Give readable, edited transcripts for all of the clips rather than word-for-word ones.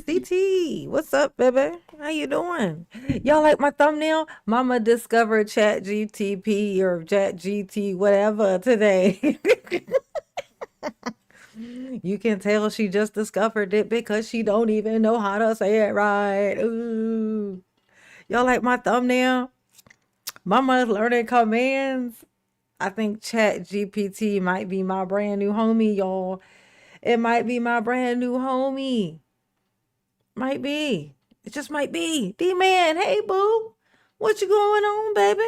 CT, what's up, baby? How you doing? Y'all like my thumbnail? Mama discovered Chat GTP or Chat GT whatever today. You can tell she just discovered it because she don't even know how to say it right. Ooh. Y'all like my thumbnail? Mama's learning commands. I think Chat GPT might be my brand new homie, y'all. It might be my brand new homie. Might be. It just might be. D-Man, hey boo. What you going on, baby?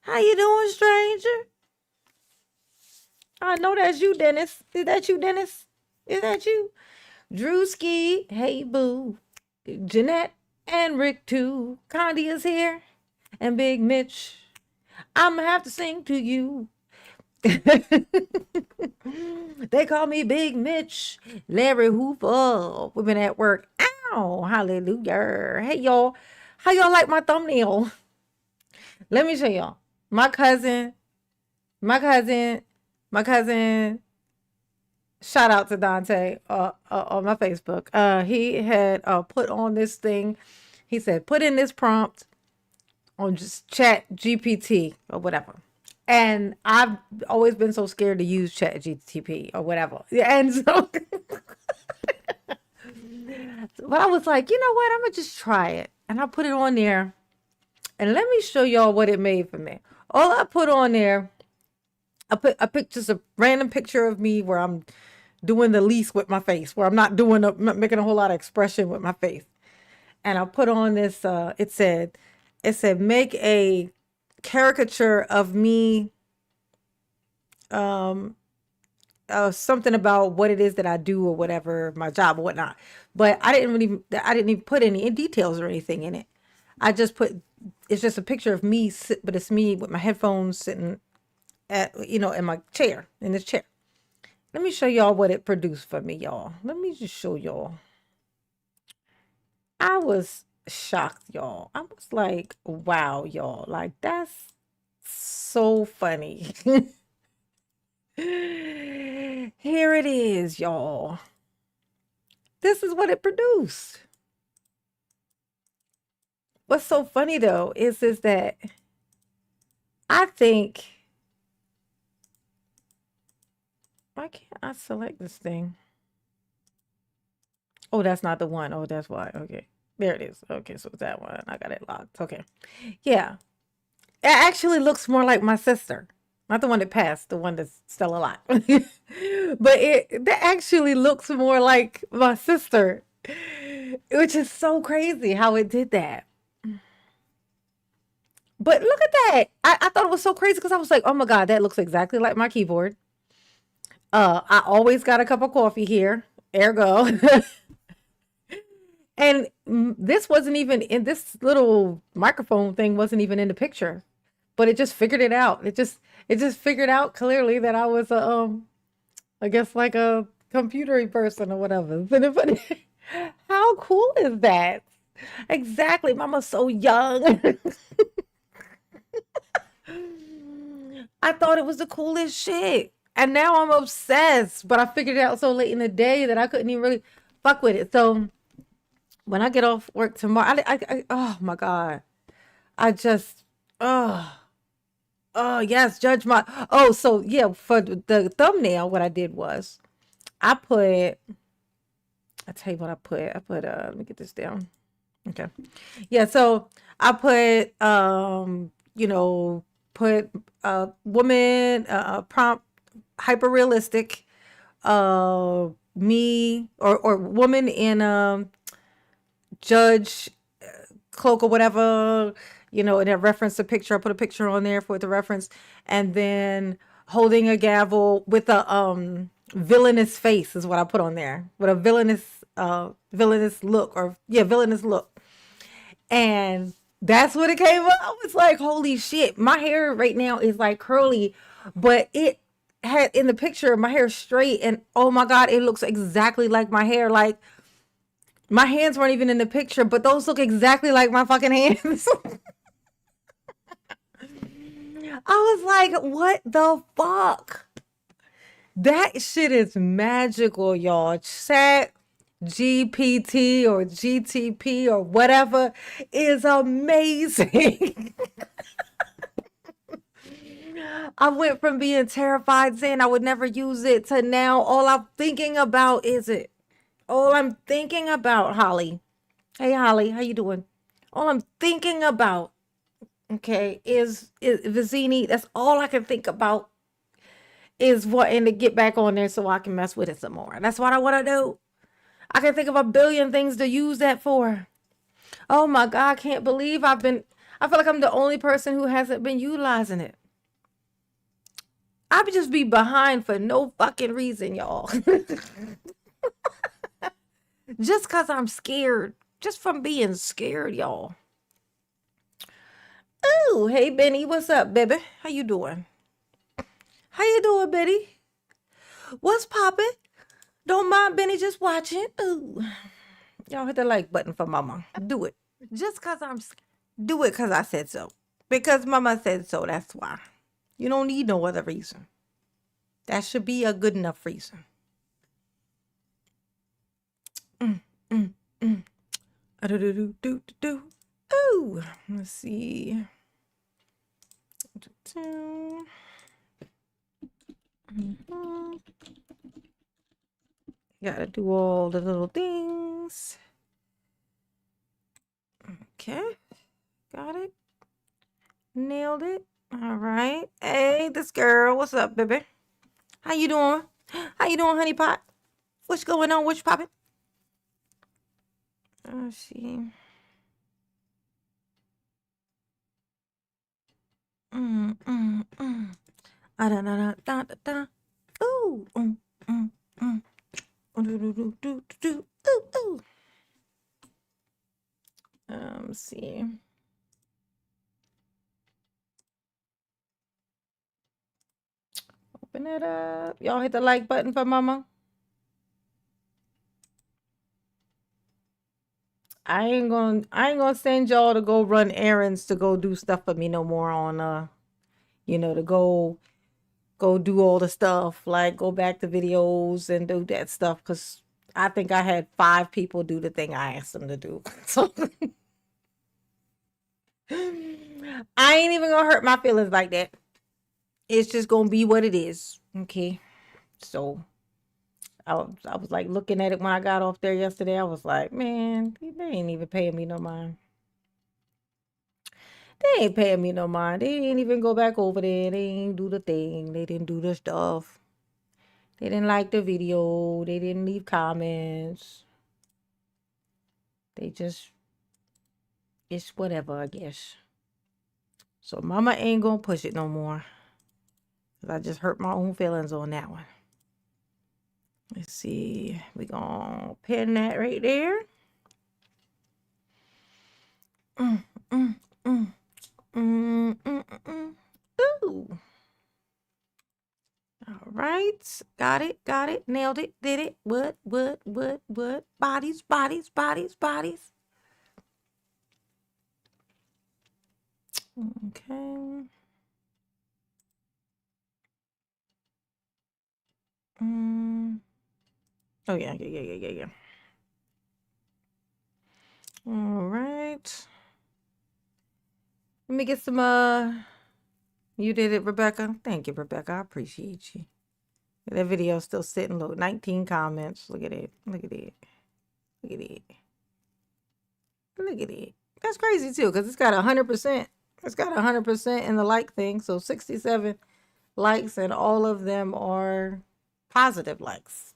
How you doing, stranger? I know that's you, Dennis. Is that you, Dennis? Is that you? Drewski, hey boo. Jeanette and Rick too. Condi is here. And Big Mitch. I'ma have to sing to you. They call me Big Mitch. Larry Hoover. We've been at work. Ow, hallelujah. Hey y'all. How y'all like my thumbnail? Let me show y'all. My cousin, my cousin, my cousin. Shout out to Dante on my Facebook. He had put on this thing. He said, put in this prompt on just Chat GPT or whatever. And I've always been so scared to use Chat GTP or whatever. And so, but I was like, you know what? I'm gonna just try it. And I put it on there. And let me show y'all what it made for me. All I put on there, I picked just a random picture of me where I'm doing the least with my face, where I'm not making a whole lot of expression with my face. And I put on this, it said, make a caricature of me, something about what it is that I do or whatever, my job or whatnot. But I didn't even put any details or anything in it. I just put, it's just a picture of me, but it's me with my headphones sitting at, in my chair, in this chair. Let me show y'all what it produced for me, y'all. Let me just show y'all. I was shocked, y'all. I was like, wow, y'all. Like, that's so funny. Here it is, y'all. This is what it produced. What's so funny, though, is that I think... Why can't I select this thing? Oh, that's not the one. Oh, that's why. Okay. There it is. Okay, so it's that one. I got it locked. Okay. Yeah. It actually looks more like my sister. Not the one that passed, the one that's still alive. But that actually looks more like my sister, which is so crazy how it did that. But look at that. I thought it was so crazy because I was like, oh my God, that looks exactly like my keyboard. I always got a cup of coffee here. Ergo. And this wasn't even in this little microphone thing wasn't even in the picture, but it just figured it out. It just figured out clearly that I was I guess like a computery person or whatever. But how cool is that? Exactly. Mama's so young. I thought it was the coolest shit. And now I'm obsessed, but I figured it out so late in the day that I couldn't even really fuck with it. So when I get off work tomorrow, oh my God. I just, oh yes, judge my, oh, so yeah, for the thumbnail, what I did was I tell you what let me get this down. Okay. Yeah. So I put, put woman, prompt, hyper realistic, me or woman in, judge cloak or whatever, and it referenced a picture. I put a picture on there for the reference, and then holding a gavel with a villainous face is what I put on there, with a villainous look, or yeah, villainous look. And that's what it came up. I was like, holy shit. My hair right now is like curly, but it had in the picture my hair straight, and oh my God, it looks exactly like my hair. Like, my hands weren't even in the picture, but those look exactly like my fucking hands. I was like, what the fuck? That shit is magical, y'all. Chat GPT or GTP or whatever is amazing. I went from being terrified saying I would never use it to now all I'm thinking about is it. All I'm thinking about, Holly. Hey Holly, how you doing? All I'm thinking about, okay, is Vizini. That's all I can think about is wanting to get back on there so I can mess with it some more. That's what I want to do. I can think of a billion things to use that for. Oh my God, I can't believe I feel like I'm the only person who hasn't been utilizing it. I would just be behind for no fucking reason, y'all. Just because I'm scared. Just from being scared, y'all. Oh, hey Benny, what's up, baby? How you doing? How you doing, Betty? What's poppin'? Don't mind Benny just watching. Ooh. Y'all hit the like button for mama. Do it. Just because I'm scared. Do it because I said so. Because mama said so, that's why. You don't need no other reason. That should be a good enough reason. Ooh, let's see. Gotta do all the little things. Okay, got it. Nailed it. All right. Hey, this girl. What's up, baby? How you doing? How you doing, honey pot? What's going on? What's poppin'? Let's see. Ah, da, da, da, da, da. Ooh. Ooh. Let's see. Open it up. Y'all hit the like button for mama. I ain't gonna send y'all to go run errands to go do stuff for me no more on to go do all the stuff, like go back to videos and do that stuff, because I think I had 5 people do the thing I asked them to do. So I ain't even gonna hurt my feelings like that. It's just gonna be what it is. Okay. So I was like looking at it when I got off there yesterday. I was like, man, they ain't even paying me no mind. They ain't paying me no mind. They ain't even go back over there. They ain't do the thing. They didn't do the stuff. They didn't like the video. They didn't leave comments. They just, it's whatever, I guess. So mama ain't gonna push it no more. I just hurt my own feelings on that one. Let's see. We gonna pin that right there. Ooh. All right. Got it. Nailed it. Did it. What? Bodies. Okay. Oh, yeah. All right. Let me get some, you did it, Rebecca. Thank you, Rebecca. I appreciate you. That video's still sitting low. 19 comments. Look at it. Look at it. That's crazy, too, because it's got 100%. It's got 100% in the like thing. So 67 likes, and all of them are positive likes.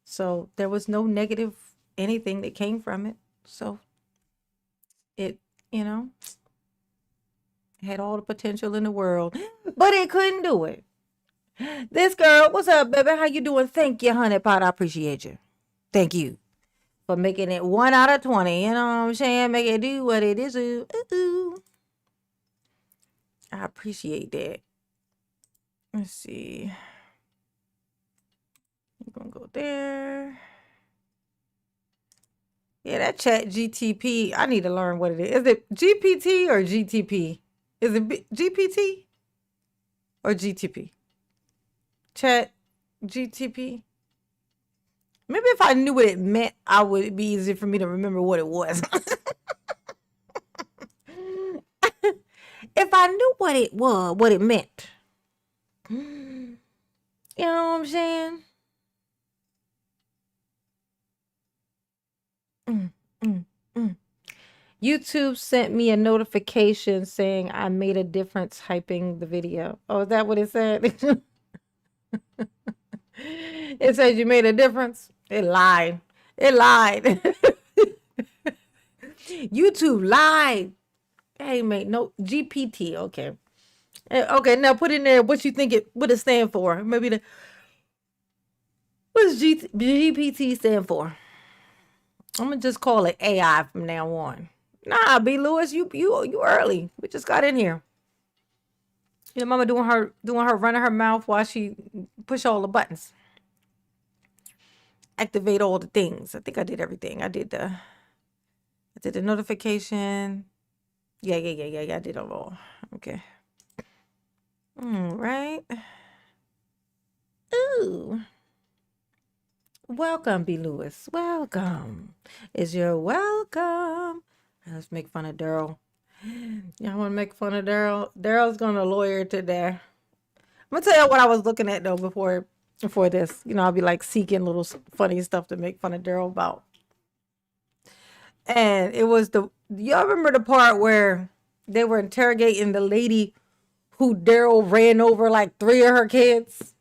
So there was no negative anything that came from it. So it, had all the potential in the world, but it couldn't do it. This girl, what's up, baby? How you doing? Thank you, honey pot. I appreciate you. Thank you for making it 1 out of 20. You know what I'm saying? Make it do what it is. Ooh. I appreciate that. Let's see. We're gonna go there. Yeah, that chat GTP. I need to learn what it is. Is it GPT or GTP? Is it GPT or GTP? Chat GTP. Maybe if I knew what it meant, I would be easier for me to remember what it was. If I knew what it was, what it meant. You know what I'm saying? Mm, mm, mm. YouTube sent me a notification saying I made a difference typing the video. Oh, is that what it said? It says you made a difference. It lied. It lied. YouTube lied. Hey, mate, no GPT. Okay. Okay, now put in there what you think what it stand for. Maybe what does GPT stand for? I'm gonna just call it AI from now on. Nah, B. Lewis, you early. We just got in here. Your mama doing her running her mouth while she push all the buttons, activate all the things. I think I did everything. I did the notification. Yeah. I did it all. Okay. All right. Ooh. Welcome, B. Lewis. Welcome. Is your welcome. Let's make fun of Daryl. Y'all want to make fun of Daryl? Daryl's going to lawyer today. I'm going to tell you what I was looking at, though, before this. You know, I'll be like seeking little funny stuff to make fun of Daryl about. And it was y'all remember the part where they were interrogating the lady who Daryl ran over like 3 of her kids?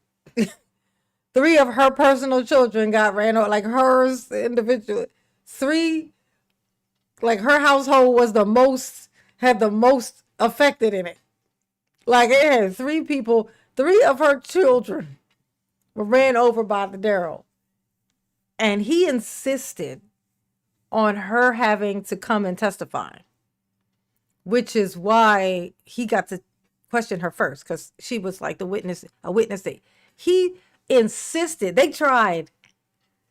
3 of her personal children got ran over, like hers individual. 3, like her household was had the most affected in it. Like it had 3 people, 3 of her children were ran over by the Daryl. And he insisted on her having to come and testify, which is why he got to question her first, because she was like a witness. He insisted.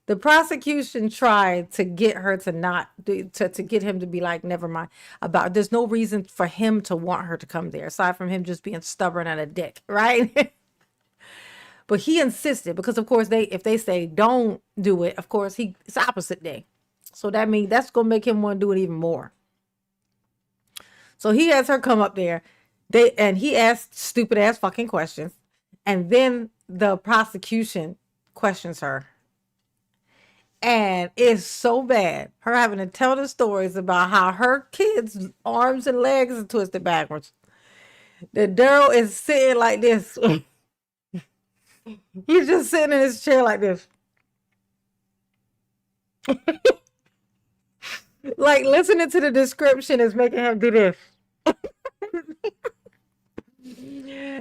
The prosecution tried to get her to not to get him to be like, never mind about. There's no reason for him to want her to come there aside from him just being stubborn and a dick, right? But he insisted because, of course, if they say don't do it, of course it's opposite day. So that means that's gonna make him want to do it even more. So he has her come up there. And he asked stupid ass fucking questions, and then the prosecution questions her. And it's so bad. Her having to tell the stories about how her kids' arms and legs are twisted backwards. That Daryl is sitting like this. He's just sitting in his chair like this. Like listening to the description is making him do this.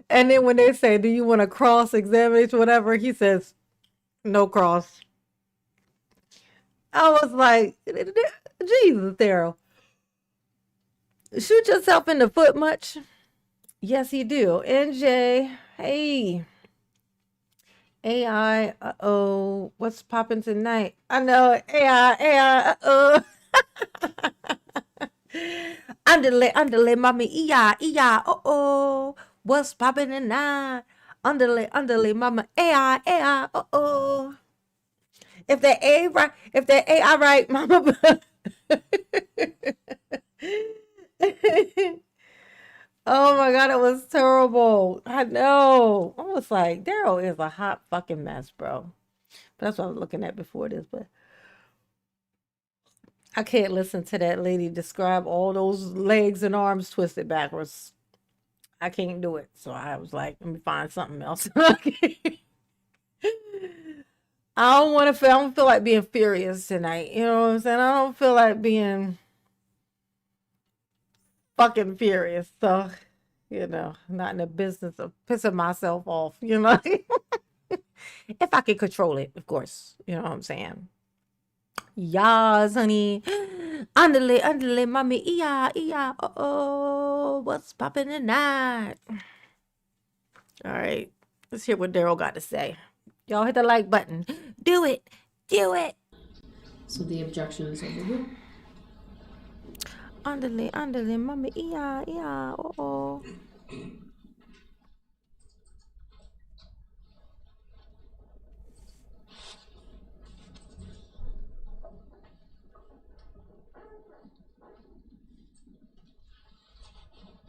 And then when they say, do you want to cross-examine whatever, he says, no cross. I was like, Jesus, Daryl. Shoot yourself in the foot much? Yes, you do. NJ, hey. AI, uh-oh. What's popping tonight? I know, AI, uh-oh. Underlay, mommy, uh-oh. What's popping tonight? Underlay, mama, AI, uh-oh. If that AI right, mama. Oh my God, it was terrible. I know. I was like, Daryl is a hot fucking mess, bro. That's what I was looking at before this, but I can't listen to that lady describe all those legs and arms twisted backwards. I can't do it. So I was like, let me find something else. I don't feel like being furious tonight. You know what I'm saying? I don't feel like being fucking furious. So, I'm not in the business of pissing myself off, If I could control it, of course. You know what I'm saying? Yes, honey. Underlay, mommy, uh-oh. What's popping tonight? All right. Let's hear what Daryl got to say. Y'all hit the like button. Do it. So the objection is over here. Underlay, mommy, uh-oh.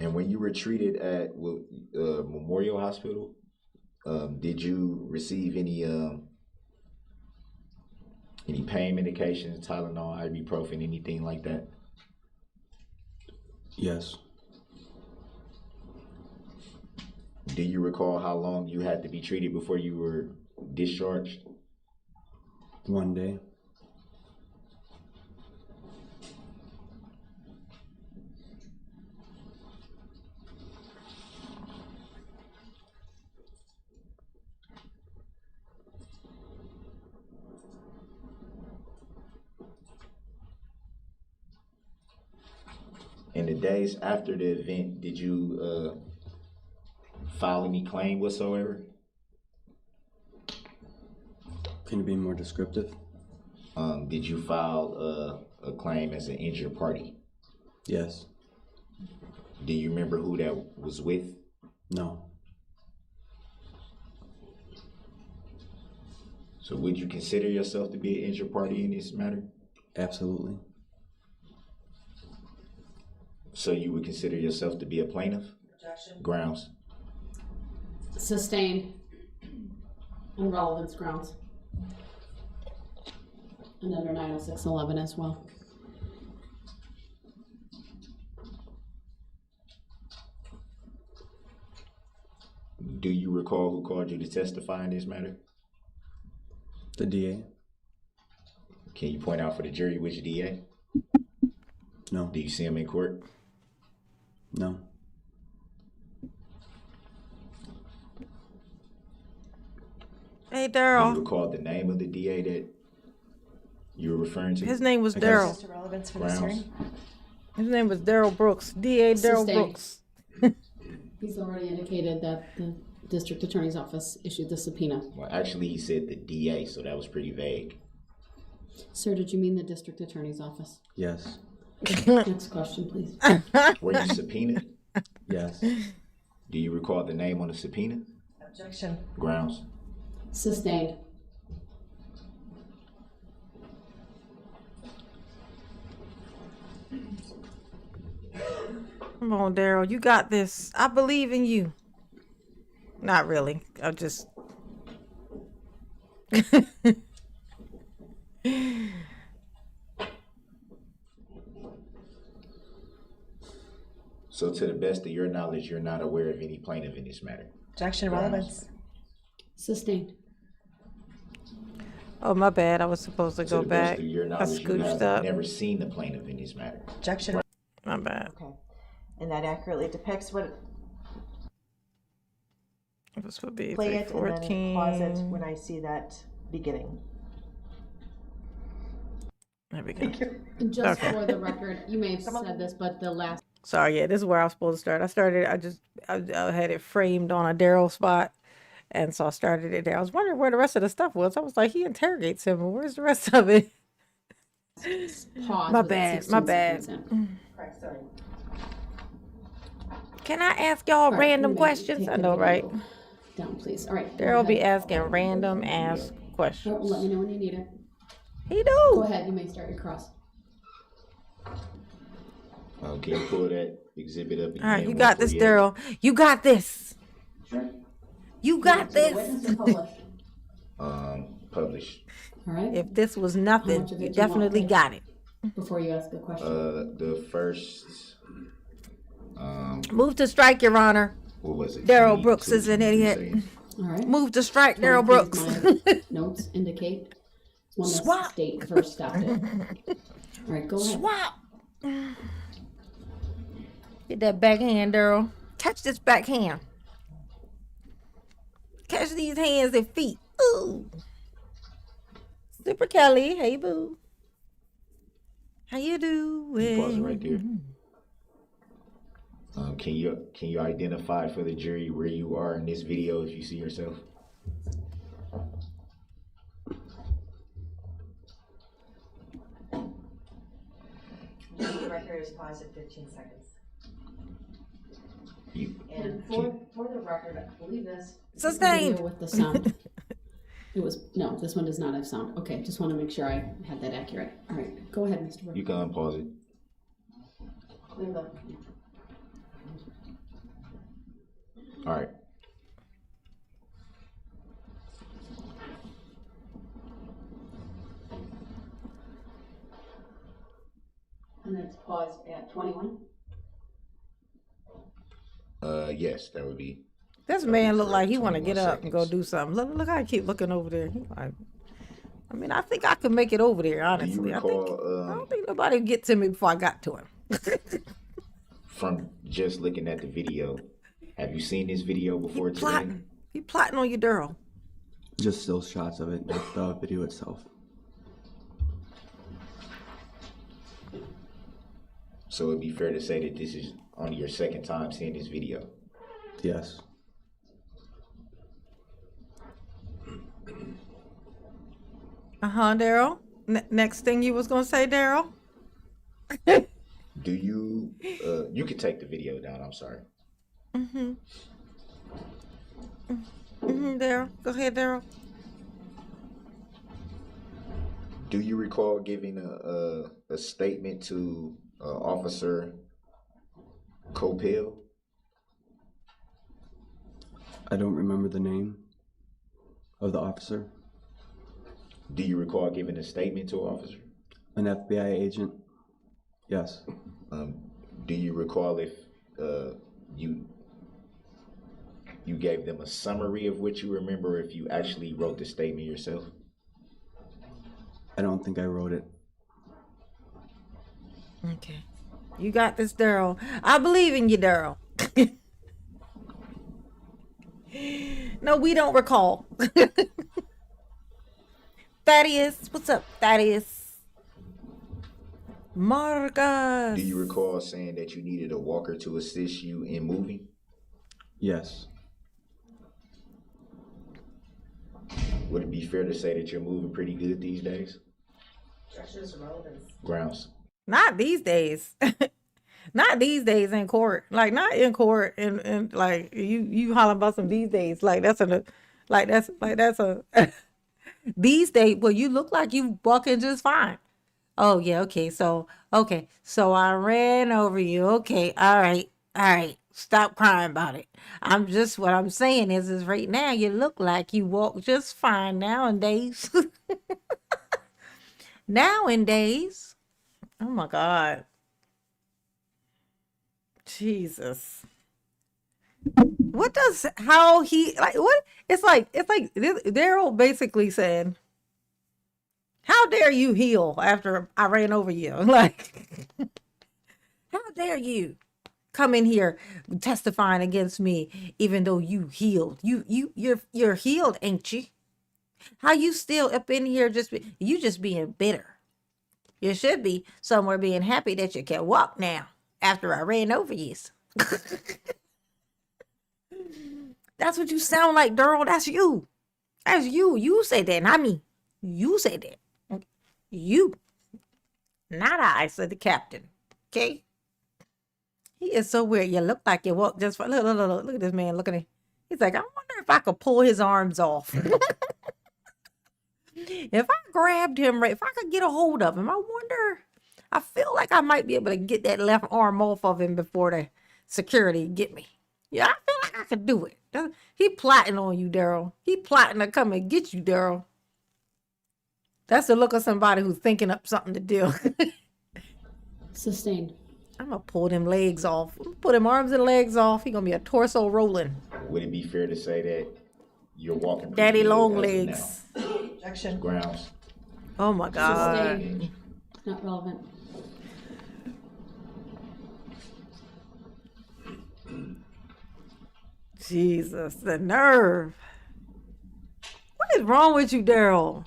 And when you were treated at Memorial Hospital, did you receive any pain medications, Tylenol, ibuprofen, anything like that? Yes. Do you recall how long you had to be treated before you were discharged? 1 day. In the days after the event, did you file any claim whatsoever? Can you be more descriptive? Did you file a claim as an injured party? Yes. Do you remember who that was with? No. So would you consider yourself to be an injured party in this matter? Absolutely. So you would consider yourself to be a plaintiff? Objection. Grounds. Sustained on relevance grounds. And under 906.11 as well. Do you recall who called you to testify in this matter? The DA? Can you point out for the jury which DA? No. Do you see him in court? No. Hey, Do you Daryl. recall the name of the DA that you were referring to? His name was I guess- Daryl. Just relevance for this Grounds. hearing. His name was Daryl Brooks. DA Daryl Sustained. Brooks. He's already indicated that the district attorney's office issued the subpoena. Well, actually, he said the DA, so that was pretty vague. Sir, did you mean the district attorney's office? Yes. Next question, please. Were you subpoenaed? Yes. Do you recall the name on the subpoena? Objection. Grounds. Sustained. Come on, Daryl. You got this. I believe in you. Not really. I'm just. So to the best of your knowledge, you're not aware of any plaintiff in this matter? Objection. Grounds. Relevance. Sustained. Oh, my bad. I was supposed to To go the best back. of your I knowledge, you scooched have up. never seen the plaintiff in this matter. Objection. My bad. Okay. And that accurately depicts what This would be play it and then 314. pause it when I see that beginning. There we go. And just Okay. for the record, you may have said this, but the last Sorry, yeah, this is where I was supposed to start. I had it framed on a Daryl spot. And so I started it there. I was wondering where the rest of the stuff was. I was like, he interrogates him. Well, where's the rest of it? pause. My was at bad, 16 my bad. seconds in. Correct. Sorry. Can I ask y'all All right, random you may questions? take I the know, right? video Down, please. All right. go Daryl be ahead. asking random ass Oh, questions. let me know when you need it. He Go do. ahead. You may start your cross. Can you pull that exhibit up again? All right, you got this, 148? Daryl. You got this. You got To the witness this. or published? Published. All right. If this was How nothing, much of you it do you want, definitely please? got it. Before you ask a question. The first, Move to strike, Your Honor. what was it? Daryl 22, Brooks is an idiot. All right. Move to strike, Tony, Daryl please, Brooks. my notes indicate when the Swap. state first stopped it. All right, go ahead. Swap. Get that backhand, Daryl. Catch this backhand. Catch these hands and feet. Ooh. Super Kelly. Hey, boo. How you doing? Pause it right there. Can you identify for the jury where you are in this video if you see yourself? The record is paused at 15 seconds. You, And for the record, I believe this Sustained. video with the sound. No, this one does not have sound. Okay, just want to make sure I had that accurate. All right, go ahead, Mr. Brooks. you can unpause it. Clear the. All right. And that's paused at 21. Yes, that would be. This That'd be man look like correct. he want to 21 get up and go seconds. do something. Look how I keep looking over there. He like, I mean, I think I could make it over there. Do you Honestly, I recall don't think nobody would get to me before I got to him. from just looking at the video? Have you seen this video before today? He plotting on you, Daryl. Just still shots of it, not the video itself. So it'd be fair to say that this is only your second time seeing this video. Yes. Daryl. Next thing you was gonna say, Daryl? Do you? You can take the video down. I'm sorry. Daryl, go ahead, Daryl. Do you recall giving a statement to Officer Copel? I don't remember the name of the officer. Do you recall giving a statement to an officer? An FBI agent? Yes. Do you recall if you gave them a summary of what you remember, if you actually wrote the statement yourself? I don't think I wrote it. Okay. You got this, Daryl. I believe in you, Daryl. No, we don't recall. Thaddeus, what's up, Thaddeus? Marcus. Do you recall saying that you needed a walker to assist you in moving? Yes. Would it be fair to say that you're moving pretty good these days? Structures relevance. Grounds. Not these days. Not these days in court. Like not in court and like you hollering about some these days. Like that's a these days, well, you look like you walking just fine. Oh yeah, okay. So I ran over you. Okay, all right. Stop crying about it. What I'm saying is right now you look like you walk just fine nowadays. Nowadays. Oh my God. Jesus. What does how he like what it's like Daryl basically said, how dare you heal after I ran over you? Like how dare you come in here testifying against me even though you healed? You're healed, ain't you? How you still up in here just being bitter? You should be somewhere being happy that you can walk now after I ran over you. That's what you sound like, Daryl. That's you. That's you. You say that, not me. You say that. You. Not I, said the captain. Okay? He is so weird. You look like you walk just for look at this man looking at. He's like, I wonder if I could pull his arms off. If I grabbed him right, if I could get a hold of him, I feel like I might be able to get that left arm off of him before the security get me. Yeah, I feel like I could do it. He plotting on you, Daryl. He plotting to come and get you, Daryl. That's the look of somebody who's thinking up something to do. Sustained. I'm gonna pull them legs off. Put him arms and legs off. He gonna be a torso rolling. Would it be fair to say that you're walking pretty Daddy good long as of legs. Objection. now? Grounds. Oh my God. Sustained. Not relevant. Jesus, the nerve. What is wrong with you, Daryl?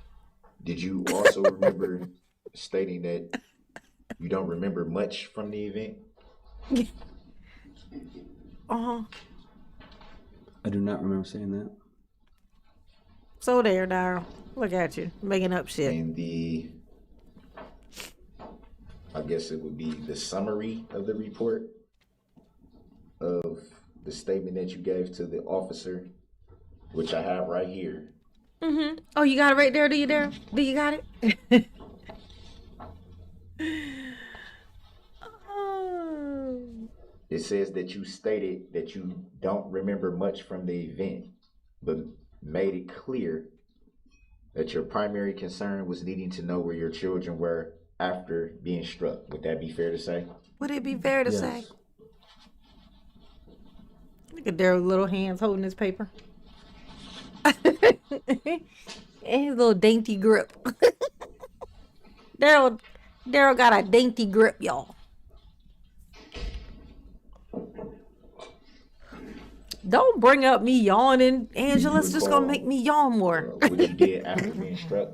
Did you also remember stating that you don't remember much from the event? Uh-huh. I do not remember saying that. So there, Daryl. Look at you, making up shit. And I guess it would be the summary of the report of the statement that you gave to the officer, which I have right here. Mm-hmm. Oh, you got it right there, do you, Daryl? Do you got it? Oh. it says that you stated that you don't remember much from the event, but made it clear that your primary concern was needing to know where your children were after being struck. Would that be fair to say? Would it be fair to say? Yes. Look at Daryl's little hands holding this paper. And his little dainty grip. Daryl got a dainty grip, y'all. Don't bring up me yawning, Angela. It's just gonna make me yawn more. What you did after being struck?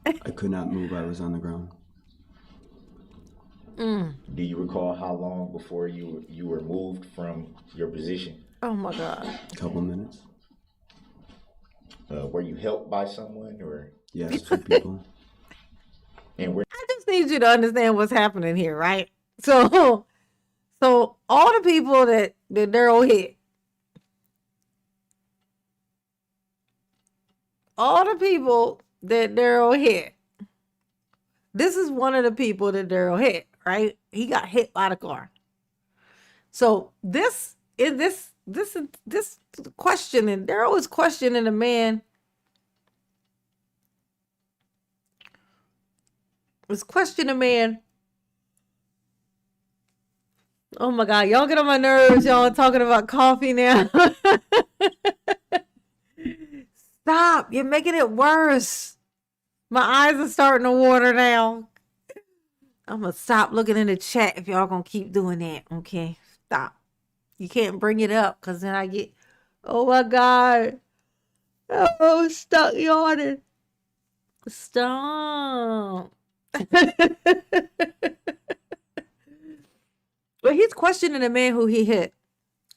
I could not move. I was on the ground. Do you recall how long before you were moved from your position? Oh my God. A couple minutes. Were you helped by someone, or Yes, 2 people. and where? I just need you to understand what's happening here, right? So all the people that Daryl hit, this is one of the people that Daryl hit, right? He got hit by the car. So this questioning, Daryl is questioning a man. Oh my God, y'all get on my nerves. Y'all talking about coffee now. Stop, you're making it worse. My eyes are starting to water now. I'm gonna stop looking in the chat if y'all gonna keep doing that, okay? Stop. You can't bring it up because then I get, oh my God. Oh, stop yawning. Stop. But he's questioning the man who he hit.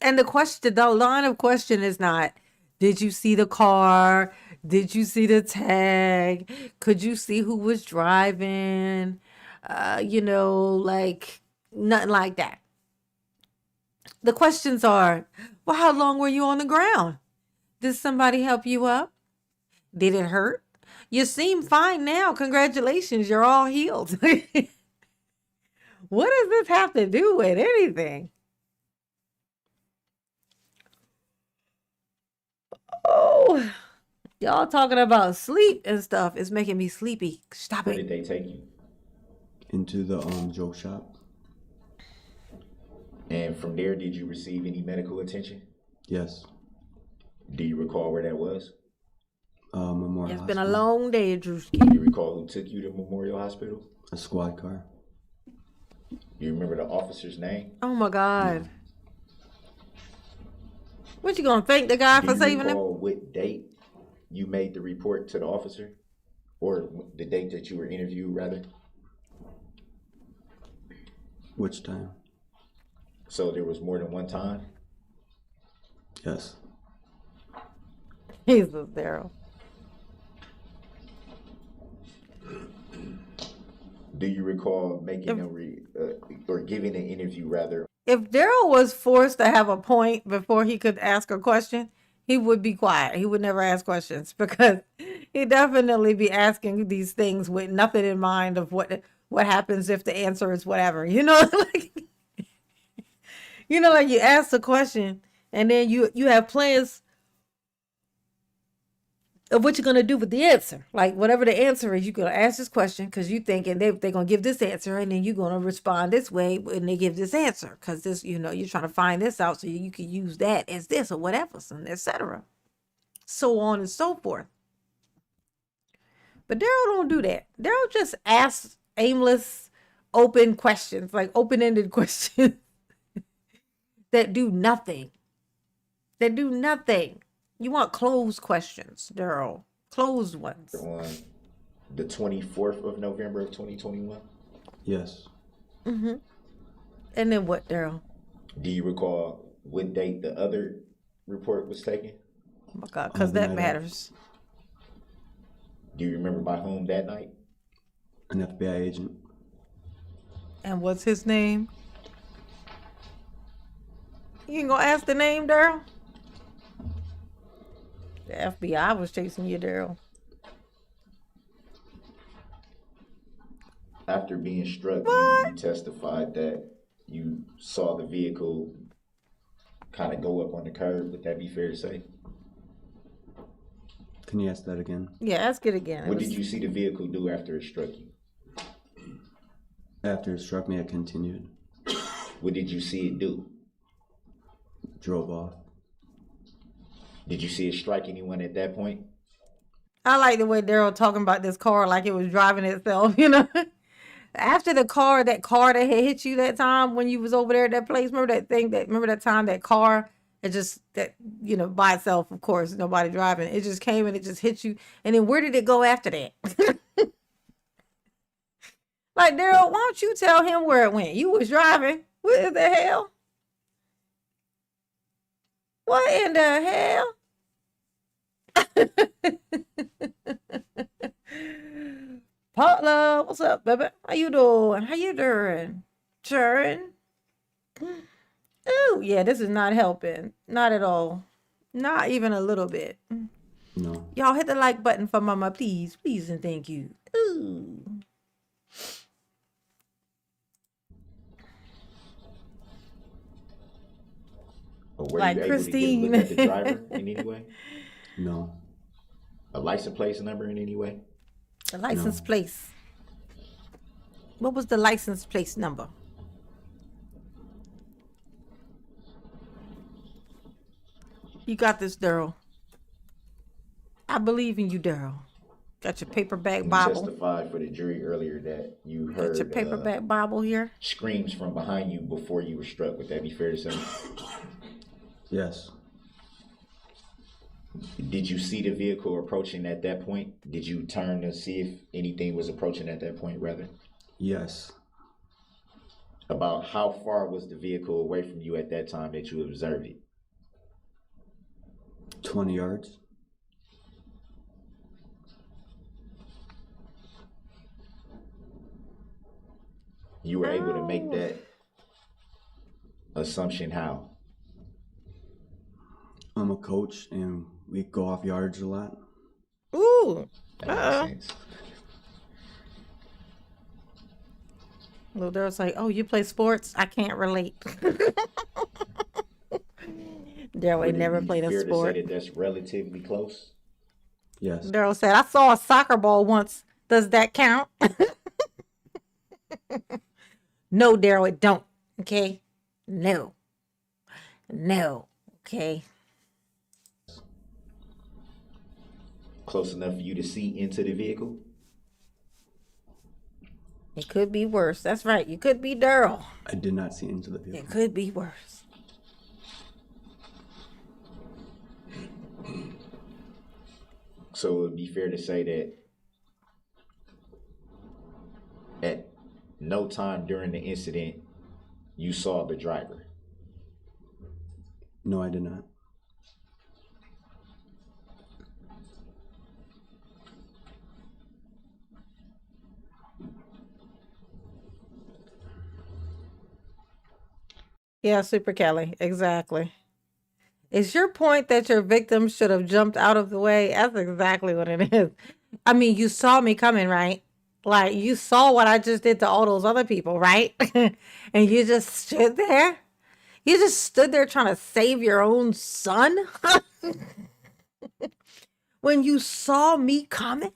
And the line of question is not, did you see the car? Did you see the tag? Could you see who was driving? Like nothing like that. The questions are, well, how long were you on the ground? Did somebody help you up? Did it hurt? You seem fine now. Congratulations, you're all healed. What does this have to do with anything? Oh, y'all talking about sleep and stuff is making me sleepy. Stop Where it. did they take you? Into the joke shop. And from there, did you receive any medical attention? Yes. Do you recall where that was? Memorial It's been a Hospital. long day, Drewski. Do you recall who took you to Memorial Hospital? A squad car. Do you remember the officer's name? Oh my God. What, you gonna thank the guy Do for you saving him? recall what date you made the report to the officer? Or the date that you were interviewed, rather? Which time? So there was more than one time? Yes. Jesus, Daryl. Do you recall making or giving an interview, rather? If Daryl was forced to have a point before he could ask a question, he would be quiet. He would never ask questions because he'd definitely be asking these things with nothing in mind of what happens if the answer is whatever. Like like you ask the question and then you have plans of what you're going to do with the answer. Like whatever the answer is, you're going to ask this question because you thinking they're going to give this answer and then you're going to respond this way when they give this answer because this, you're trying to find this out so you can use that as this or whatever, etc. So on and so forth. But Daryl don't do that. Daryl just asks aimless, open questions, like open-ended questions that do nothing. You want closed questions, Daryl. Closed ones. On the 24th of November of 2021? Yes. Mm-hmm. And then what, Daryl? Do you recall what date the other report was taken? Oh my God, because that matters. Do you remember by whom that night? An FBI agent. And what's his name? You ain't gonna ask the name, Daryl? The FBI was chasing you, Daryl. After being struck, you testified that you saw the vehicle kind of go up on the curb. Would that be fair to say? Can you ask that again? Yeah, ask it again. What did you see the vehicle do after it struck you? After it struck me, I continued. What did you see it do? Drove off. Did you see it strike anyone at that point? I like the way Daryl talking about this car like it was driving itself, After that car that had hit you that time when you was over there at that place, remember that time that car, by itself, of course, nobody driving. It just came and it just hit you. And then where did it go after that? Like, Daryl, why don't you tell him where it went? You was driving. What in the hell? What in the hell? Potluck, what's up, baby? How you doing? Sharon? Oh, yeah, this is not helping. Not at all. Not even a little bit. No. Y'all hit the like button for mama, please. Please and thank you. Ooh. Or were Like you able to get a Christine. look at the driver in any way? No. A license plate number in any way? The license plate. What was the license plate number? You got this, Daryl. I believe in you, Daryl. Got your paperback You Bible. testified for the jury earlier that you Got heard your paperback Bible here. screams from behind you before you were struck. Would that be fair to say? Yes. Did you see the vehicle approaching at that point? Did you turn to see if anything was approaching at that point, rather? Yes. About how far was the vehicle away from you at that time that you observed it? 20 yards. You were able to make that assumption how? I'm a coach and we go off yards a lot. Ooh. That makes sense. Little Daryl's like, oh, you play sports? I can't relate. Daryl Would ain't it never be played a fair sport. to say that that's relatively close? Yes. Daryl said, I saw a soccer ball once. Does that count? No, Daryl, it don't. Okay? No. No. Okay? Close enough for you to see into the vehicle? It could be worse. That's right. You could be Daryl. I did not see into the vehicle. It could be worse. So it would be fair to say that at no time during the incident you saw the driver. No, I did not. Yeah, Super Kelly. Exactly. Is your point that your victim should have jumped out of the way? That's exactly what it is. I mean, you saw me coming, right? Like, you saw what I just did to all those other people, right? And you just stood there? You just stood there trying to save your own son? When you saw me coming?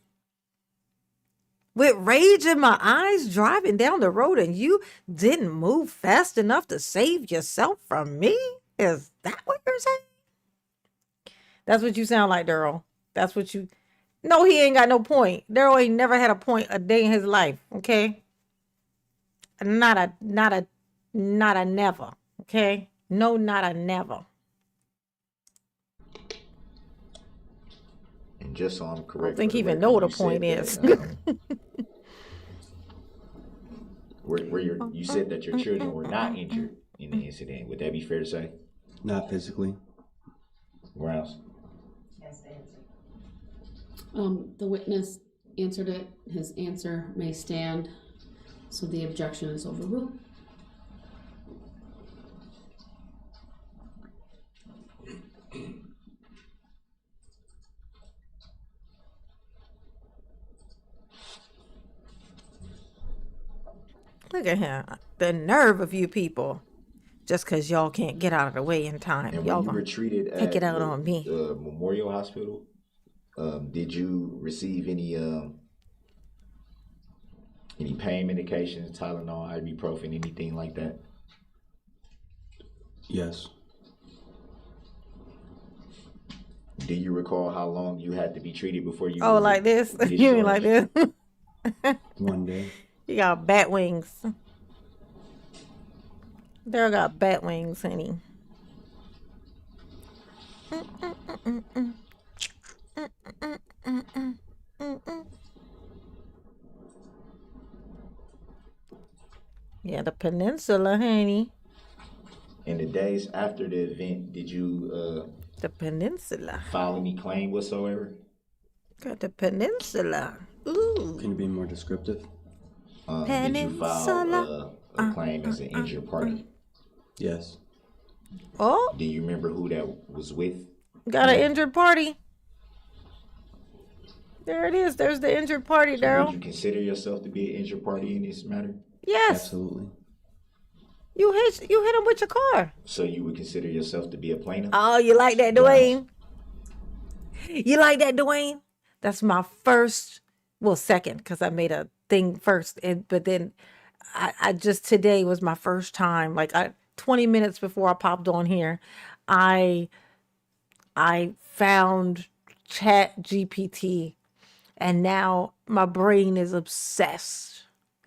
With rage in my eyes, driving down the road, and you didn't move fast enough to save yourself from me? Is that what you're saying? That's what you sound like, Daryl. That's what you... No, he ain't got no point. Daryl ain't never had a point a day in his life, okay? Not a never, okay? No, not a never. And just so I'm correct, I don't think for he the even record, know what you a point said is. that, you said that your children were not injured in the incident. Would that be fair to say? Not physically. Where else? That's the answer. The witness answered it. His answer may stand, so the objection is overruled. Look at him. The nerve of you people. Just because y'all can't get out of the way in time. And when Y'all you were gonna treated take it at out on me. Memorial Hospital, did you receive any pain medications, Tylenol, ibuprofen, anything like that? Yes. Do you recall how long you had to be treated before you Oh, were like this? You mean like discharged? this? One day. You got bat wings. Daryl got bat wings, honey. Yeah, the peninsula, honey. In the days after the event, did you The peninsula. file any claim whatsoever? Got the peninsula. Ooh. Can you be more descriptive? Did you file Peninsula. a claim as an injured party? Yes. Oh, Do you remember who that was with? got an injured party. There it is. There's the injured party, Would you Daryl. consider yourself to be an injured party in this matter? Yes. Absolutely. You hit him with your car. So you would consider yourself to be a plaintiff? Oh, you like that, Dwayne? You like that, Dwayne? That's my first, well, second, because I made a thing first. But then I just today was my first time. 20 minutes before I popped on here, I found Chat GPT, and now my brain is obsessed.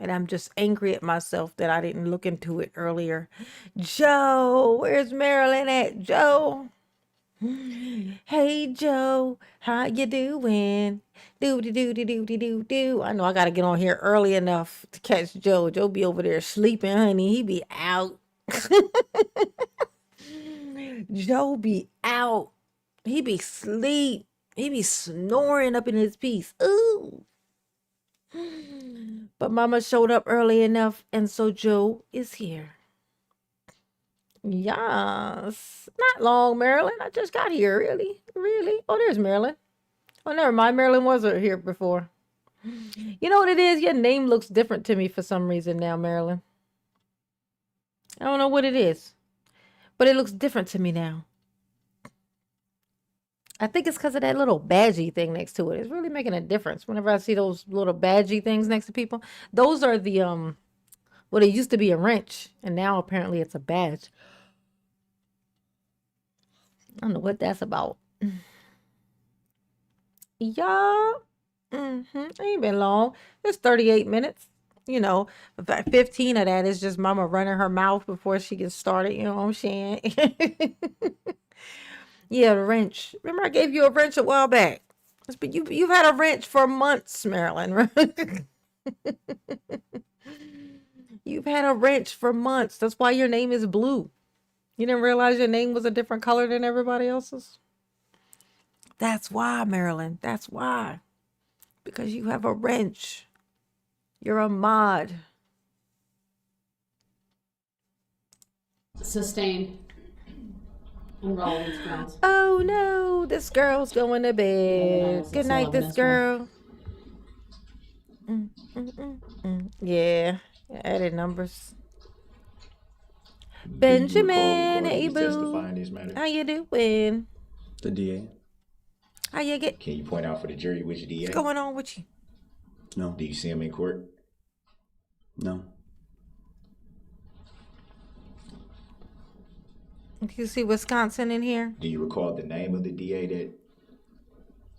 And I'm just angry at myself that I didn't look into it earlier. Joe, where's Marilyn at? Joe. Hey Joe, how you doing? Do. I know I gotta get on here early enough to catch Joe. Joe be over there sleeping, honey. He be out. Joe be out. He be sleep. He be snoring up in his piece. Ooh. But Mama showed up early enough, and so Joe is here. Yes. Not long, Marilyn. I just got here. Really? Really? Oh, there's Marilyn. Oh, never mind. Marilyn wasn't here before. You know what it is? Your name looks different to me for some reason now, Marilyn. I don't know what it is, but it looks different to me now. I think it's because of that little badgy thing next to it. It's really making a difference. Whenever I see those little badgy things next to people, those are the well, it used to be a wrench, and now apparently it's a badge. I don't know what that's about. Yeah. It ain't been long. It's 38 minutes. You know, in fact, 15 of that is just Mama running her mouth before she gets started. You know what I'm saying? Yeah, the wrench. Remember, I gave you a wrench a while back. But you've had a wrench for months, Marilyn. You've had a wrench for months. That's why your name is Blue. You didn't realize your name was a different color than everybody else's? That's why, Marilyn. That's why. Because you have a wrench. You're a mod. Sustained. On Rollins grounds. Oh no, this girl's going to bed. Yeah, Good night, 6:11 this as well. girl. Yeah, added numbers. Do you recall Benjamin, who hey was boo. testifying in this matter? How you doing? The DA? How you get? Can you point out for the jury which DA? What's going on with you? No. Do you see him in court? No. Do you see Wisconsin in here? Do you recall the name of the DA that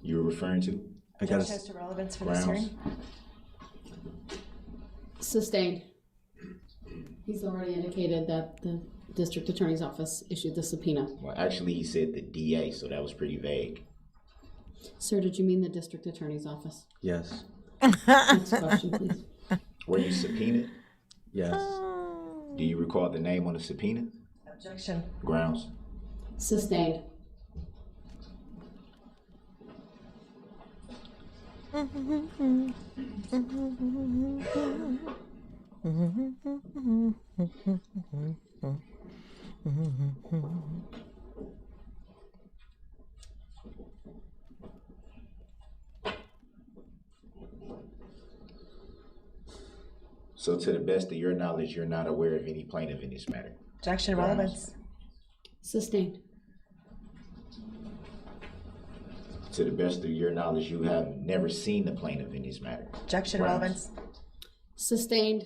you were referring to? I got Judge has to. to relevance for this Grounds? hearing. Sustained. He's already indicated that the district attorney's office issued the subpoena. Well, actually, he said the DA, so that was pretty vague. Sir, did you mean the district attorney's office? Yes. Next question, please. Were you subpoenaed? Yes. Do you recall the name on the subpoena? Objection. Grounds? Sustained. So to the best of your knowledge, you're not aware of any plaintiff in this matter. Objection, Grounds. relevance. Sustained. To the best of your knowledge, you have never seen the plaintiff in this matter. Objection, Grounds. relevance. Sustained.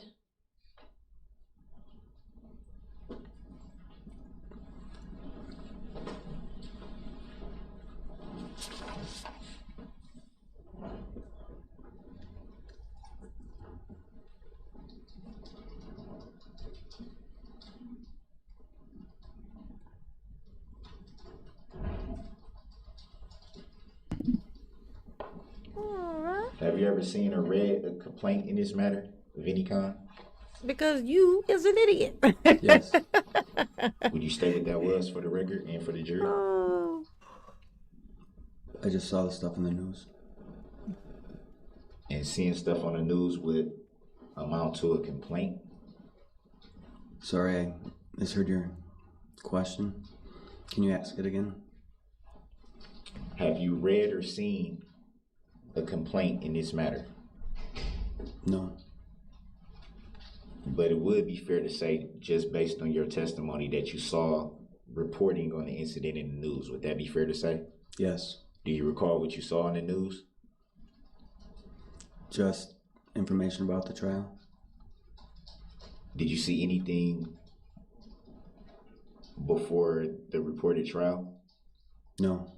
All right. Have you ever seen or read a complaint in this matter of any kind? Because you is an idiot. Yes. Would you state what that was for the record and for the jury? Oh. I just saw the stuff in the news. And seeing stuff on the news would amount to a complaint? Sorry, I misheard your question. Can you ask it again? Have you read or seen a complaint in this matter? No. But it would be fair to say, just based on your testimony, that you saw reporting on the incident in the news. Would that be fair to say? Yes. Do you recall what you saw in the news? Just information about the trial. Did you see anything before the reported trial? No.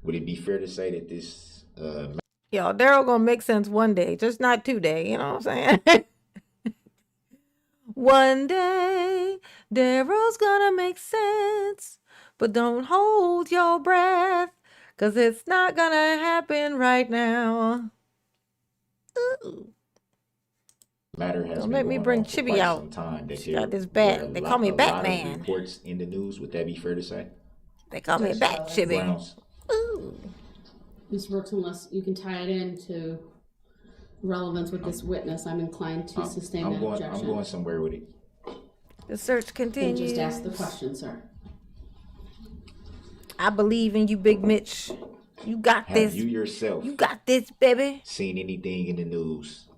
Would it be fair to say that this Yo, Daryl gonna make sense one day, just not today. You know what I'm saying? One day, Daryl's gonna make sense, but don't hold your breath, 'cause it's not gonna happen right now. Ooh. matter has Don't been make me going bring on for Chibi quite out. some time, that She there got this were bat. They call me a lot Batman. of reports in the news? Would that be fair to say? They call me Just Bat relevance. Chibi. Grounds. Ooh. Ms. Brooks, unless you can tie it into relevance with this witness, I'm inclined to sustain that I'm objection. going somewhere with it. The search And continues. just ask the question, sir. I believe in you, Big Mitch. You got Have this. you yourself You got this, baby. seen anything in the news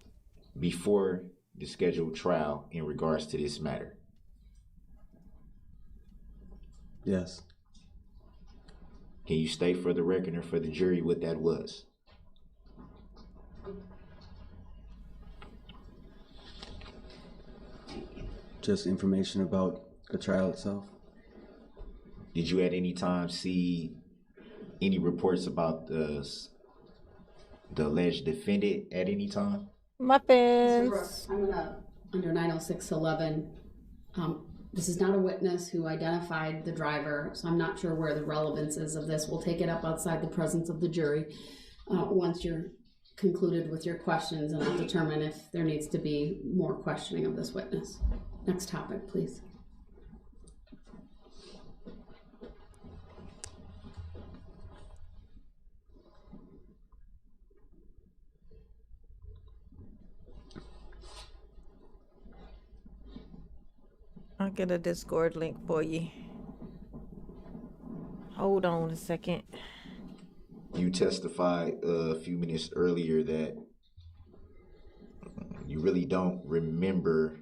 before the scheduled trial in regards to this matter? Yes. Can you state for the record and for the jury what that was? Just information about the trial itself. Did you at any time see any reports about the alleged defendant at any time? Mr. Muffins. Brooks, I'm gonna, under 90611, this is not a witness who identified the driver, so I'm not sure where the relevance is of this. We'll take it up outside the presence of the jury once you're concluded with your questions, and I'll determine if there needs to be more questioning of this witness. Next topic, please. I'll get a Discord link for you. Hold on a second. You testified a few minutes earlier that you really don't remember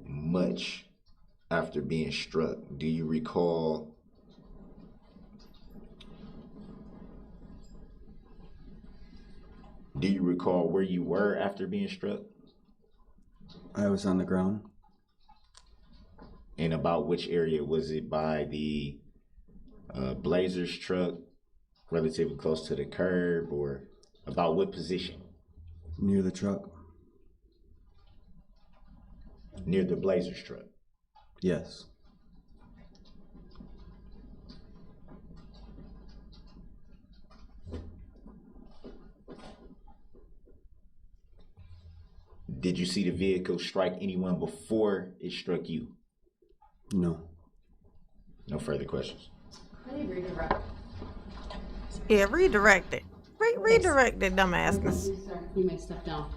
much after being struck. Do you recall where you were after being struck? I was on the ground. And about which area? Was it by the Blazers truck, relatively close to the curb, or about what position? Near the truck. Near the Blazers truck. Yes. Did you see the vehicle strike anyone before it struck you? No. No further questions. How do you redirect? Yeah, redirect it. Redirect it, dumbassness. Sir, you may step down.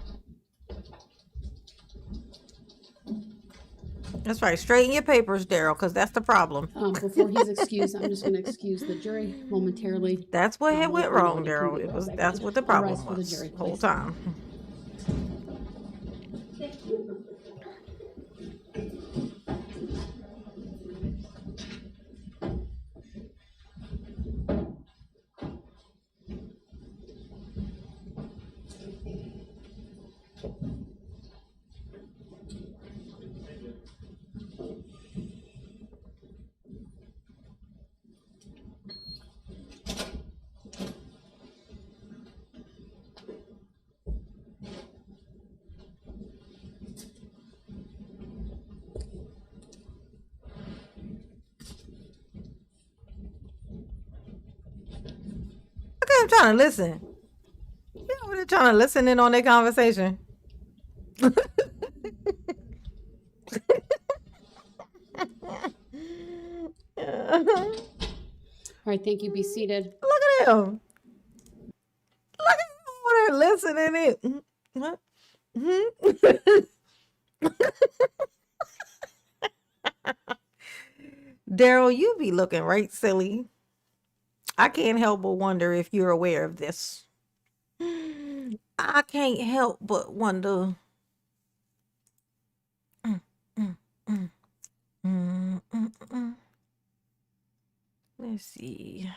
That's right. Straighten your papers, Daryl, because that's the problem. Before he's excused, I'm just going to excuse the jury momentarily. That's what had went We'll wrong, go Daryl. to It was the that's what the All problem rise for the was jury, whole please. time. Okay, I'm trying to listen. You know, they're trying to listen in on their conversation. Look All right, thank you. Be seated. at him. Look at him over there listening in. What? Darrell, you be looking right silly. I can't help but wonder if you're aware of this. I can't help but wonder. Mm, mm, mm, mm, mm, mm. Let's see.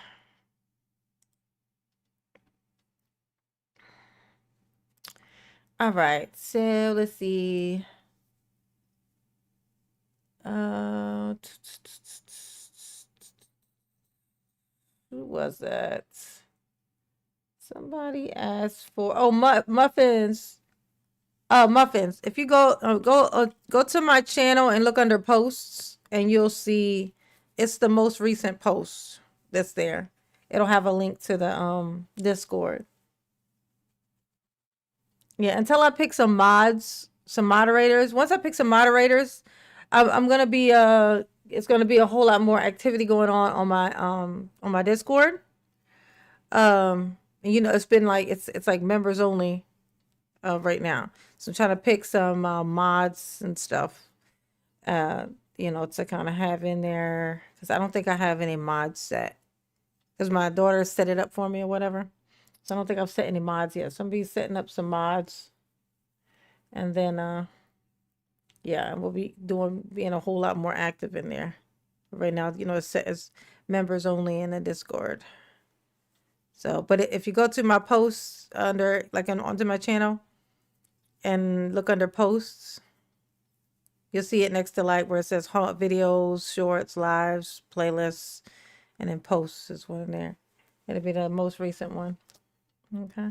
All right, so let's see. Who was that? Somebody asked for muffins. Muffins. If you go to my channel and look under posts, and you'll see it's the most recent post that's there. It'll have a link to the Discord. Yeah, until I pick some moderators. Once I pick some moderators, I'm gonna be it's gonna be a whole lot more activity going on my Discord. You know, it's been like it's like members only right now. So I'm trying to pick some mods and stuff. You know, to kind of have in there, because I don't think I have any mods set, because my daughter set it up for me or whatever. So I don't think I've set any mods yet. So I'm be setting up some mods, and then yeah, we'll be being a whole lot more active in there. Right now, you know, it's set as members only in the Discord. So, but if you go to my posts under, like, onto my channel and look under posts, you'll see it next to, like, where it says videos, shorts, lives, playlists, and then posts is one in there. It'll be the most recent one. Okay.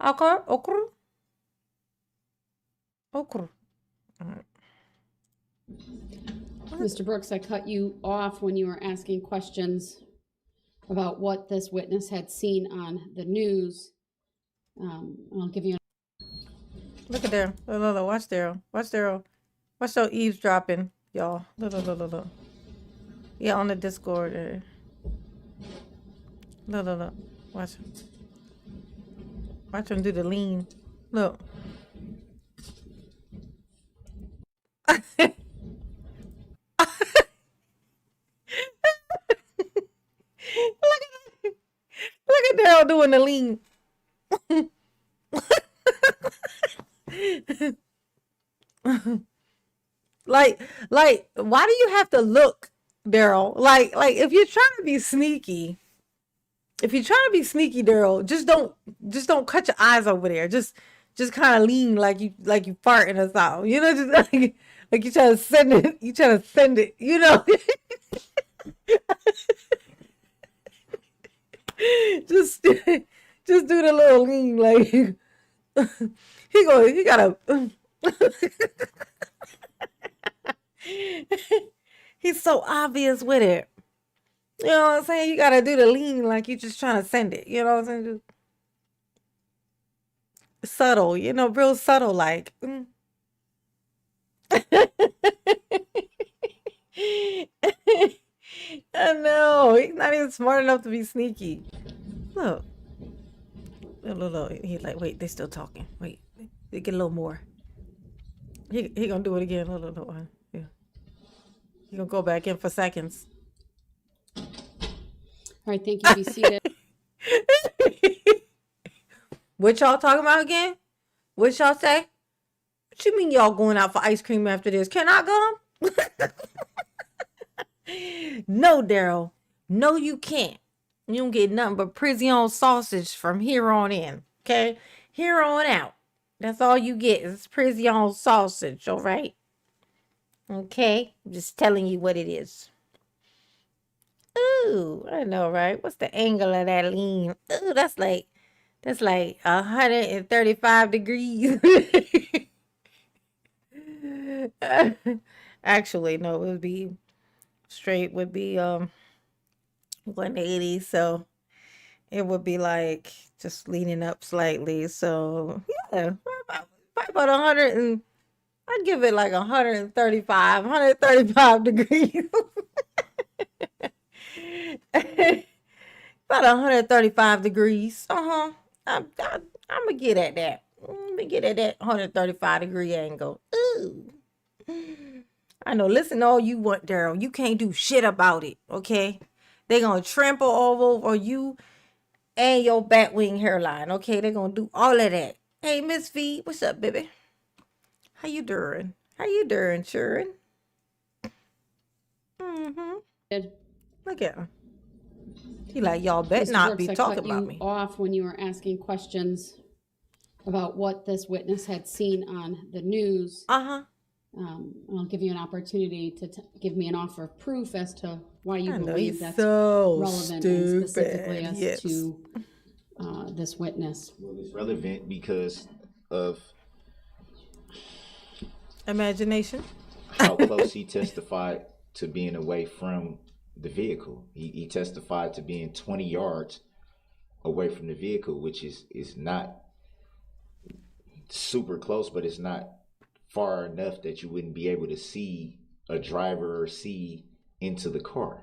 Okay. Okay. Okay. All right. Mr. Brooks, I cut you off when you were asking questions about what this witness had seen on the news. I'll give you. Look at Daryl. Look. Watch Daryl. Watch Daryl. Watch Daryl eavesdropping, y'all. Look. Yeah, on the Discord. Look. Watch him. Watch him do the lean. Look. Look at Daryl doing the lean. like, why do you have to look, Daryl? Like, if you're trying to be sneaky, Daryl, just don't cut your eyes over there. Just kind of lean like you farting or something. You know, just like you trying to send it. You trying to send it. You know. just do the little lean, like he gotta he's so obvious with it. You know what I'm saying? You gotta do the lean like you just trying to send it. You know what I'm saying? Just subtle, you know, real subtle, like. I know, he's not even smart enough to be sneaky. Look. He's like, wait, they still talking. Wait, they get a little more. He gonna do it again. Look. Yeah. He gonna go back in for seconds. All right, thank you. Be seated. What y'all talking about again? What y'all say? What you mean y'all going out for ice cream after this? Can I come? No, Daryl. No, you can't. You don't get nothing but prison sausage from here on in. Okay? Here on out. That's all you get is prison sausage, all right? Okay? I'm just telling you what it is. Ooh, I know, right? What's the angle of that lean? Ooh, that's like 135 degrees. Actually, no, it would be straight would be 180, so it would be like just leaning up slightly. So yeah, probably about 100 and I'd give it like 135 degrees. About 135 degrees. I'm gonna get at that. Let me get at that 135-degree angle. Ooh. I know. Listen, all you want, Daryl. You can't do shit about it. Okay? They're gonna trample all over you and your bat wing hairline. Okay? They're gonna do all of that. Hey, Miss V, what's up, baby? How you doing? How you doing, Sharon? Did Look at him. He like, y'all bet Mr. not be Brooks, I talking cut about you me. off when you were asking questions about what this witness had seen on the news. Uh-huh. I'll give you an opportunity to give me an offer of proof as to why you I know, believe he's that's so relevant stupid. and specifically as Yes. to this witness. Well, it's relevant because of Imagination. how close he testified to being away from the vehicle. He testified to being 20 yards away from the vehicle, which is not super close, but it's not far enough that you wouldn't be able to see a driver or see into the car.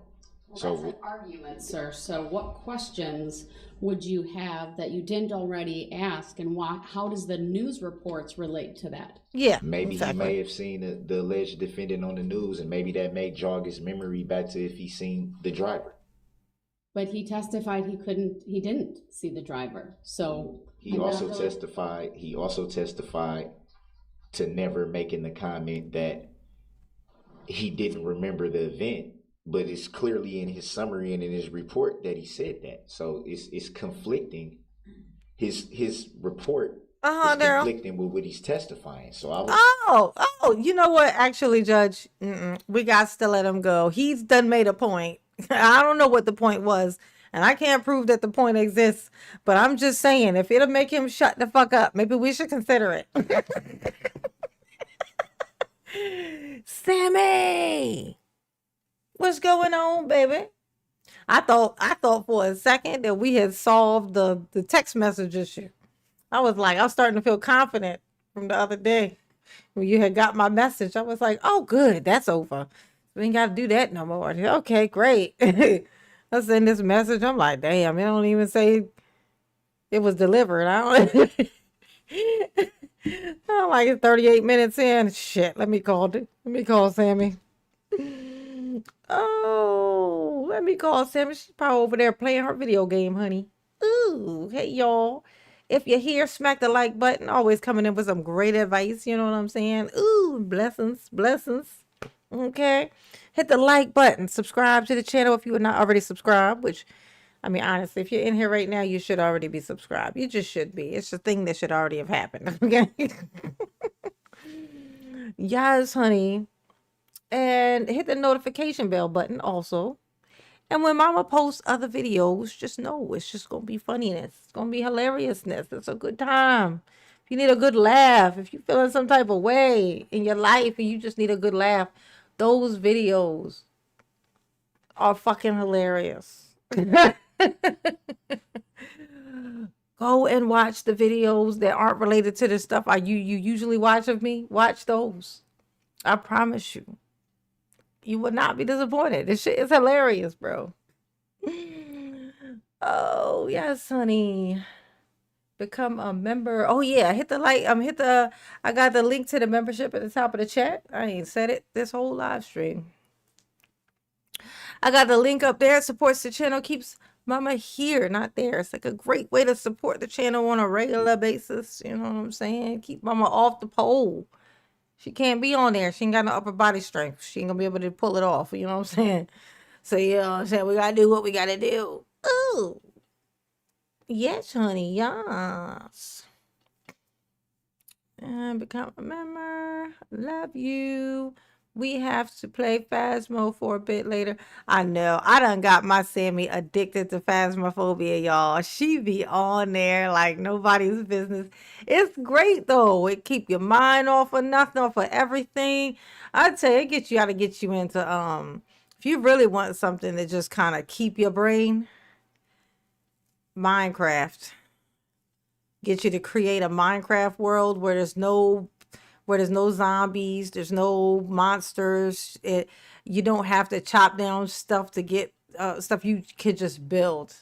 Well, So that's an argument, sir. So what questions would you have that you didn't already ask, and why? How does the news reports relate to that? Yeah. maybe exactly. he may have seen the alleged defendant on the news, and maybe that may jog his memory back to if he seen the driver. But he testified he didn't see the driver. So He I'm not also really- testified to never making the comment that he didn't remember the event, but it's clearly in his summary and in his report that he said that. So it's conflicting. His report is Daryl. conflicting with what he's testifying. So I was Oh, you know what? Actually, Judge, we got to let him go. He's done made a point. I don't know what the point was, and I can't prove that the point exists, but I'm just saying, if it'll make him shut the fuck up, maybe we should consider it. Sammy, what's going on, baby? I thought for a second that we had solved the text message issue. I was starting to feel confident from the other day when you had got my message. I was like, oh, good, that's over. We ain't got to do that no more. Okay, great. I send this message. I'm like, damn, it don't even say it was delivered. I don't. I'm like, it's 38 minutes in. Shit, let me call Sammy. Oh, let me call Sammy. She's probably over there playing her video game, honey. Ooh, hey, y'all. If you're here, smack the like button. Always coming in with some great advice. You know what I'm saying? Ooh, blessings. Okay. Hit the like button. Subscribe to the channel if you are not already subscribed, which, I mean, honestly, if you're in here right now, you should already be subscribed. You just should be. It's a thing that should already have happened. Okay. Yes, honey. And hit the notification bell button also. And when Mama posts other videos, just know it's just going to be funniness. It's going to be hilariousness. It's a good time. If you need a good laugh, if you're feeling some type of way in your life and you just need a good laugh, those videos are fucking hilarious. Go and watch the videos that aren't related to the stuff you usually watch of me. Watch those. I promise you. You will not be disappointed. This shit is hilarious, bro. Oh, yes, honey. Become a member. Oh, yeah. Hit the like. I got the link to the membership at the top of the chat. I ain't said it this whole live stream. I got the link up there. It supports the channel. Keeps Mama here, not there. It's like a great way to support the channel on a regular basis. You know what I'm saying? Keep Mama off the pole. She can't be on there. She ain't got no upper body strength. She ain't gonna be able to pull it off. You know what I'm saying? So you know what I'm saying? We gotta do what we gotta do. Ooh. Yes, honey. Yes. And become a member. Love you. We have to play Phasmo for a bit later. I know. I done got my Sammy addicted to Phasmophobia, y'all. She be on there like nobody's business. It's great though. It keep your mind off of nothing, off of everything. I tell you, it gets you gotta get you into if you really want something to just kind of keep your brain, Minecraft. Get you to create a Minecraft world where there's no zombies, there's no monsters. You don't have to chop down stuff to get stuff you could just build.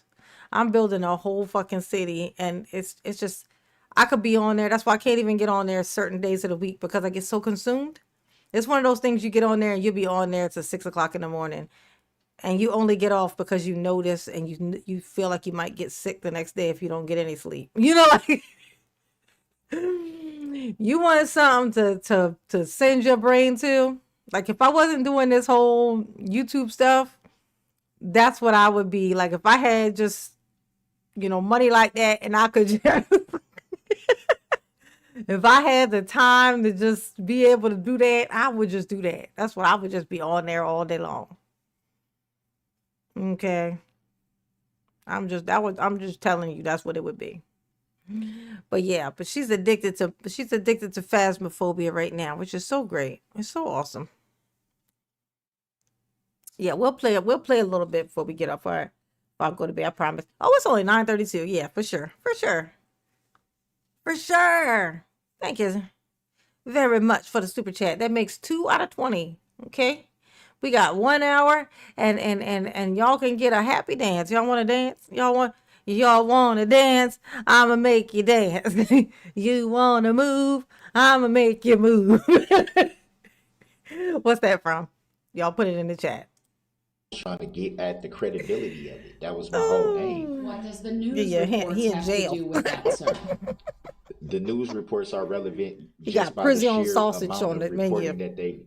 I'm building a whole fucking city, and it's just I could be on there. That's why I can't even get on there certain days of the week because I get so consumed. It's one of those things you get on there and you'll be on there till 6 o'clock in the morning, and you only get off because you notice and you feel like you might get sick the next day if you don't get any sleep. You know, like you want something to send your brain to. Like if I wasn't doing this whole YouTube stuff, that's what I would be. Like if I had just, money like that and I could just if I had the time to just be able to do that, I would just do that. That's what I would just be on there all day long. Okay. I'm just telling you that's what it would be. But yeah, but she's addicted to Phasmophobia right now, which is so great. It's so awesome. Yeah, we'll play a little bit before we get up. All right. I'll go to bed, I promise. Oh, it's only 9:32. Yeah, for sure. For sure. For sure. Thank you very much for the super chat. That makes 2 out of 20. Okay. We got 1 hour and y'all can get a happy dance. Y'all want to dance? Y'all want to dance? I'ma make you dance. You want to move? I'ma make you move. What's that from? Y'all put it in the chat. Trying to get at the credibility of it. That was my whole aim. What does the news Yeah, reports he in have jail. to do with that, sir? The news reports are relevant He just got by prison the on sheer sausage amount on of the menu. reporting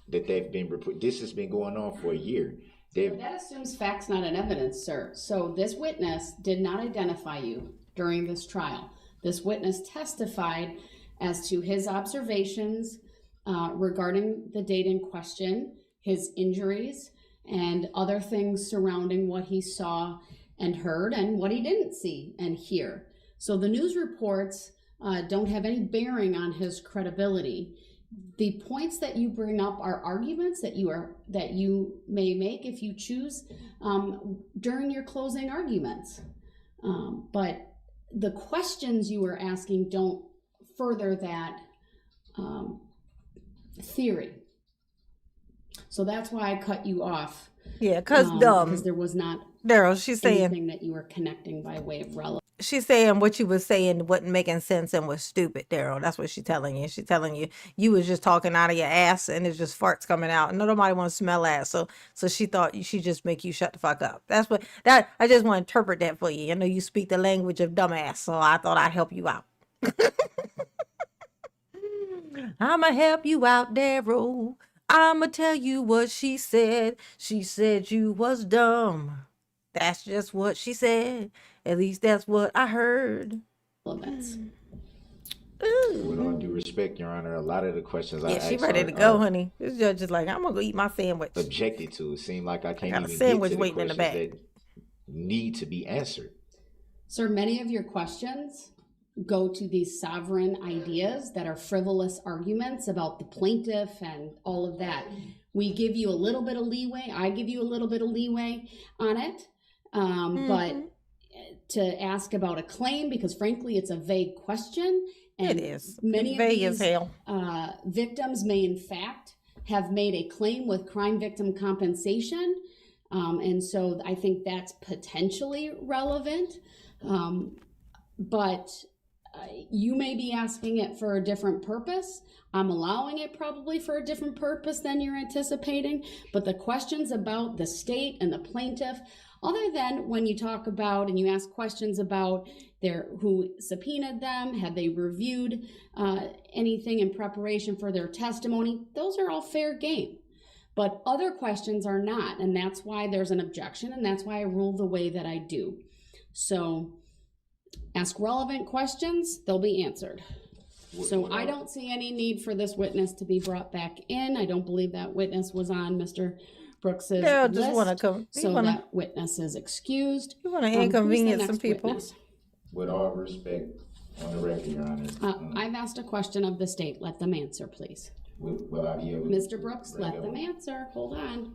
that they've been report. This has been going on for a year. That assumes facts, not an evidence, sir. So this witness did not identify you during this trial. This witness testified as to his observations regarding the date in question, his injuries, and other things surrounding what he saw and heard and what he didn't see and hear. So the news reports don't have any bearing on his credibility. The points that you bring up are arguments that you may make if you choose during your closing arguments. But the questions you are asking don't further that theory. So that's why I cut you off. Yeah, because there was not Daryl, she's saying anything that you were connecting by way of relevance. she's saying what you was saying wasn't making sense and was stupid, Daryl. That's what she's telling you. She's telling you you was just talking out of your ass and it's just farts coming out. And nobody want to smell ass. So she thought she just make you shut the fuck up. That's what I just want to interpret that for you. I know you speak the language of dumbass, so I thought I'd help you out. I'ma help you out, Daryl. I'ma tell you what she said. She said you was dumb. That's just what she said. At least that's what I heard. Relevance. With all due respect, Your Honor, a lot of the questions I asked she ready to go, honey. This judge is like, I'm gonna go eat my sandwich. objected to. It seemed like I can't got a even sandwich get to the waiting in the questions back. that need to be answered. Sir, many of your questions go to these sovereign ideas that are frivolous arguments about the plaintiff and all of that. We give you a little bit of leeway. I give you a little bit of leeway on it. But to ask about a claim, because frankly, it's a vague question. And It is. many Vague of as these hell. victims may in fact have made a claim with crime victim compensation. And so I think that's potentially relevant. But you may be asking it for a different purpose. I'm allowing it probably for a different purpose than you're anticipating. But the questions about the state and the plaintiff, other than when you talk about and you ask questions about, who subpoenaed them, had they reviewed anything in preparation for their testimony. Those are all fair game. But other questions are not, and that's why there's an objection, and that's why I rule the way that I do. So ask relevant questions, they'll be answered. So I don't see any need for this witness to be brought back in. I don't believe that witness was on Mr. Brooks's Daryl list. just want to come. So that witness is excused. You want to Who's the inconvenience next some people. witness? With all respect, on the record, Your Honor. I've asked a question of the state. Let them answer, please. Will I be able to? Mr. Brooks, let them answer. Hold on.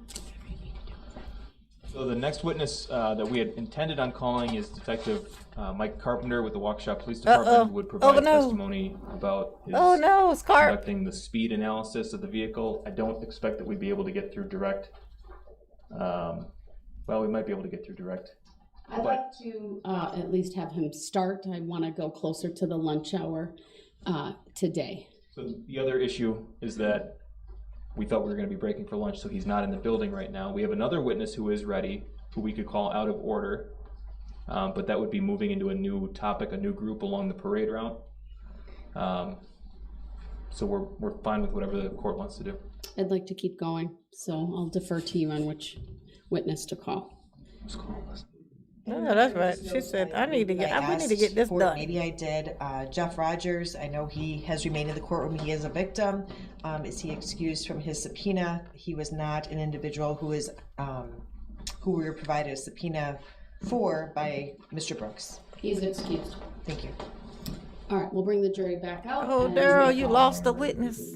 So the next witness that we had intended on calling is Detective Mike Carpenter with the Waukesha Police Department, who would provide testimony about his conducting the speed analysis of the vehicle. I don't expect that we'd be able to get through direct. Well, we might be able to get through direct. I'd like to at least have him start. I want to go closer to the lunch hour today. So the other issue is that we thought we were going to be breaking for lunch, so he's not in the building right now. We have another witness who is ready, who we could call out of order, but that would be moving into a new topic, a new group along the parade route. So we're fine with whatever the court wants to do. I'd like to keep going, so I'll defer to you on which witness to call. No, that's right. She said, we need to get this done. Maybe I did. Jeff Rogers, I know he has remained in the courtroom. He is a victim. Is he excused from his subpoena? He was not an individual who we were provided a subpoena for by Mr. Brooks. He's excused. Thank you. All right, we'll bring the jury back out. Oh, Daryl, you lost the witness.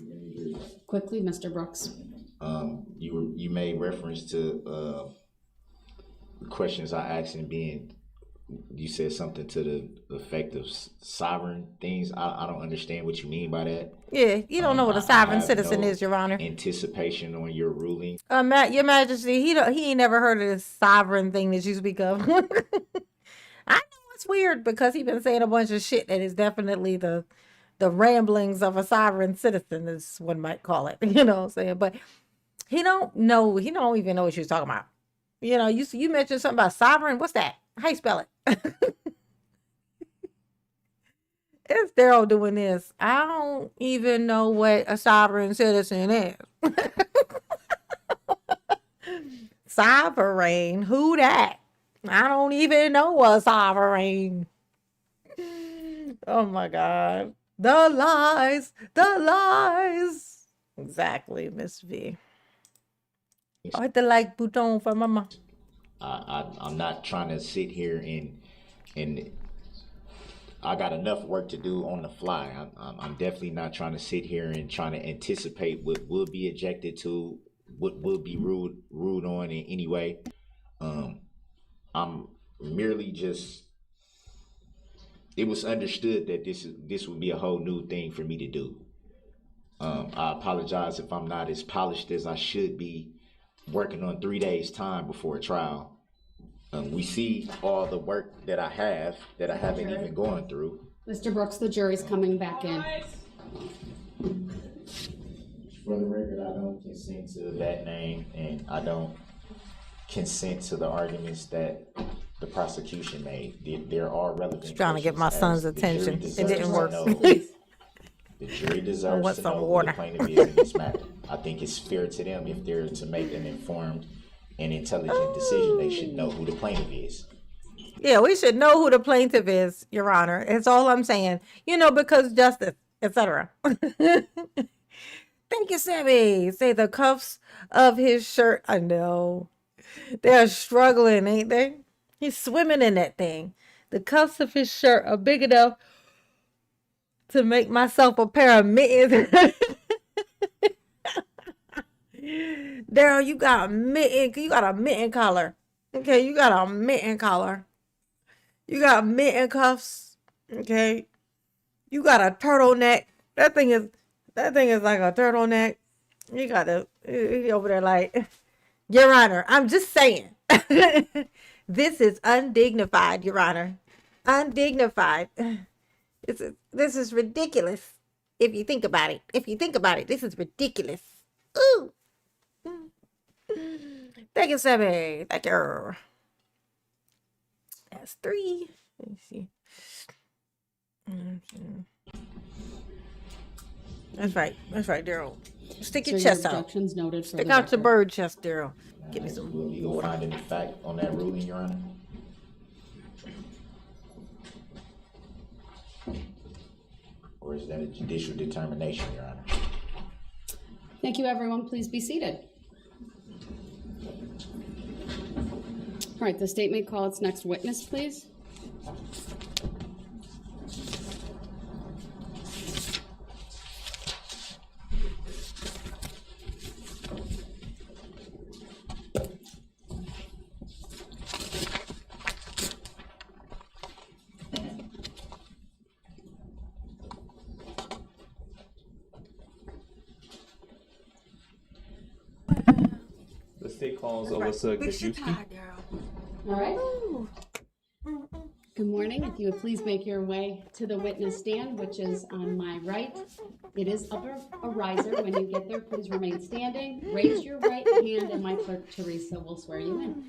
Quickly, Mr. Brooks. You made reference to questions I asked, and you said something to the effect of sovereign things. I don't understand what you mean by that. Yeah, you don't know what a sovereign citizen is, Your Honor. Anticipation on your ruling. Your Majesty, he ain't never heard of this sovereign thing that you speak of. I know it's weird because he been saying a bunch of shit that is definitely the ramblings of a sovereign citizen, as one might call it. You know what I'm saying? But he don't even know what you're talking about. You know, you mentioned something about sovereign. What's that? How you spell it? It's Daryl doing this. I don't even know what a sovereign citizen is. Sovereign? Who that? I don't even know a sovereign. Oh my God. The lies. The lies. Exactly, Miss V. I the like bouton for mama. I'm not trying to sit here and I got enough work to do on the fly. I'm definitely not trying to sit here and trying to anticipate what will be objected to, what will be ruled on in any way. I'm merely just. It was understood that this would be a whole new thing for me to do. I apologize if I'm not as polished as I should be, working on 3 days' time before a trial. We see all the work that I haven't even gone through. Mr. Brooks, the jury's coming back in. For the record, I don't consent to that name, and I don't consent to the arguments that the prosecution made. There are relevant. Trying to get my son's attention. It didn't work. The jury deserves to know who the plaintiff is in this matter. I think it's fair to them, if they're to make an informed and intelligent decision, they should know who the plaintiff is. Yeah, we should know who the plaintiff is, Your Honor. It's all I'm saying. You know, because justice, etc. Thank you, Sammy. Say the cuffs of his shirt. I know. They're struggling, ain't they? He's swimming in that thing. The cuffs of his shirt are big enough to make myself a pair of mittens. Daryl, you got a mitten collar. Okay, you got a mitten collar. You got mitten cuffs. Okay. You got a turtleneck. That thing is like a turtleneck. You got he over there like, Your Honor, I'm just saying. This is undignified, Your Honor. Undignified. This is ridiculous. If you think about it. This is ridiculous. Ooh. Thank you, Sammy. Thank you. That's 3. Let me see. That's right. That's right, Daryl. Stick So your your chest out. objections noted for Stick the out your record. bird chest, Daryl. Give me Will some legal water. finding of fact on that ruling, Your Honor? Or is that a judicial determination, Your Honor? Thank you, everyone. Please be seated. All right, the state may call its next witness, please. The state calls Alyssa Gajewski. All right. Good morning. If you would please make your way to the witness stand, which is on my right. It is up a riser. When you get there, please remain standing. Raise your right hand, and my clerk, Teresa, will swear you in.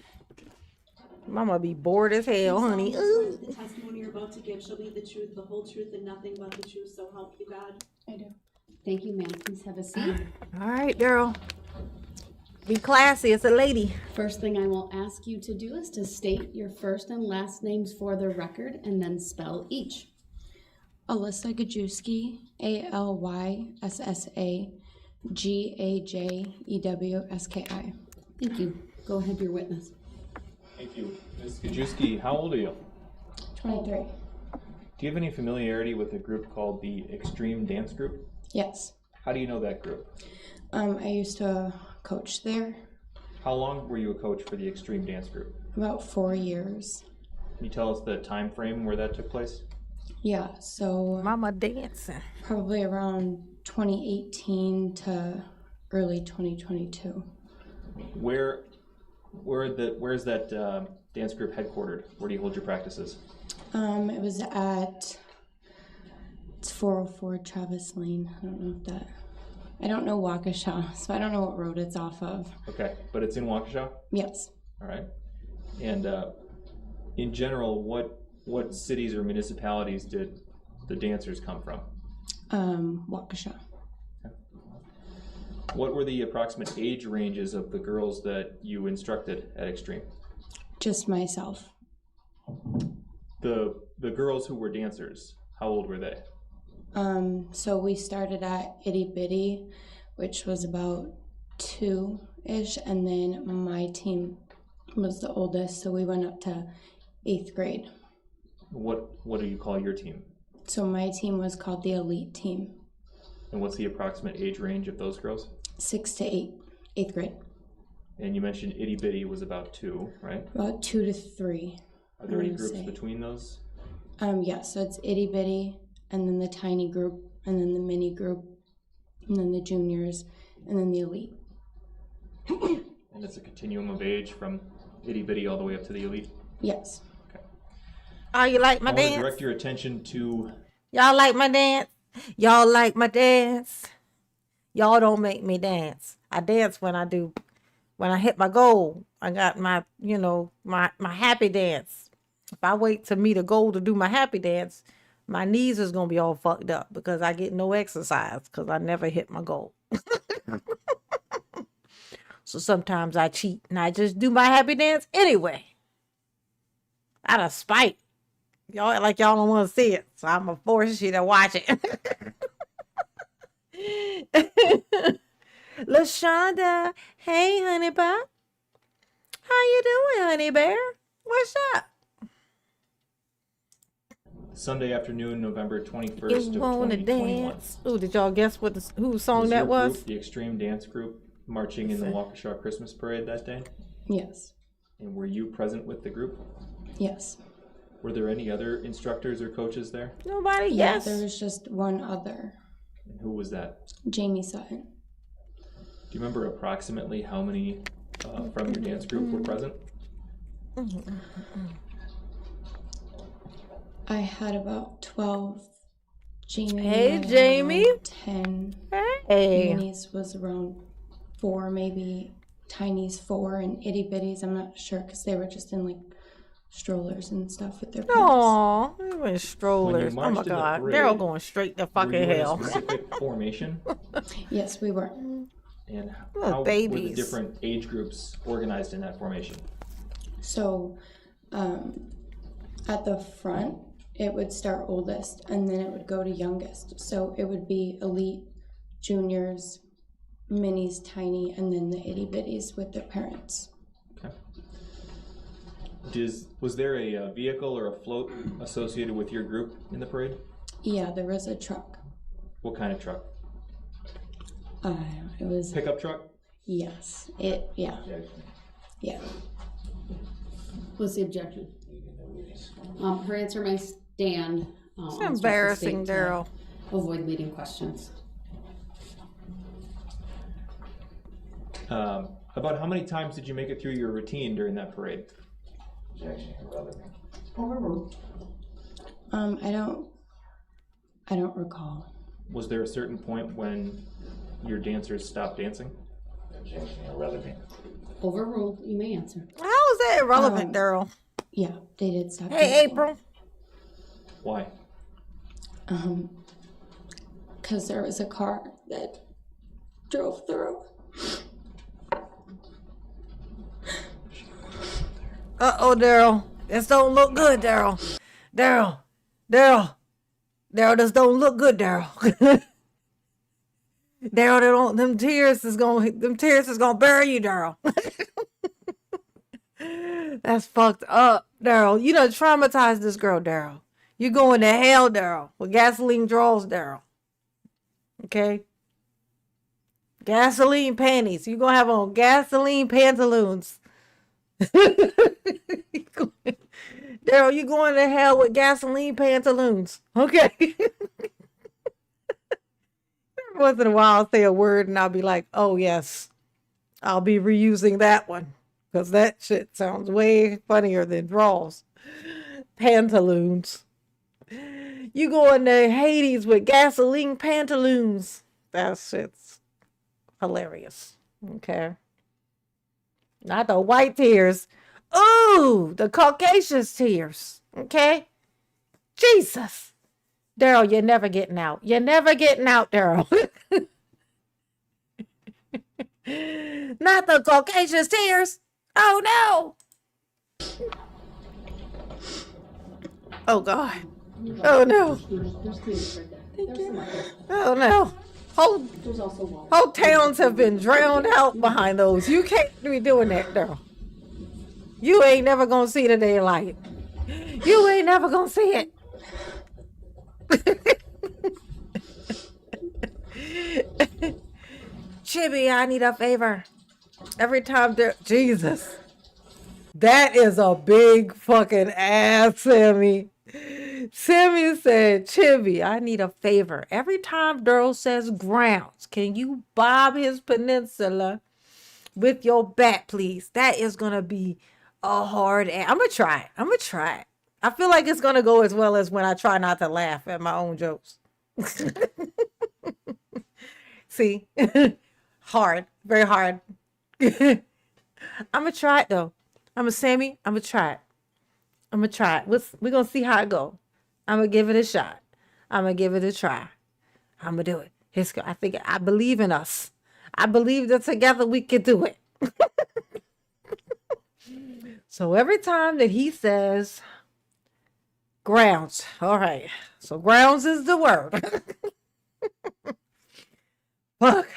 Mama be bored as hell, honey. Ooh. The testimony you're about to give shall be the truth, the whole truth, and nothing but the truth, so help you God. I do. Thank you, ma'am. Please have a seat. All right, Daryl. Be classy. It's a lady. First thing I will ask you to do is to state your first and last names for the record and then spell each. Alyssa Gajewski, ALYSSAGAJEWSKI. Thank you. Go ahead, your witness. Thank you. Ms. Gajewski, how old are you? 23. Do you have any familiarity with a group called the Extreme Dance Group? Yes. How do you know that group? I used to coach there How long were you a coach for the Extreme Dance Group? about 4 years. Can you tell us the time frame where that took place? Yeah, so Mama dancing. probably around 2018 to early 2022. Where's that dance group headquartered? Where do you hold your practices? It was it's 404 Travis Lane. I don't know Waukesha, so I don't know what road it's off of. Okay, but it's in Waukesha? Yes. All right. And in general, what cities or municipalities did the dancers come from? Waukesha. What were the approximate age ranges of the girls that you instructed at Extreme? Just myself. The girls who were dancers, how old were they? So we started at Itty Bitty, which was about 2-ish, and then my team was the oldest, so we went up to 8th grade. What do you call your team? So my team was called the Elite Team. And what's the approximate age range of those girls? 6 to 8, 8th grade. And you mentioned Itty Bitty was about 2, right? About 2 to 3. Are there any I would groups say. between those? Yeah, so it's Itty Bitty, and then the tiny group, and then the mini group, and then the juniors, and then the elite. And it's a continuum of age from Itty Bitty all the way up to the elite? Yes. Oh, you like my I want to dance? direct your attention to Y'all like my dance? Y'all like my dance? Y'all don't make me dance. I dance when I hit my goal. I got my happy dance. If I wait to meet a goal to do my happy dance, my knees is going to be all fucked up because I get no exercise because I never hit my goal. So sometimes I cheat and I just do my happy dance anyway. Out of spite. Y'all act like y'all don't want to see it, so I'm going to force you to watch it. LaShonda, hey, honey bun. How you doing, honey bear? What's up? Sunday afternoon, November 21st You of want to 2021. dance? Ooh, did y'all guess whose song Was that your was? group, the Extreme Dance Group, marching in the Waukesha Christmas Parade that day? Yes. And were you present with the group? Yes. Were there any other instructors or coaches there? Nobody Yeah, guessed. there was just one other, And who was that? Jamie Sutton. Do you remember approximately how many from your dance group were present? I had about 12. Jamie. Hey, had Jamie. around 10. Hey. Minis was around 4, maybe. Tiny's 4, and Itty Bitties, I'm not sure because they were just in like strollers and stuff with their parents. Aw, even strollers. Oh my marched in the God, parade, Daryl going straight to Were fucking you in a hell. specific formation? Yes, we were. And Little how were the babies. different age groups organized in that formation? So at the front, it would start oldest and then it would go to youngest. So it would be elite, juniors, minis, tiny, and then the itty bitties with their parents. Okay. Was there a vehicle or a float associated with your group in the parade? Yeah, there was a truck. What kind of truck? It was, Pickup truck? yes, yeah. What's the objection? Her answer may stand. It's embarrassing, Daryl. Avoid leading questions. About how many times did you make it through your routine during that parade? Overruled. I don't recall. Was there a certain point when your dancers stopped dancing? Overruled. You may answer. How is that irrelevant, Daryl? Yeah, they did stop. Hey, dancing. April. Why? Because there was a car that drove through. Uh-oh, Daryl. This don't look good, Daryl. Daryl, this don't look good, Daryl. Daryl, them tears is gonna bury you, Daryl. That's fucked up, Daryl. You done traumatized this girl, Daryl. You going to hell, Daryl, with gasoline draws, Daryl. Okay? Gasoline panties. You gonna have on gasoline pantaloons. Daryl, you going to hell with gasoline pantaloons. Okay. Every once in a while I'll say a word and I'll be like, oh yes, I'll be reusing that one. Because that shit sounds way funnier than draws. Pantaloons. You going to Hades with gasoline pantaloons. That shit's hilarious. Okay. Not the white tears. Ooh, the Caucasian's tears. Okay? Jesus. Daryl, you're never getting out. You're never getting out, Daryl. Not the Caucasian's tears. Oh, no. Oh, God. Oh, no. There's cleaners right there. There's some up there. Oh, no. There's also water. Whole towns have been drowned out behind those. You can't be doing that, Daryl. You ain't never gonna see the daylight. You ain't never gonna see it. Chibi, I need a favor. Every time there, Jesus. That is a big fucking ass, Sammy. Sammy said, Chibi, I need a favor. Every time Daryl says grounds, can you bob his peninsula with your bat, please? That is going to be a hard ass. I'm going to try it. I feel like it's going to go as well as when I try not to laugh at my own jokes. See? Hard. Very hard. I'm going to try it, though. I'm going to try it. We're going to see how it go. I'm going to give it a shot. I'm going to give it a try. I'm going to do it. I believe in us. I believe that together we can do it. So every time that he says grounds, all right. So grounds is the word. Fuck.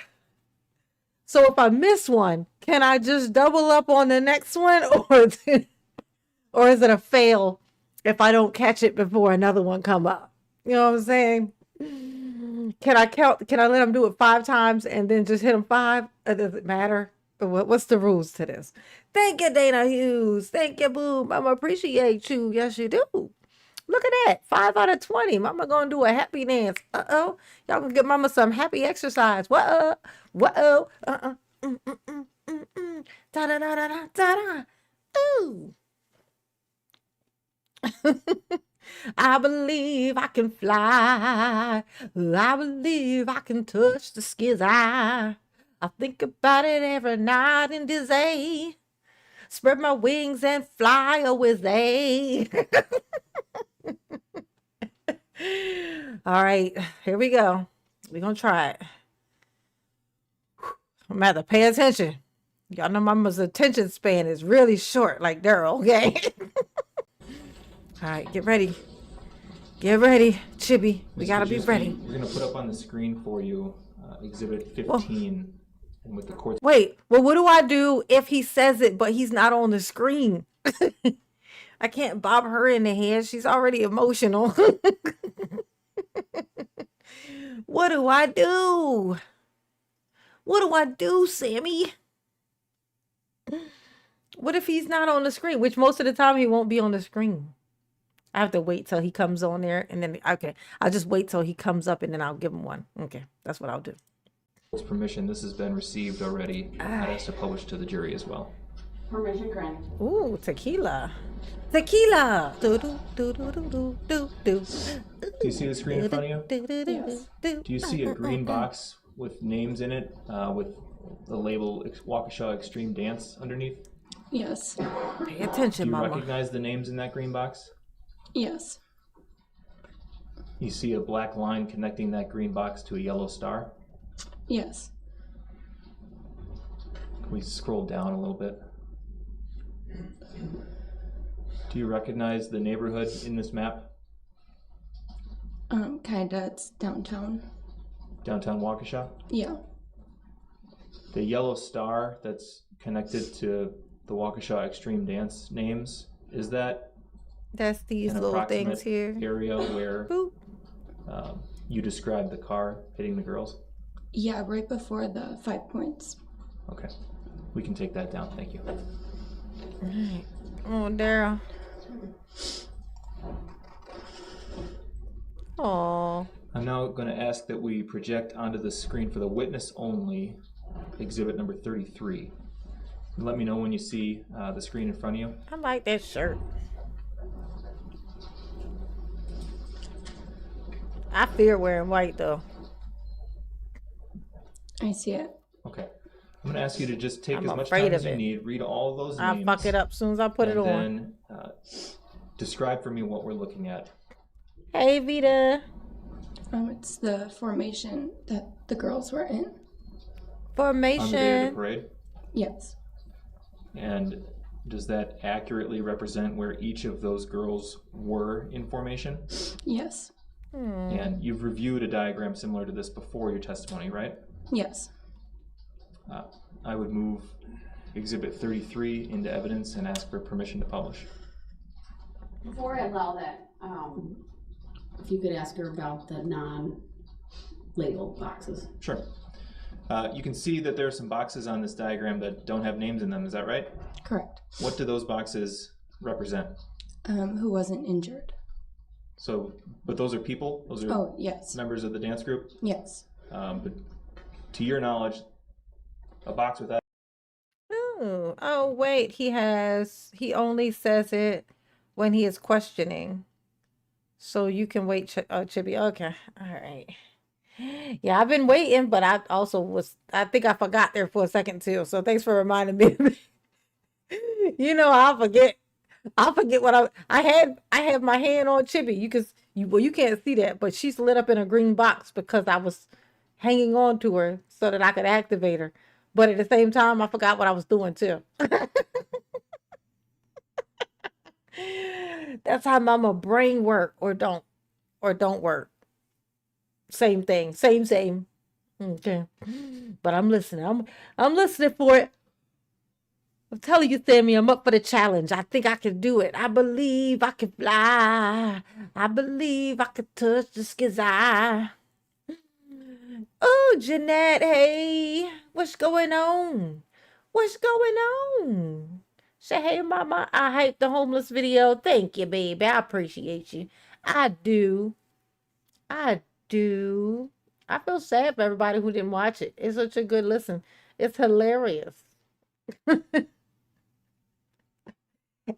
So if I miss one, can I just double up on the next one, or is it a fail if I don't catch it before another one come up? You know what I'm saying? Can I let him do it 5 times and then just hit him 5? Does it matter? What's the rules to this? Thank you, Dana Hughes. Thank you, Boo. Mama appreciate you. Yes, you do. Look at that. 5 out of 20. Mama gonna do a happy dance. Uh-oh. Y'all gonna give Mama some happy exercise. Whoa. Whoa. Da-da-da-da-da-da-da. Ooh. I believe I can fly. I believe I can touch the sky's eye. I think about it every night and day. spread my wings and fly away. All right, here we go. We're gonna try it. I'm gonna have to pay attention. Y'all know mama's attention span is really short, like Daryl, okay? All right, get ready. Get ready, Chibi. We Mr. gotta be Krajewski, ready. We're gonna put up on the screen for you Exhibit 15, and with the court. Wait, well, what do I do if he says it, but he's not on the screen? I can't bob her in the head. She's already emotional. What do I do? What do I do, Sammy? What if he's not on the screen? Which most of the time he won't be on the screen. I have to wait till he comes on there and then, okay, I'll just wait till he comes up and then I'll give him one. Okay, that's what I'll do. Permission, this has been received already. That has to publish to the jury as well. Permission granted. Ooh, tequila. Tequila. Do, do, do, do, do, do, do. Do you see the screen in front of you? Yes. Do you see a green box with names in it with the label Waukesha Extreme Dance underneath? Yes. Pay Do attention, you mama. recognize the names in that green box? Yes. You see a black line connecting that green box to a yellow star? Yes. Can we scroll down a little bit? Do you recognize the neighborhood in this map? Kinda. It's downtown. Downtown Waukesha? Yeah. The yellow star that's connected to the Waukesha Extreme Dance names, is that That's these an little things approximate here. area where Boop. you described the car hitting the girls? Yeah, right before the 5 points. Okay, we can take that down, thank you. Right. Oh, Daryl. Oh, I'm now going to ask that we project onto the screen for the witness only exhibit number 33. Let me know when you see the screen in front of you. I like that shirt. I fear wearing white though. I see it. Okay. I'm going to ask you to just take I'm as much afraid time of as you it. need, read all those I'll names. fuck it up as soon as I put it and on. then describe for me what we're looking at. Hey, Vita. It's the formation that the girls were in. On the day of the Formation. parade. Yes. And does that accurately represent where each of those girls were in formation? Yes. And you've reviewed a diagram similar to this before your testimony, right? Yes. I would move Exhibit 33 into evidence and ask for permission to publish. Before I allow that, if you could ask her about the non-label boxes. Sure. You can see that there are some boxes on this diagram that don't have names in them, is that right? Correct. What do those boxes represent? Who wasn't injured? So, but those are people? Those are Oh, yes. members of the dance group? Yes. But to your knowledge, a box with that. Oh, wait. He only says it when he is questioning. So you can wait, Chibi. Okay. All right. Yeah, I've been waiting, but I think I forgot there for a second too. So thanks for reminding me. You know, I'll forget what I had my hand on Chibi. You can't see that, but she's lit up in a green box because I was hanging on to her so that I could activate her. But at the same time, I forgot what I was doing too. That's how mama brain work or don't work. Same thing. Same. Okay. But I'm listening. I'm listening for it. I'm telling you, Sammy, I'm up for the challenge. I think I can do it. I believe I can fly. I believe I can touch the sky. Oh, Jeanette, hey. What's going on? What's going on? Say, hey, mama, I hyped the homeless video. Thank you, baby. I appreciate you. I do. I feel sad for everybody who didn't watch it. It's such a good listen. It's hilarious.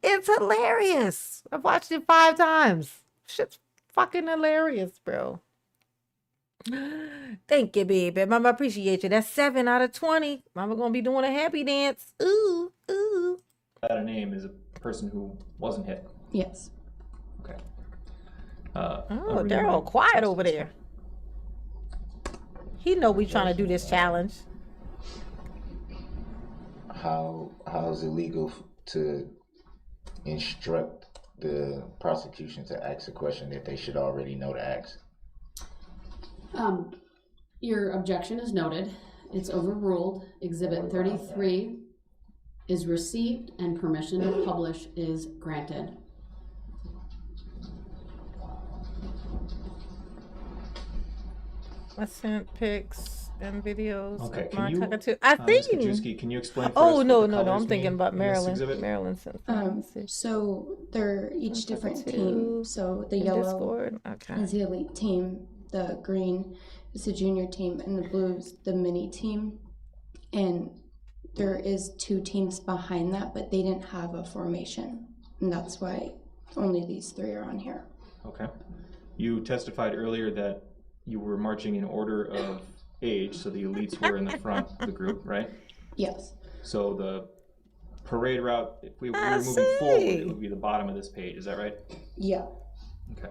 It's hilarious. I've watched it 5 times. Shit's fucking hilarious, bro. Thank you, baby. Mama, appreciate you. That's 7 out of 20. Mama gonna be doing a happy dance. Ooh. without a name is a person who wasn't hit. Yes. Okay. Oh, they're all quiet over there. He know we trying to do this challenge. How's it legal to instruct the prosecution to ask a question that they should already know to ask? Your objection is noted. It's overruled. Exhibit 33 is received and permission to publish is granted. I sent pics and videos Okay, of can my you, cockatoo. I Ms. think. Kajewski, can you explain for us Oh what no, the no, no! colors I'm thinking mean about in this Maryland. exhibit? Maryland sent that. Let me see. So they're each different Cockatoo team. So the in yellow Discord. Okay. is the elite team, the green is the junior team, and the blue is the mini team. And there is 2 teams behind that, but they didn't have a formation, and that's why only these 3 are on here. Okay. You testified earlier that you were marching in order of age, so the elites were in the front of the group, right? Yes. So the parade route, if we were I moving forward, see. it would be the bottom of this page. Is that right? Yeah. Okay.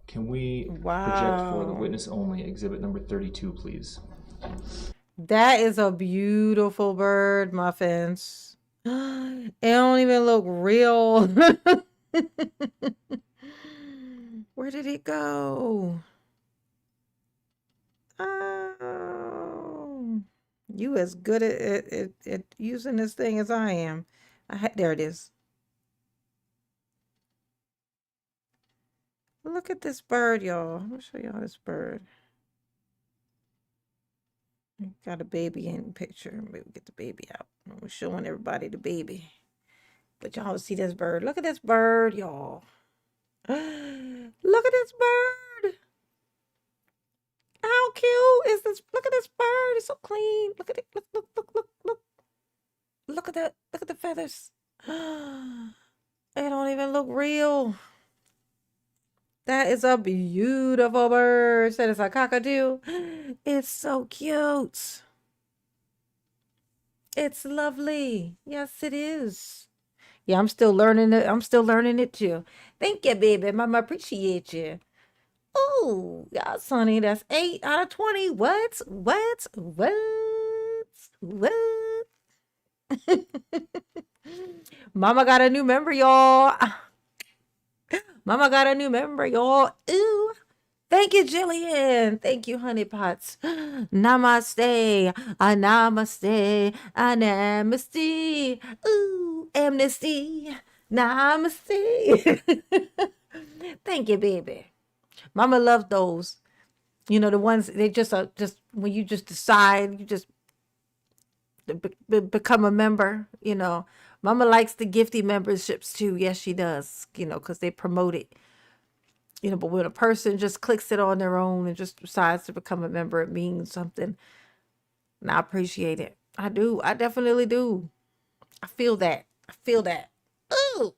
Can we project for the Wow. witness only exhibit number 32, please? That is a beautiful bird, Muffins. It don't even look real. Where did it go? Oh, you as good at using this thing as I am. There it is. Look at this bird, y'all. Let me show y'all this bird. Got a baby in the picture. Maybe get the baby out. I'm showing everybody the baby. But y'all see this bird. Look at this bird, y'all. Look at this bird. How cute is this? Look at this bird. It's so clean. Look at it. Look, look, look, look, look. Look at that. Look at the feathers. They don't even look real. That is a beautiful bird. That is a cockatoo. It's so cute. It's lovely. Yes, it is. Yeah, I'm still learning it. I'm still learning it too. Thank you, baby. Mama, appreciate you. Oh, yeah, Sonny, that's 8 out of 20. What? Mama got a new member, y'all. Mama got a new member, y'all. Ooh. Thank you, Jillian. Thank you, honey pots. Namaste. Namaste. Namaste. Ooh, amnesty. Namaste. Thank you, baby. Mama loves those. You know, the ones they just are just when you just decide, you just become a member, you know. Mama likes the gifty memberships too. Yes, she does, you know, because they promote it. You know, but when a person just clicks it on their own and just decides to become a member, it means something. And I appreciate it. I do. I definitely do. I feel that. I feel that. Ooh.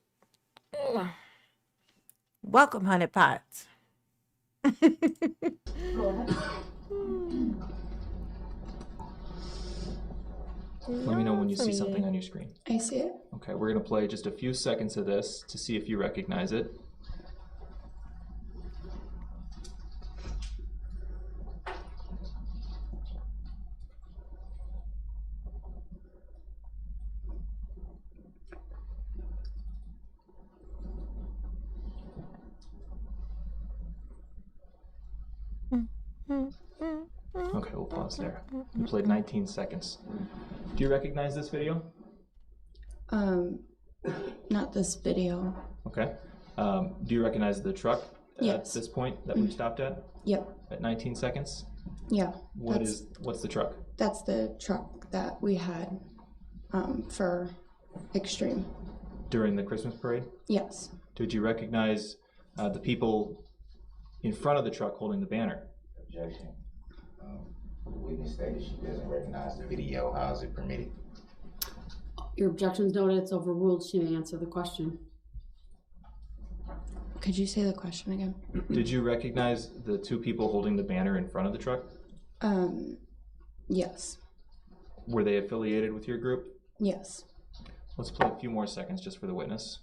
Ugh. Welcome, honey pots. Let me know when you see something on your screen. I see it. Okay, we're going to play just a few seconds of this to see if you recognize it. Okay, we'll pause there. We played 19 seconds. Do you recognize this video? Not this video. Okay. Do you recognize the truck Yes. at this point that we stopped at? Yep. At 19 seconds? Yeah. What's the truck? That's the truck that we had for Extreme. During the Christmas parade? Yes. Did you recognize the people in front of the truck holding the banner? Objection. The witness stated she doesn't recognize the video. How is it permitted? Your objection's noted. It's overruled. She may answer the question. Could you say the question again? Did you recognize the 2 people holding the banner in front of the truck? Yes. Were they affiliated with your group? Yes. Let's play a few more seconds just for the witness.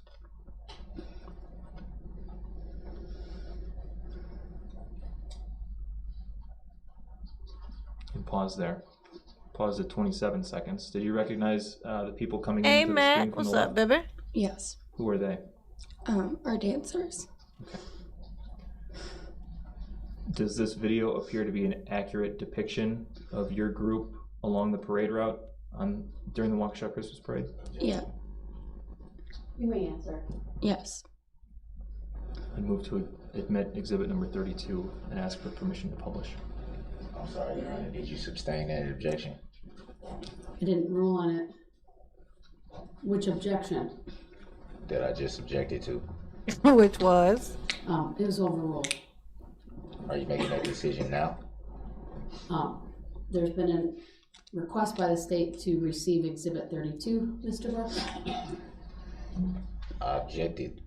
And pause there. Pause at 27 seconds. Did you recognize the people coming Hey, into the screen Matt, from the what's up, left? baby? Yes. Who are they? Our dancers. Does this video appear to be an accurate depiction of your group along the parade route during the Waukesha Christmas Parade? Yeah. You may answer. Yes. I move to admit exhibit number 32 and ask for permission to publish. I'm sorry, Your Honor. Did you sustain that objection? I didn't rule on it. Which objection? That I just objected to? Which was? It was overruled. Are you making that decision now? There's been a request by the state to receive exhibit 32, Mr. Brooks. I objected.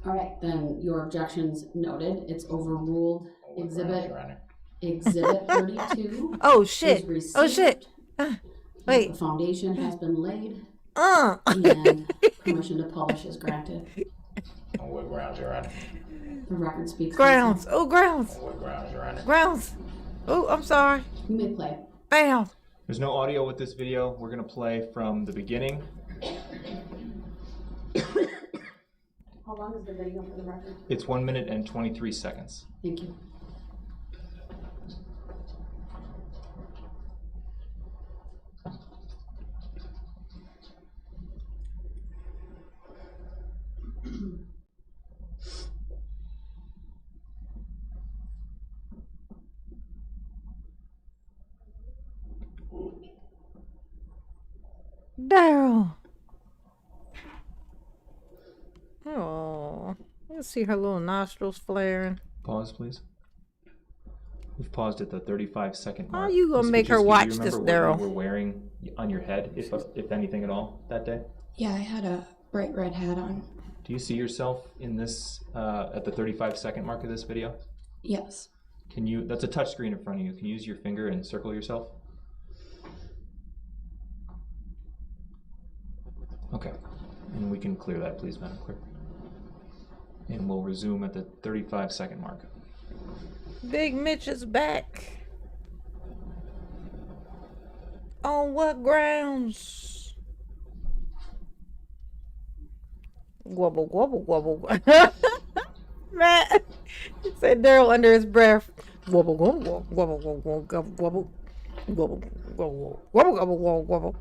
All right, then your objection's noted. It's overruled. On what grounds, Exhibit Your Honor? Exhibit 32 Oh, is shit. received. Oh, shit. Wait. The foundation has been laid Uh. and permission to publish is granted. On what grounds, Your Honor? The record speaks. for Grounds. itself. Oh, grounds. On what grounds, Your Honor? Grounds. Oh, I'm sorry. You may play. Bam. There's no audio with this video. We're going to play from the beginning. How long is the video for the record? It's 1 minute and 23 seconds. Thank you. Darrell. Oh, you see her little nostrils flaring. Pause, please. We've paused at the 35-second How mark. you gonna Ms. make her Kaczynski, watch do you this, remember Darrell? what you were wearing on your head, if anything at all, that day? Yeah, I had a bright red hat on. Do you see yourself in this at the 35-second mark of this video? Yes. Can you? That's a touch screen in front of you. Can you use your finger and circle yourself? Okay, and we can clear that, please, Madam Clerk. And we'll resume at the 35-second mark. Big Mitch is back. On what grounds? Wobble, wobble, wobble. Matt, he said Darrell under his breath. Wobble, wobble, wobble, wobble, wobble, wobble, wobble, wobble, wobble, wobble, wobble, wobble.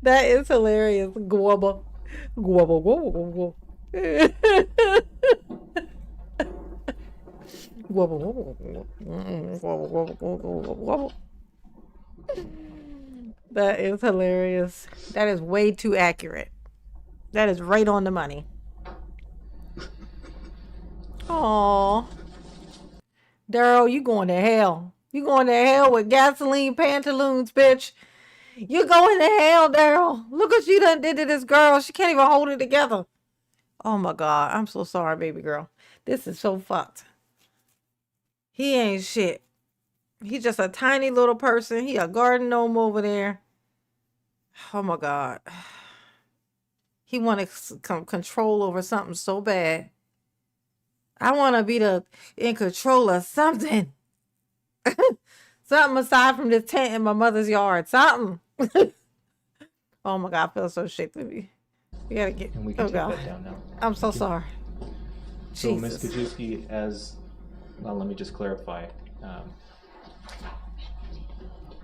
That is hilarious. Gwubble. Gwubble, gwubble, gwubble. Wobble, wobble, wobble. Wobble, wobble, wobble, wobble. That is hilarious. That is way too accurate. That is right on the money. Aw. Darrell, you going to hell. You going to hell with gasoline pantaloons, bitch. You going to hell, Darrell. Look what you done did to this girl. She can't even hold it together. Oh my God. I'm so sorry, baby girl. This is so fucked. He ain't shit. He's just a tiny little person. He a garden gnome over there. Oh my God. He want to control over something so bad. I want to be in control of something. Something aside from this tent in my mother's yard. Something. Oh my God, I feel so shit to me. We gotta get. And we can Oh take God, that down now. I'm so sorry. So, Ms. Jesus. Kaczynski, well, let me just clarify.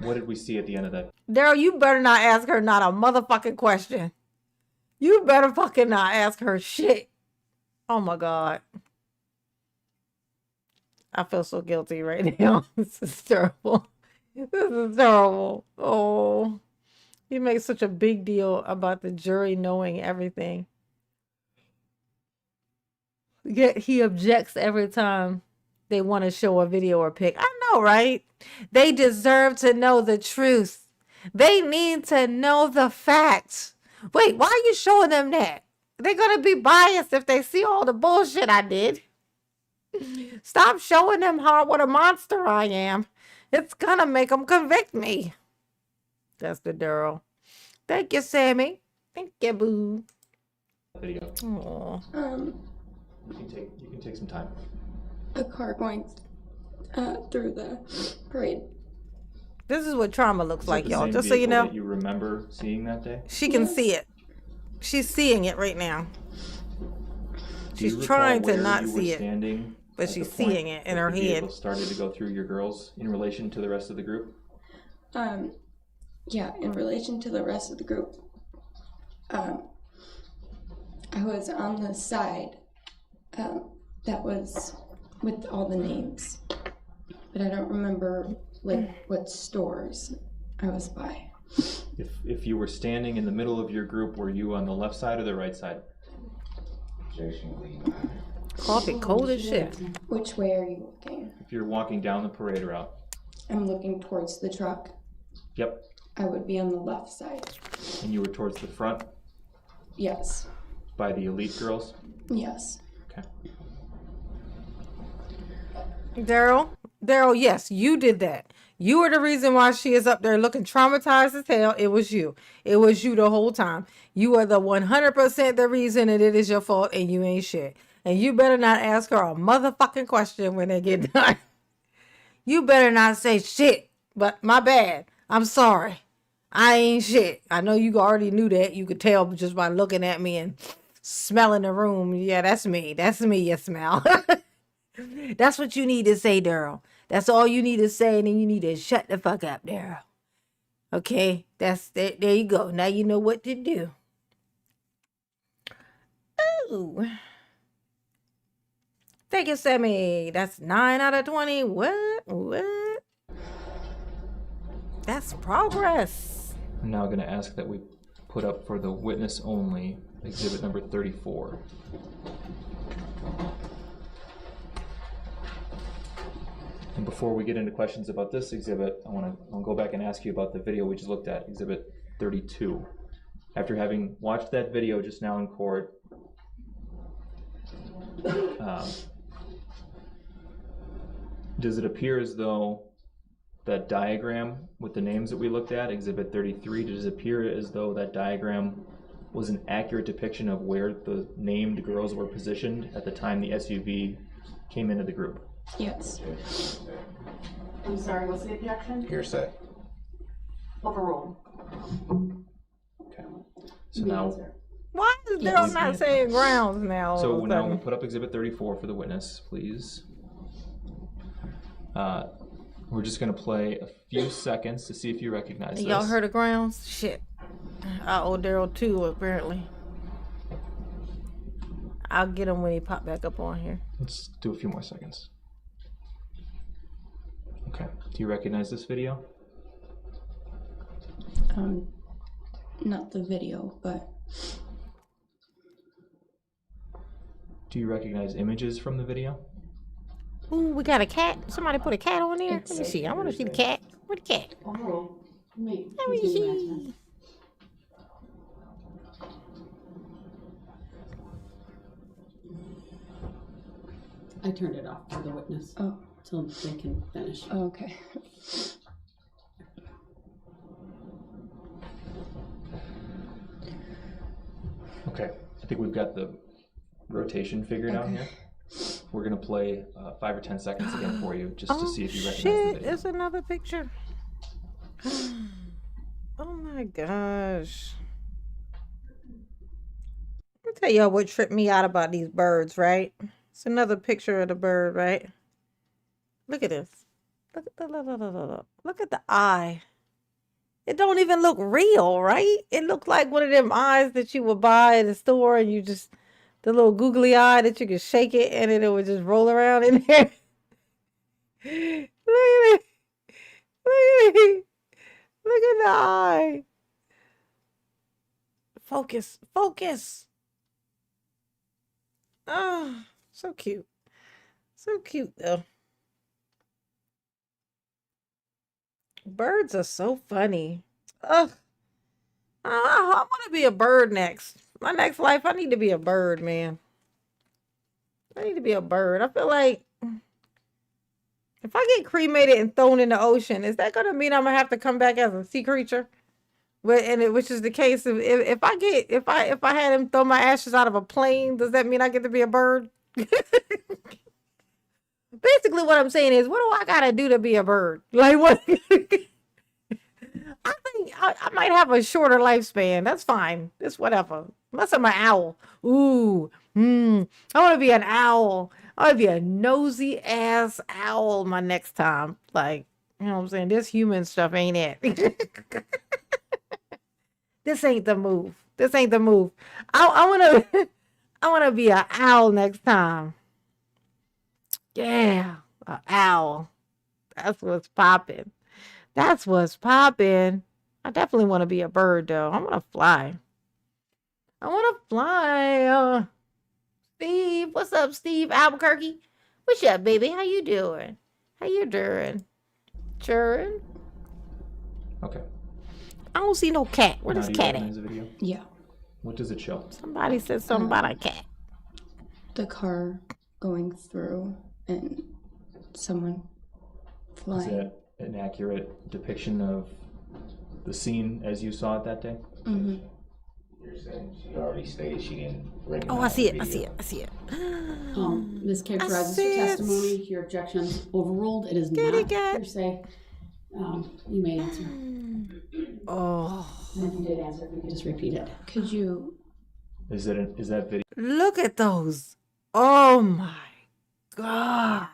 What did we see at the end of that? Darrell, you better not ask her not a motherfucking question. You better fucking not ask her shit. Oh my God. I feel so guilty right now. This is terrible. This is terrible. Oh, he makes such a big deal about the jury knowing everything. Yet he objects every time they want to show a video or pic. I know, right? They deserve to know the truth. They need to know the facts. Wait, why are you showing them that? They're going to be biased if they see all the bullshit I did. Stop showing them what a monster I am. It's going to make them convict me. That's the Daryl. Thank you, Sammy. Thank you, boo. Video. Aw. You can take some time. A car going through the parade. This is what trauma looks Is that like, the y'all. same Just so you vehicle know, that you remember seeing that day? she can Yes. see it. She's seeing it right now. Do you She's recall trying to where not you were see it, standing but at the she's point seeing it in that her the head. vehicle started to go through your girls in relation to the rest of the group? Yeah, in relation to the rest of the group, I was on the side that was with all the names, but I don't remember like what stores I was by. If you were standing in the middle of your group, were you on the left side or the right side? Coffee cold as shit. Which way are you looking? If you're walking down the parade route. I'm looking towards the truck. Yep. I would be on the left side. And you were towards the front Yes. by the elite girls? Yes. Okay. Daryl, yes, you did that. You were the reason why she is up there looking traumatized as hell. It was you. It was you the whole time. You are the 100% the reason that it is your fault and you ain't shit. And you better not ask her a motherfucking question when they get done. You better not say shit, but my bad. I'm sorry. I ain't shit. I know you already knew that. You could tell just by looking at me and smelling the room. Yeah, that's me. That's me, you smell. That's what you need to say, Daryl. That's all you need to say, and then you need to shut the fuck up, Daryl. Okay? There you go. Now you know what to do. Ooh. Thank you, Sammy. That's 9 out of 20. What? That's progress. I'm now going to ask that we put up for the witness only exhibit number 34. And before we get into questions about this exhibit, I'll go back and ask you about the video we just looked at, exhibit 32. After having watched that video just now in court, does it appear as though that diagram with the names that we looked at, exhibit 33, does it appear as though that diagram was an accurate depiction of where the named girls were positioned at the time the SUV came into the group? Yes. I'm sorry, what's the objection? Hearsay. Overruled. Okay. So now, Why is Daryl not saying grounds now? all so of a now sudden? we'll put up exhibit 34 for the witness, please. We're just gonna play a few seconds to see if you recognize this. Y'all heard of grounds? Shit. I owe Daryl 2, apparently. I'll get him when he pop back up on here. Let's do a few more seconds. Okay. Do you recognize this video? Not the video, but Do you recognize images from the video? Ooh, we got a cat. Somebody put a cat on there. Let me see. I want to see the cat. Where the cat? Overruled. Let Let me see. I turned it off for the witness. oh, Till they can finish. okay. Okay. I think we've got the rotation figured out here. We're gonna play 5 or 10 seconds again for you, just to see if you recognize the shit. video. It's another picture. Oh my gosh. I'll tell y'all what tripped me out about these birds, right? It's another picture of the bird, right? Look at this. Look at the eye. It don't even look real, right? It looked like one of them eyes that you would buy at the store, and you just, the little googly eye that you could shake it and then it would just roll around in there. Look at it. Look at it. Look at the eye. Focus. Focus. Oh, so cute. So cute, though. Birds are so funny. Ugh. I want to be a bird next. My next life, I need to be a bird, man. I need to be a bird. I feel like if I get cremated and thrown in the ocean, is that going to mean I'm going to have to come back as a sea creature? which is the case if I had him throw my ashes out of a plane, does that mean I get to be a bird? Basically, what I'm saying is, what do I gotta do to be a bird? Like what? I think I might have a shorter lifespan. That's fine. It's whatever. Unless I'm an owl. Ooh, I want to be an owl. I want to be a nosy ass owl my next time. Like, you know what I'm saying? This human stuff ain't it. This ain't the move. This ain't the move. I wanna I wanna be an owl next time. Yeah, an owl. That's what's popping. That's what's popping. I definitely want to be a bird though. I want to fly. I want to fly. Steve, what's up, Steve Albuquerque? What's up, baby? How you doing? How you doing? Churring? Okay. I don't see no cat. Where Now, this do you cat recognize at? the video? Yeah. What does it show? Somebody said something about a cat. The car going through and someone Is flying. that an accurate depiction of the scene as you saw it that day? Mm-hmm. You're saying she already stated she didn't recognize Oh, I see the it. I see video. it. I see it. This characterizes I your see it. testimony. Your objections overruled. It is Kitty not cat. hearsay. You may answer. Oh, And if you did answer, if you could just repeat it. Could you? Is that video? look at those. Oh my God.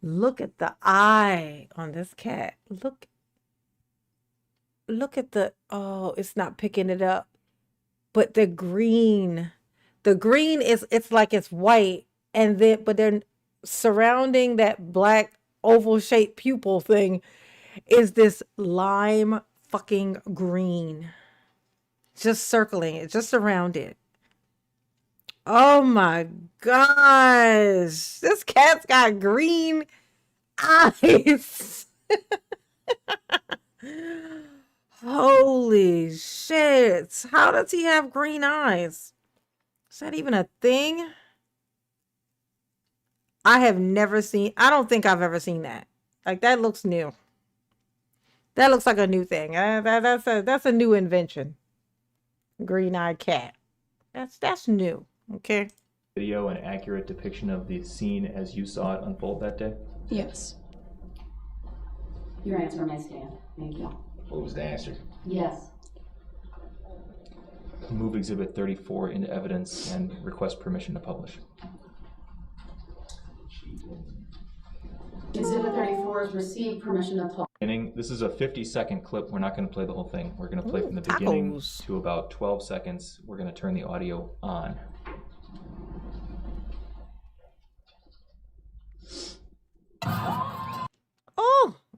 Look at the eye on this cat. Look at the, oh, it's not picking it up. But the green is, it's like it's white. And then, but then surrounding that black oval shaped pupil thing is this lime fucking green. Just circling it, just around it. Oh my gosh. This cat's got green eyes. Holy shit. How does he have green eyes? Is that even a thing? I don't think I've ever seen that. Like, that looks new. That looks like a new thing. That's a new invention. Green-eyed cat. That's new. Okay. Video an accurate depiction of the scene as you saw it unfold that day? Yes. Your answer may stand. Thank you. What was the answer? Yes. Move Exhibit 34 into evidence and request permission to publish. Exhibit 34 has received permission to publish. This is a 50-second clip. We're not going to play the whole thing. We're going to play from the beginning tacos. to about 12 seconds. We're going to turn the audio on.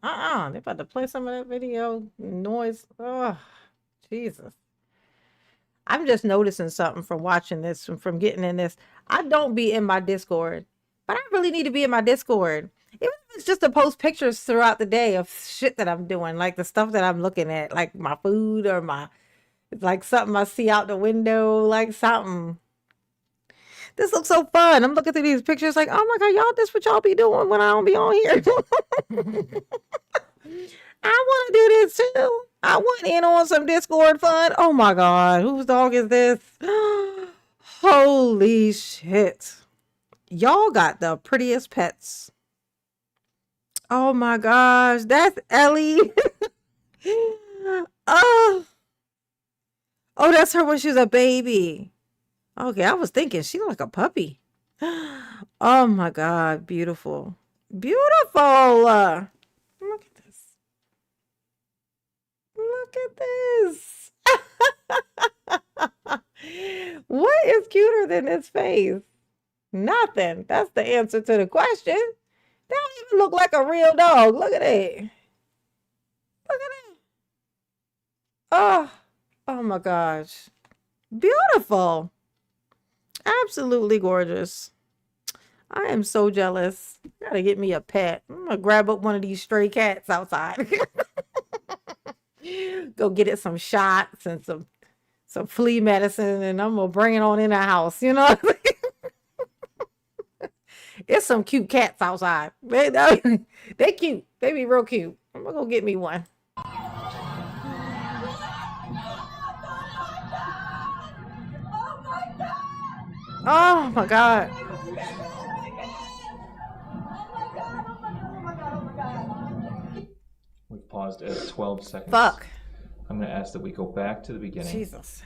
Oh, they're about to play some of that video noise. Oh, Jesus. I'm just noticing something from watching this, from getting in this. I don't be in my Discord, but I really need to be in my Discord. Even if it's just to post pictures throughout the day of shit that I'm doing, like the stuff that I'm looking at, like my food or like something I see out the window, like something. This looks so fun. I'm looking through these pictures like, oh my God, y'all, this what y'all be doing when I don't be on here. I want to do this too. I want in on some Discord fun. Oh my God, whose dog is this? Holy shit. Y'all got the prettiest pets. Oh my gosh, that's Ellie. Oh, that's her when she was a baby. Okay, I was thinking she looked like a puppy. Oh my God, beautiful. Beautiful. Look at this. Look at this. What is cuter than this face? Nothing. That's the answer to the question. They don't even look like a real dog. Look at it. Look at it. Oh my gosh. Beautiful. Absolutely gorgeous. I am so jealous. Gotta get me a pet. I'm gonna grab up one of these stray cats outside. Go get it some shots and some flea medicine, and I'm gonna bring it on in the house, you know? It's some cute cats outside. They cute. They be real cute. I'm gonna go get me one. Oh my God. We've paused at 12 seconds. Fuck. I'm going to ask that we go back to the beginning. Jesus.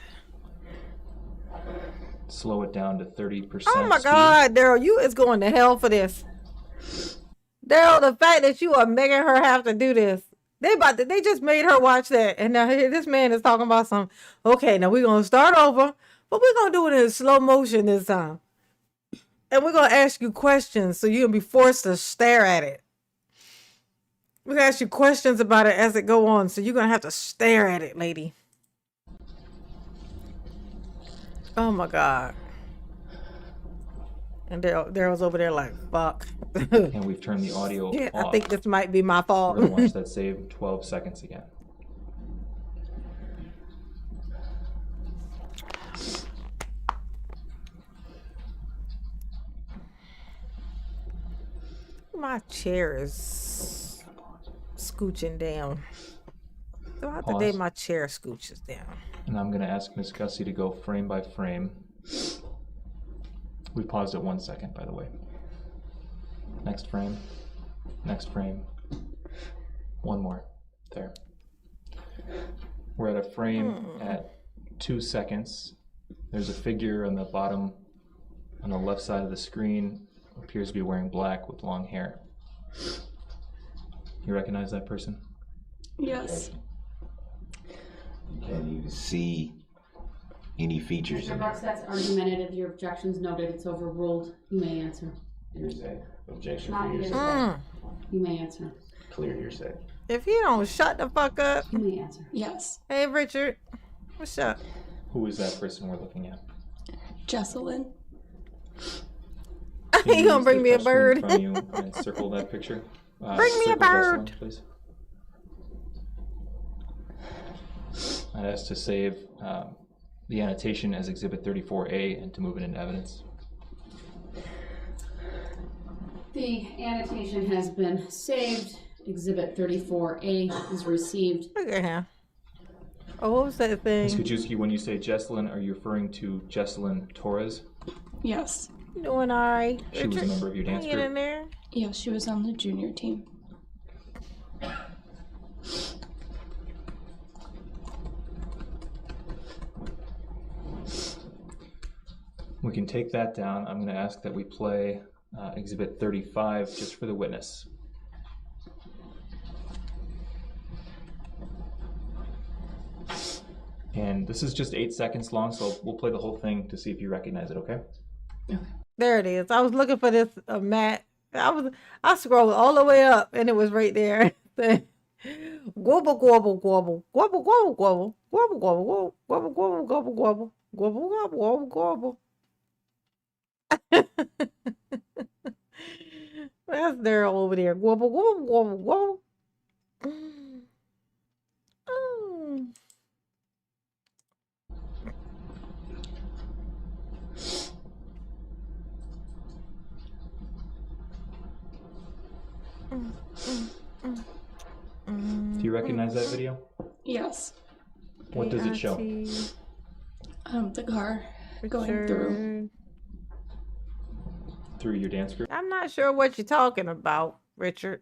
Slow it down to 30% Oh my speed. God, Daryl, you is going to hell for this. Daryl, the fact that you are making her have to do this. They just made her watch that. And now here this man is talking about some, okay, now we're gonna start over, but we're gonna do it in slow motion this time. And we're gonna ask you questions so you'll be forced to stare at it. We're gonna ask you questions about it as it go on, so you're gonna have to stare at it, lady. Oh my God. And Daryl's over there like, fuck. And we've turned the audio Yeah, off. I think this might be my We're fault. going to watch that save 12 seconds again. My chair is scooching down. Throughout the day, Pause. my chair scooches down. And I'm going to ask Ms. Gussie to go frame by frame. We paused at 1 second, by the way. Next frame. Next frame. One more. There. We're at a frame at 2 seconds. There's a figure on the bottom, on the left side of the screen, appears to be wearing black with long hair. You recognize that person? Yes. You can't even see any features Mr. in Bucks, there. that's argumentative. Your objection's noted. It's overruled. You may answer. Hearsay. Objection Not for hearsay. hearsay. You may answer. Clear hearsay. If he don't shut the fuck up. You may answer. Yes. Hey, Richard. What's up? Who is that person we're looking at? Jesselyn. Can He gonna use bring the me a touchscreen bird. in front of you and circle that picture. Bring me a circle bird. Jesselyn, please. I'd ask to save the annotation as Exhibit 34A and to move it into evidence. The annotation has been saved. Exhibit 34A is received. Look at him. Oh, what was that Ms. thing? Kajewski, when you say Jesselyn, are you referring to Jesselyn Torres? Yes. Doing all right. She was a Richard, member of your dance hanging in group? there. Yeah, she was on the junior team. We can take that down. I'm going to ask that we play Exhibit 35 just for the witness. And this is just 8 seconds long, so we'll play the whole thing to see if you recognize it, okay? There it is. I was looking for this mat. I scrolled all the way up and it was right there. Gobble gobble gobble gobble gobble gobble gobble gobble gobble gobble gobble gobble gobble gobble gobble. That's Daryl over there. Gobble gobble gobble gobble. Mm. Do you recognize that video? Yes. What does it show? The car going through. Richard. Through your dance group? I'm not sure what you're talking about, Richard.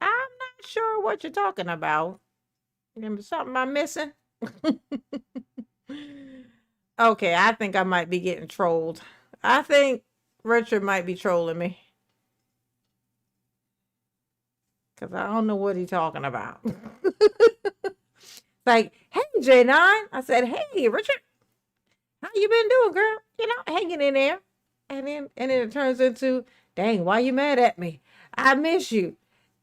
I'm not sure what you're talking about. Something I'm missing? Okay, I think I might be getting trolled. I think Richard might be trolling me. Because I don't know what he's talking about. Like, hey, J9. I said, hey, Richard. How you been doing, girl? You know, hanging in there. And then it turns into, dang, why you mad at me? I miss you.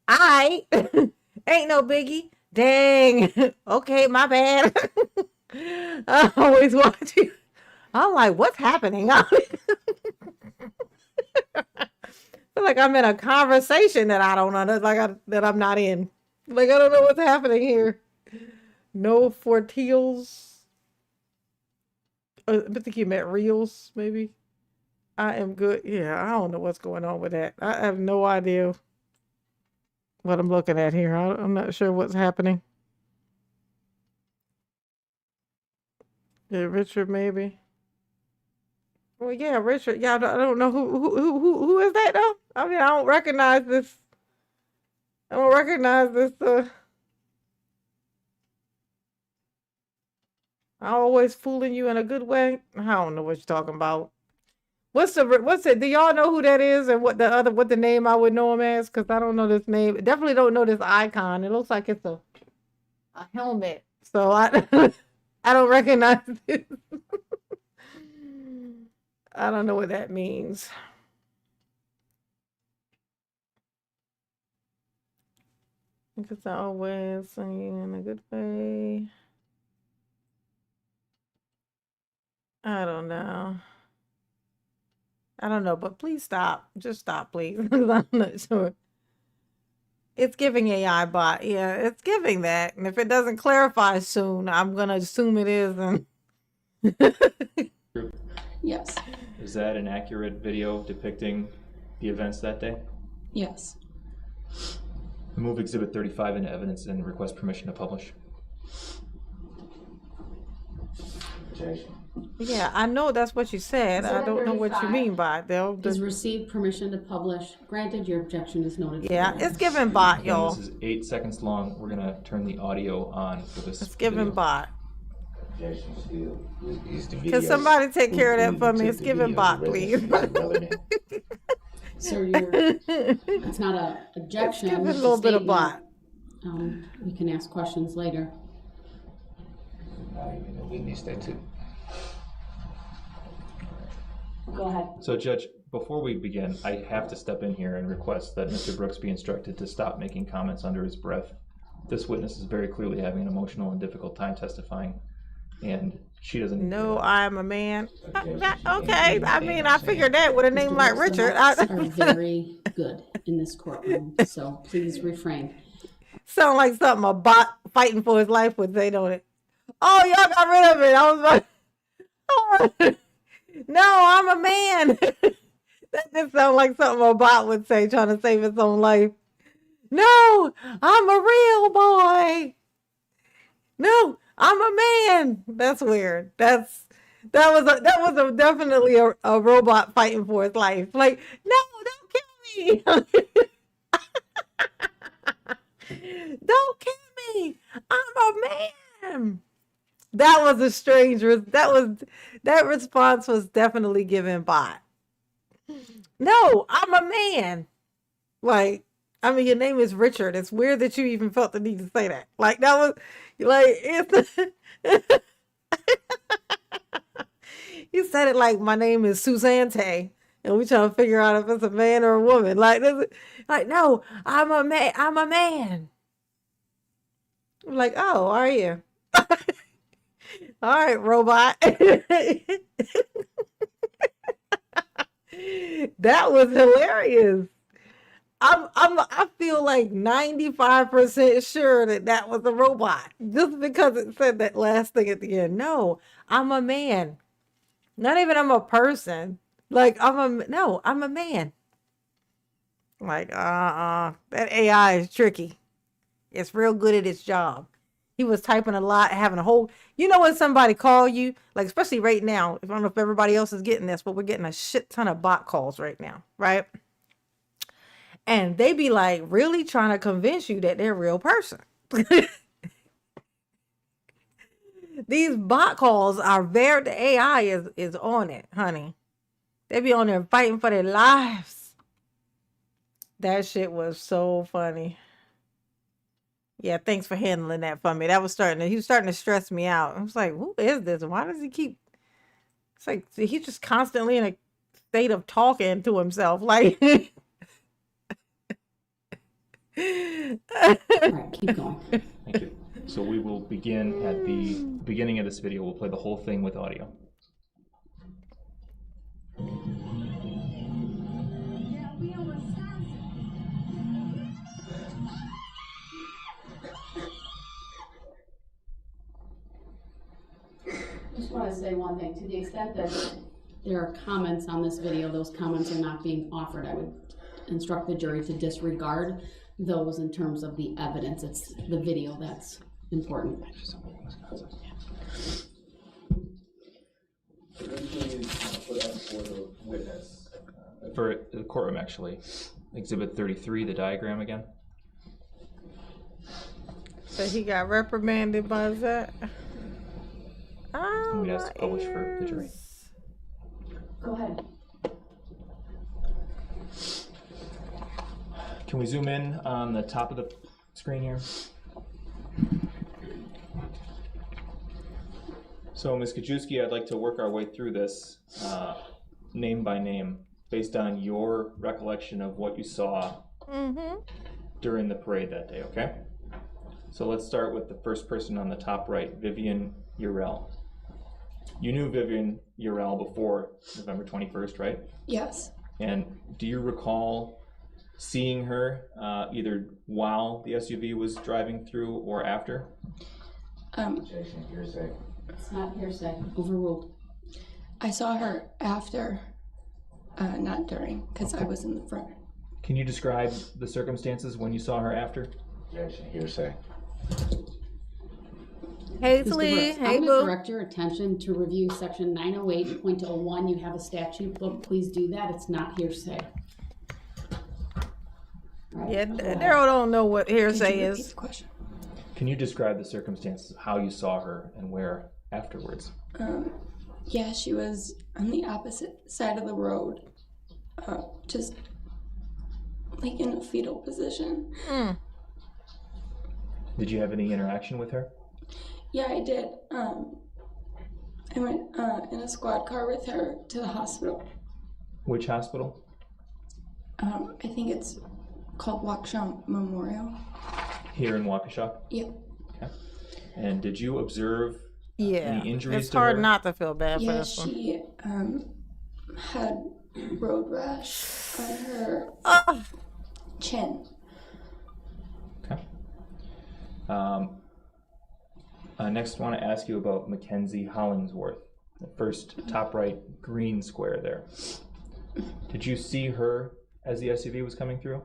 I ain't no biggie. Dang. Okay, my bad. I always watch you. I'm like, what's happening? I feel like I'm in a conversation that I don't know, that I'm not in. Like, I don't know what's happening here. No forteals. I think you meant reels, maybe. I am good. Yeah, I don't know what's going on with that. I have no idea what I'm looking at here. I'm not sure what's happening. Yeah, Richard, maybe. Well, yeah, Richard. Yeah, I don't know who is that though. I mean, I don't recognize this. I don't recognize this. I'm always fooling you in a good way. I don't know what you're talking about. What's it? Do y'all know who that is and what the name I would know him as? Because I don't know this name. Definitely don't know this icon. It looks like it's a helmet. So I I don't recognize it. I don't know what that means. Because I always sing you in a good way. I don't know. I don't know, but please stop. Just stop, please. 'Cause I'm not sure. It's giving AI bot. Yeah, it's giving that. And if it doesn't clarify soon, I'm going to assume it is. And Yes. Is that an accurate video depicting the events that day? Yes. Move Exhibit 35 into evidence and request permission to publish. Objection. yeah, I know that's what you said. I don't know what you 35 mean by it, though. Is received permission to publish. Granted, your objection is noted. Yeah, it's giving bot, Again, y'all. this is 8 seconds long. We're gonna turn the audio on for this. It's giving video. bot. Objection still. Is the video? Can somebody take care of that for me? Took It's the giving video bot, to please. residence relevant. So it's not a objection. Give it a it's little bit of statement. bot. We can ask questions later. Not even a witness that too. Go ahead. So, Judge, before we begin, I have to step in here and request that Mr. Brooks be instructed to stop making comments under his breath. This witness is very clearly having an emotional and difficult time testifying, and she doesn't. No, I'm a man. Okay, I mean, I figured that with a name like Richard. Are very good in this courtroom, so please refrain. Sound like something a bot fighting for his life would say, don't it? Oh, y'all got rid of it. I was like, oh, no, I'm a man. That just sounds like something a bot would say, trying to save its own life. No, I'm a real boy. No, I'm a man. That's weird. That was definitely a robot fighting for his life. Like, no, don't kill me. Don't kill me. I'm a man. That was a strange. That response was definitely given bot. No, I'm a man. Like, I mean, your name is Richard. It's weird that you even felt the need to say that. Like, that was like it's. You said it like my name is Susante, and we trying to figure out if it's a man or a woman. Like, no, I'm a man. I'm a man. I'm like, oh, are you? All right, robot. That was hilarious. I feel like 95% sure that was a robot just because it said that last thing at the end. No, I'm a man. Not even I'm a person. Like I'm a man. Like that AI is tricky. It's real good at its job. He was typing a lot, having a whole, when somebody call you, like especially right now, I don't know if everybody else is getting this, but we're getting a shit ton of bot calls right now, right? And they be like really trying to convince you that they're a real person. These bot calls are the AI is on it, honey. They be on there fighting for their lives. That shit was so funny. Yeah, thanks for handling that for me. He was starting to stress me out. I was like, who is this? Why does he keep, it's like, he's just constantly in a state of talking to himself. Like, All right, keep going. Thank you. So we will begin at the beginning of this video. We'll play the whole thing with audio. I just want to say one thing. To the extent that there are comments on this video, those comments are not being offered. I would instruct the jury to disregard those in terms of the evidence. It's the video that's important. Originally, put up for the witness. For the courtroom, actually. Exhibit 33, the diagram again. So he got reprimanded by that. Oh, We'd ask to my publish for the jury. ears. Go ahead. Can we zoom in on the top of the screen here? So, Ms. Kajewski, I'd like to work our way through this name by name based on your recollection of what you saw during the parade that day, okay? So let's start with the first person on the top right, Vivian Urell. You knew Vivian Urell before November 21st, right? Yes. And do you recall seeing her either while the SUV was driving through or after? Jason, hearsay. It's not hearsay. Overruled. I saw her after, not during, because I was in the front. Can you describe the circumstances when you saw her after? Jason, hearsay. Hazley, Brooks, hey I'm going to boo. direct your attention to review section 908.01. You have a statute book. Please do that. It's not hearsay. All right, Yeah, go ahead. Daryl don't know what Could hearsay you repeat is. the question? Can you describe the circumstances of how you saw her and where afterwards? Yeah, she was on the opposite side of the road, just like in a fetal position. Did you have any interaction with her? Yeah, I did. I went in a squad car with her to the hospital. Which hospital? I think it's called Waukesha Memorial. Here in Waukesha? Yep. Okay. And did you observe Yeah, any injuries it's to hard her? not to feel bad for Yeah, this one. she had road rash on her chin. Okay. Next, I want to ask you about Mackenzie Hollingsworth, the first top right green square there. Did you see her as the SUV was coming through?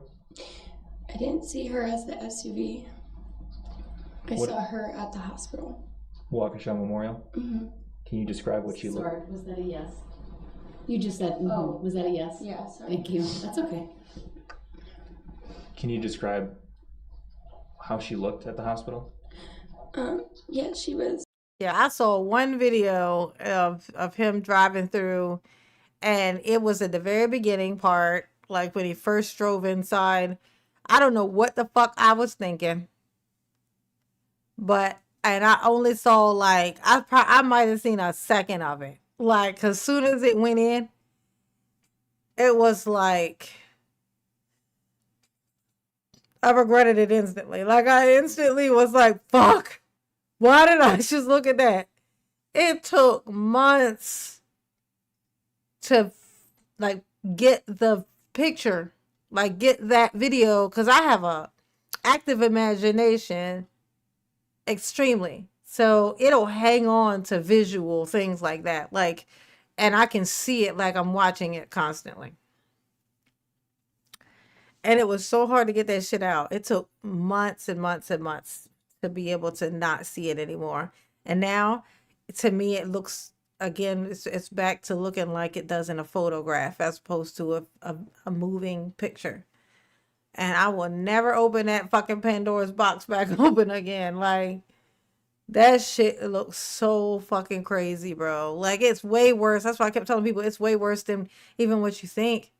I didn't see her as the SUV. I What- saw her at the hospital. Waukesha Memorial? Mm-hmm. Can you describe what she looked Sorry, was that a yes? You just said, Oh. was that a yes? Yeah, sorry. Thank you. That's okay. Can you describe how she looked at the hospital? Yeah, she was. Yeah, I saw one video of him driving through, and it was at the very beginning part, like when he first drove inside. I don't know what the fuck I was thinking, and I only saw like I might have seen a second of it, like 'cause as soon as it went in, it was like I regretted it instantly. Like I instantly was like, fuck. Why did I just look at that? It took months to like get the picture, like get that video, because I have a active imagination extremely. So it'll hang on to visual things like that. Like, and I can see it like I'm watching it constantly. And it was so hard to get that shit out. It took months and months and months to be able to not see it anymore. And now, to me, it looks, again, it's back to looking like it does in a photograph as opposed to a moving picture. And I will never open that fucking Pandora's box back open again. Like, that shit looks so fucking crazy, bro. Like, it's way worse. That's why I kept telling people it's way worse than even what you think.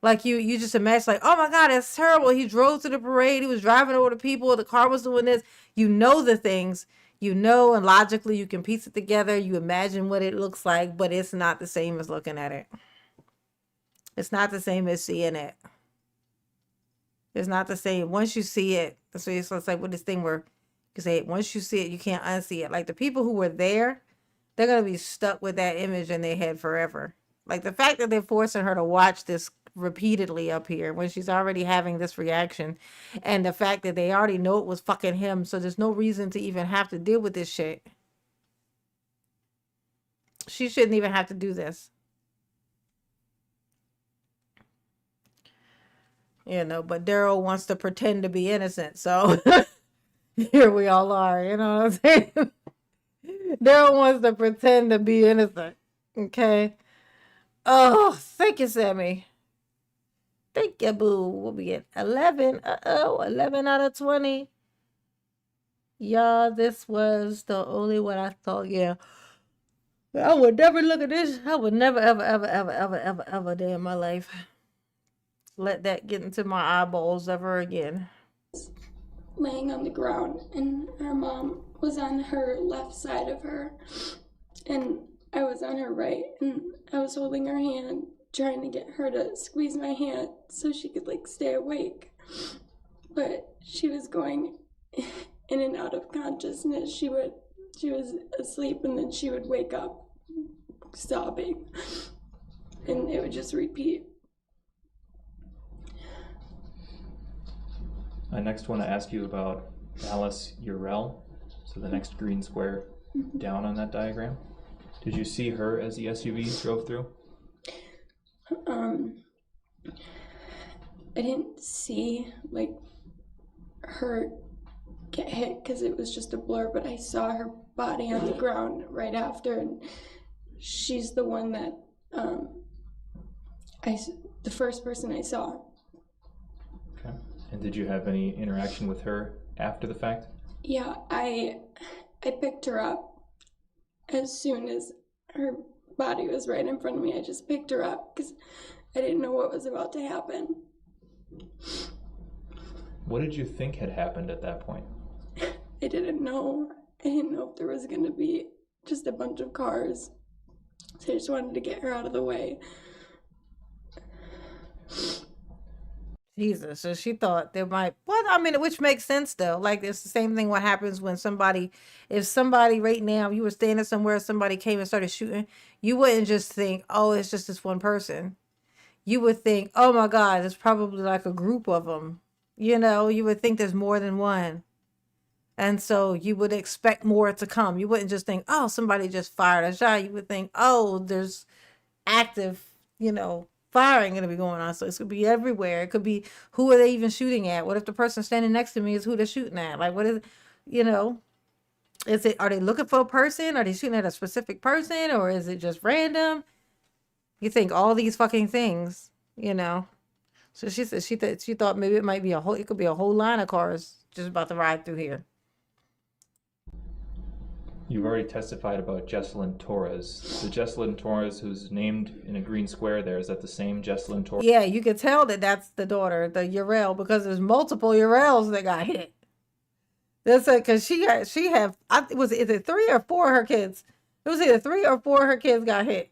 Like you just imagine like, oh my God, that's terrible. He drove to the parade. He was driving over the people. The car was doing this. You know the things, you know, and logically you can piece it together. You imagine what it looks like, but it's not the same as looking at it. It's not the same as seeing it. It's not the same. Once you see it, so it's like with this thing where you can say, once you see it, you can't unsee it. Like the people who were there, they're going to be stuck with that image in their head forever. Like the fact that they're forcing her to watch this repeatedly up here when she's already having this reaction, and the fact that they already know it was fucking him, so there's no reason to even have to deal with this shit. She shouldn't even have to do this. You know, but Daryl wants to pretend to be innocent, so here we all are, you know what I'm saying? Daryl wants to pretend to be innocent. Okay. Oh, thank you, Sammy. Thank you, boo. We'll be at 11. 11 out of 20. Y'all, this was the only one I thought, yeah. I would never look at this. I would never, ever, ever, ever, ever, ever, ever day in my life let that get into my eyeballs ever again. Laying on the ground, and her mom was on her left side of her, and I was on her right, and I was holding her hand, trying to get her to squeeze my hand so she could like stay awake, but she was going in and out of consciousness. She was asleep, and then she would wake up sobbing, and it would just repeat. I next want to ask you about Alice Urell, so the next green square down on that diagram. Did you see her as the SUV drove through? I didn't see like her get hit because it was just a blur, but I saw her body on the ground right after, and she's the one that the first person I saw. Okay. And did you have any interaction with her after the fact? Yeah, I picked her up as soon as her body was right in front of me. I just picked her up because I didn't know what was about to happen. What did you think had happened at that point? I didn't know. I didn't know if there was going to be just a bunch of cars. So I just wanted to get her out of the way. Jesus, so she thought there might, well, I mean, which makes sense though. Like it's the same thing what happens when if somebody right now, you were standing somewhere, somebody came and started shooting, you wouldn't just think, oh, it's just this one person. You would think, oh my God, it's probably like a group of them. You know, you would think there's more than one. And so you would expect more to come. You wouldn't just think, oh, somebody just fired a shot. You would think, oh, there's active, firing going to be going on. So it's going to be everywhere. It could be, who are they even shooting at? What if the person standing next to me is who they're shooting at? Like, what is, are they looking for a person? Are they shooting at a specific person? Or is it just random? You think all these fucking things, So she said she thought maybe it could be a whole line of cars just about to ride through here. You've already testified about Jesselyn Torres. The Jesselyn Torres who's named in a green square there, is that the same Jesselyn Torres? Yeah, you could tell that that's the daughter, the Urell, because there's multiple Urells that got hit. That's it, because is it 3 or 4 of her kids? It was either 3 or 4 of her kids got hit.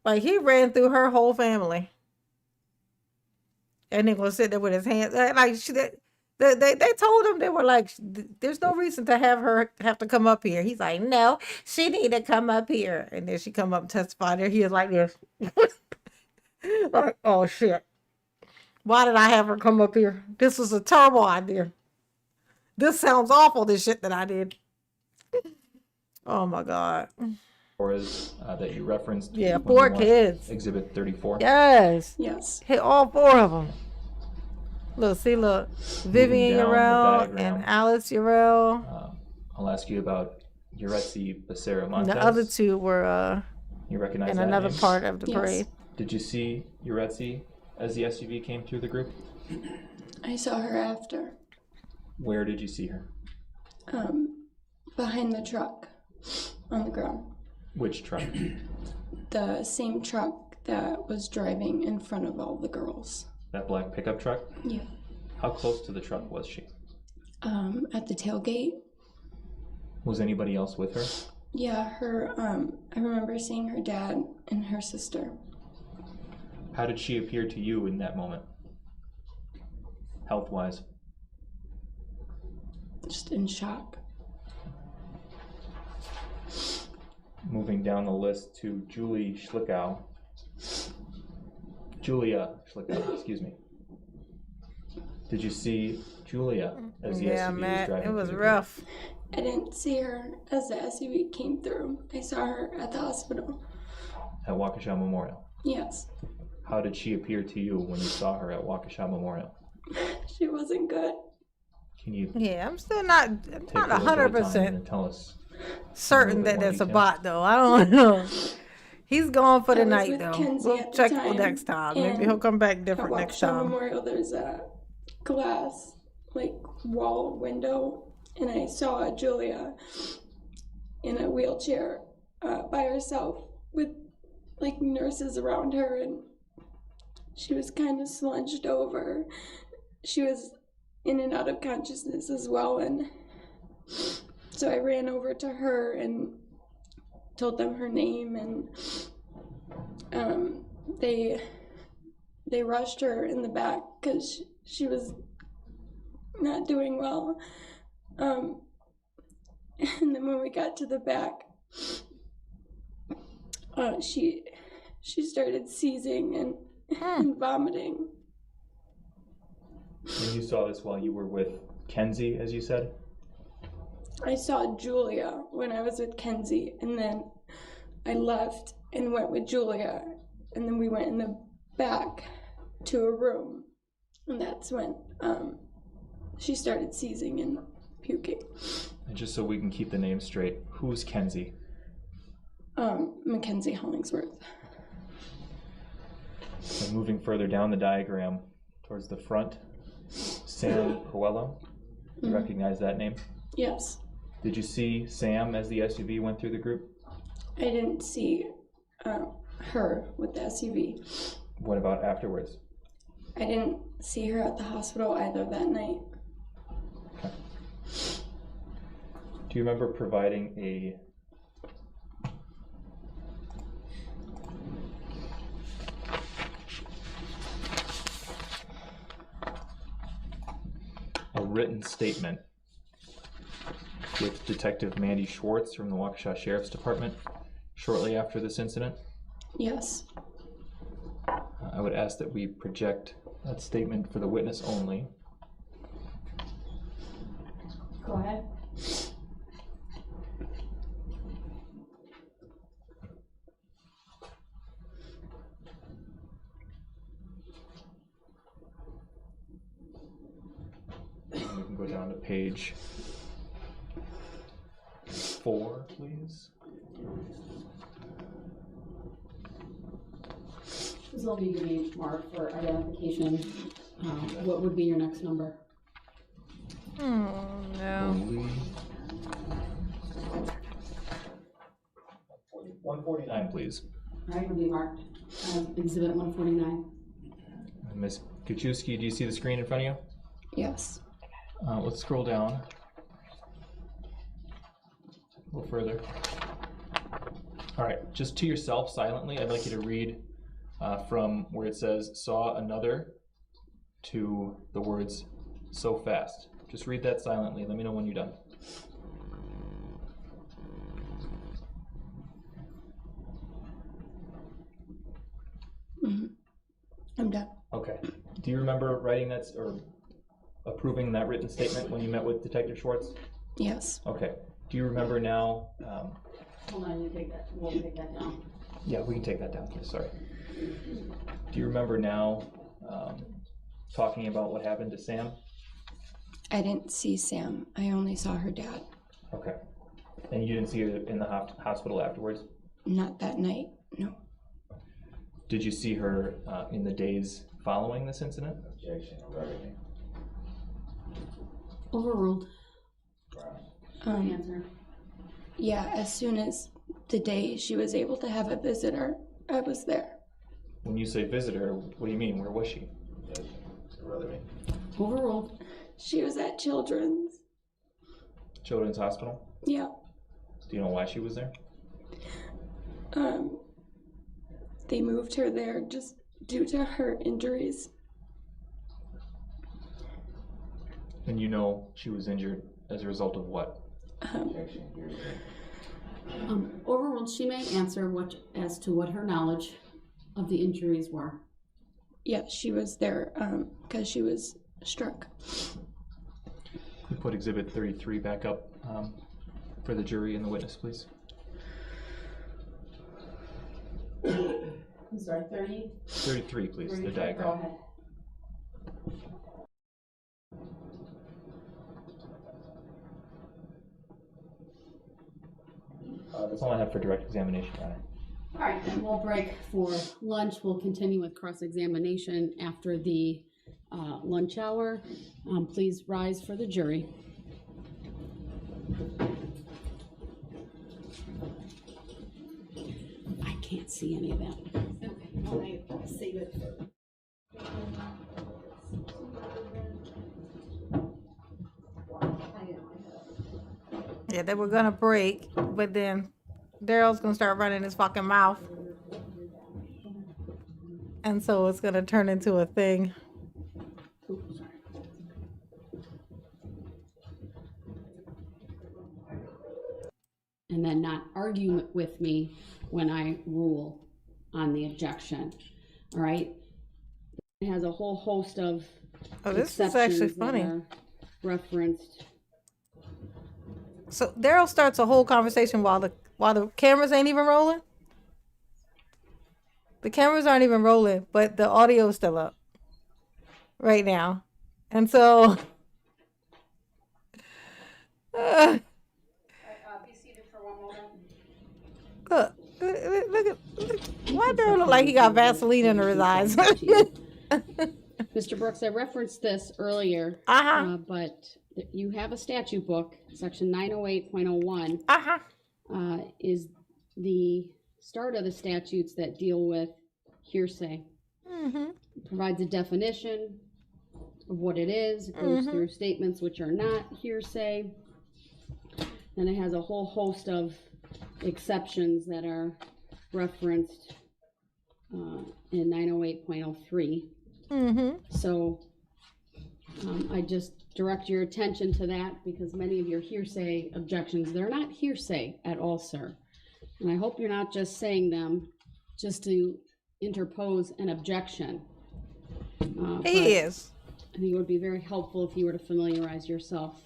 Like, he ran through her whole family. And then was sitting there with his hands, like, they told him, they were like, there's no reason to have her have to come up here. He's like, no, she need to come up here. And then she come up and testify there. He is like this. Like, oh shit. Why did I have her come up here? This was a terrible idea. This sounds awful, this shit that I did. Oh my God. Torres that you referenced. Yeah, 4 kids. Exhibit 34. Yes. Yes. Hit all 4 of them. Look, Vivian Urell and Alice Urell. I'll ask you about Yuretsi Becerra Montes. The other 2 were you recognize in that another name? part of the Yes. parade. Did you see Yuretsi as the SUV came through the group? I saw her after. Where did you see her? Behind the truck on the ground. Which truck? The same truck that was driving in front of all the girls. That black pickup truck? Yeah. How close to the truck was she? At the tailgate. Was anybody else with her? Yeah, I remember seeing her dad and her sister. How did she appear to you in that moment? Health-wise? Just in shock. Moving down the list to Julia Schlickow, excuse me. Did you see Julia as the Yeah, SUV was Matt, driving it was through the rough. I didn't see her as the SUV came through. I saw her at the hospital. at Waukesha Memorial? Yes. How did she appear to you when you saw her at Waukesha Memorial? She wasn't good. Can you Yeah, I'm still not take a little bit of time 100%. and tell us certain bit that more that's a detail. bot, though. I don't know. He's gone for I the was night, with though. Kenzie We'll at the check time, next time. Maybe he'll and come back I different walked next from time. Memorial. There's a glass, like, wall window, and I saw Julia in a wheelchair by herself with, like, nurses around her, and she was kind of slunched over. She was in and out of consciousness as well, and so I ran over to her and told them her name, and they rushed her in the back because she was not doing well. And then when we got to the back, she started seizing and vomiting. And you saw this while you were with Kenzie, as you said? I saw Julia when I was with Kenzie, and then I left and went with Julia, and then we went in the back to a room, and that's when she started seizing and puking. And just so we can keep the name straight, who's Kenzie? Mackenzie Hollingsworth. And moving further down the diagram towards the front, Sam Coelho. You recognize that name? Yes. Did you see Sam as the SUV went through the group? I didn't see her with the SUV. What about afterwards? I didn't see her at the hospital either that night. Okay. Do you remember providing a written statement with Detective Mandy Schwartz from the Waukesha Sheriff's Department shortly after this incident? Yes. I would ask that we project that statement for the witness only. Go ahead. We can go down to page 4, please. This will need to be marked for identification. What would be your next number? No. 149, please. All right, will be marked exhibit 149. Ms. Kuchewski, do you see the screen in front of you? Yes. Let's scroll down a little further. All right, just to yourself silently, I'd like you to read from where it says saw another to the words so fast. Just read that silently. Let me know when you're done. I'm done. Okay. Do you remember writing that or approving that written statement when you met with Detective Schwartz? Yes. Okay. Do you remember now? Hold on, you take that. We'll take that down. Yeah, we can take that down. Sorry. Do you remember now talking about what happened to Sam? I didn't see Sam. I only saw her dad. Okay. And you didn't see her in the hospital afterwards? Not that night, no. Did you see her in the days following this incident? Objection, reading. Overruled. Um, Answer. yeah, as soon as the day she was able to have a visitor, I was there. When you say visitor, what do you mean? Where was she? Overruled. She was at Children's. Children's Hospital? Yeah. Do you know why she was there? They moved her there just due to her injuries. And you know she was injured as a result of what? Overruled. She may answer as to what her knowledge of the injuries were. Yeah, she was there because she was struck. Can you put Exhibit 33 back up for the jury and the witness, please? I'm sorry, 30? 33, please, the 33, diagram. Go ahead. That's all I have for direct examination, Your Honor. All right, then we'll break for lunch. We'll continue with cross-examination after the lunch hour. Please rise for the jury. I can't see any of that. Okay, I'll save it for. Yeah, they were gonna break, but then Darrell's gonna start running his fucking mouth. And so it's gonna turn into a thing. And then not argue with me when I rule on the objection. All right? It has a whole host of Oh, this is actually exceptions that funny. are referenced. So Darrell starts a whole conversation while the cameras ain't even rolling. The cameras aren't even rolling, but the audio is still up right now. And so Be seated for one moment. look, why Darrell look like he got Vaseline under his eyes? Mr. Brooks, I referenced this earlier, Uh-huh. but you have a statute book, section 908.01, is the start of the statutes that deal with hearsay. It provides a definition of what it is. It goes through statements which are not hearsay. And it has a whole host of exceptions that are referenced in 908.03. So I just direct your attention to that because many of your hearsay objections, they're not hearsay at all, sir. And I hope you're not just saying them just to interpose an objection. But He is. I think it would be very helpful if you were to familiarize yourself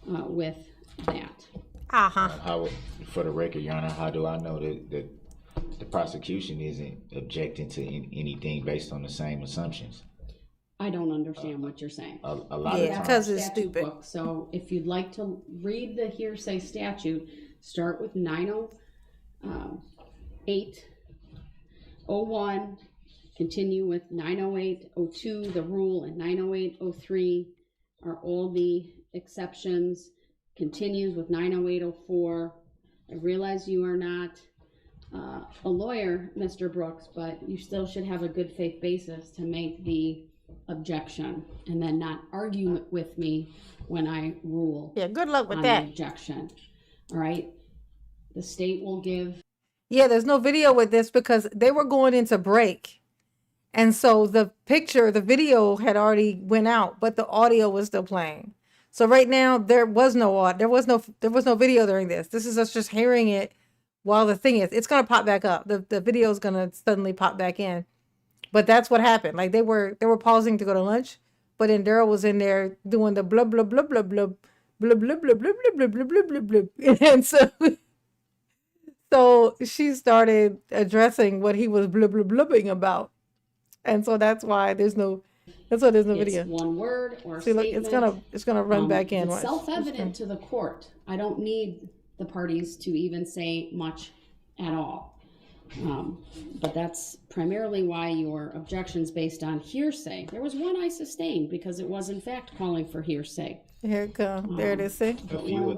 with that. How, for the record, Your Honor, how do I know that the prosecution isn't objecting to anything based on the same assumptions? I don't understand what you're saying. A lot Yeah, of times. because it's Statute stupid. book. So if you'd like to read the hearsay statute, start with 908.01, continue with 908.02, the rule, and 908.03 are all the exceptions, continues with 908.04. I realize you are not a lawyer, Mr. Brooks, but you still should have a good faith basis to make the objection and then not argue with me when I rule Yeah, good luck with on that. the objection. All right. The state will give. Yeah, there's no video with this because they were going into break. And so the video had already went out, but the audio was still playing. So right now there was no video during this. This is us just hearing it while the thing is. It's gonna pop back up. The video is gonna suddenly pop back in. But that's what happened. Like they were pausing to go to lunch, but then Darrell was in there doing the blub blub blub blub blub blub blub blub blub blub blub blub blub blub. And so she started addressing what he was blub blub blubbing about. And so that's why there's no video. It's one word or See, look, statement. it's gonna run back in. It's Watch. self-evident to the court. I don't need the parties to even say much at all. But that's primarily why your objections based on hearsay. There was one I sustained because it was in fact calling for hearsay. Here it comes. There it is. See? A few of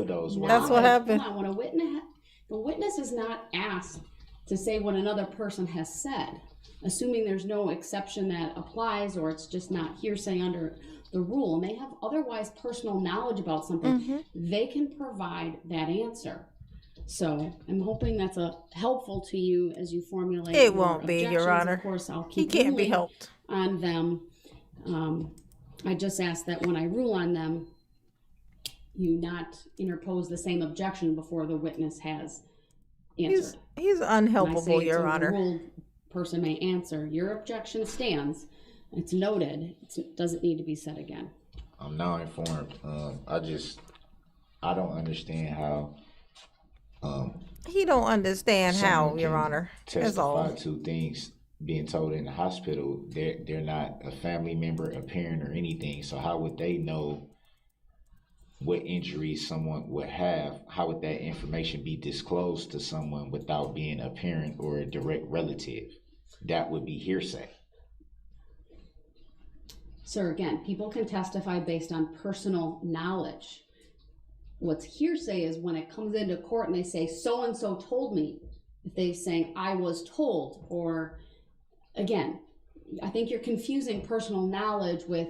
those were. That's what happened. Hold on, when the witness is not asked to say what another person has said, assuming there's no exception that applies or it's just not hearsay under the rule, and they have otherwise personal knowledge about something, they can provide that answer. So I'm hoping that's helpful to you as you formulate. It your won't be, Your objections. Honor. Of course, I'll He keep can't be ruling helped. on them. I just ask that when I rule on them, you not interpose the same objection before the witness has answered. He's When I say unhelpable, it's Your Honor. overruled, person may answer. Your objection stands. It's noted. It doesn't need to be said again. I'm now informed. I don't understand how. He don't understand how, someone Your can Honor. That's all. testify to things being told in the hospital. They're not a family member, a parent, or anything. So how would they know? what injuries someone would have, how would that information be disclosed to someone without being a parent or a direct relative? That would be hearsay. So again, people can testify based on personal knowledge. What's hearsay is when it comes into court and they say, so-and-so told me. If they saying, I was told, or again, I think you're confusing personal knowledge with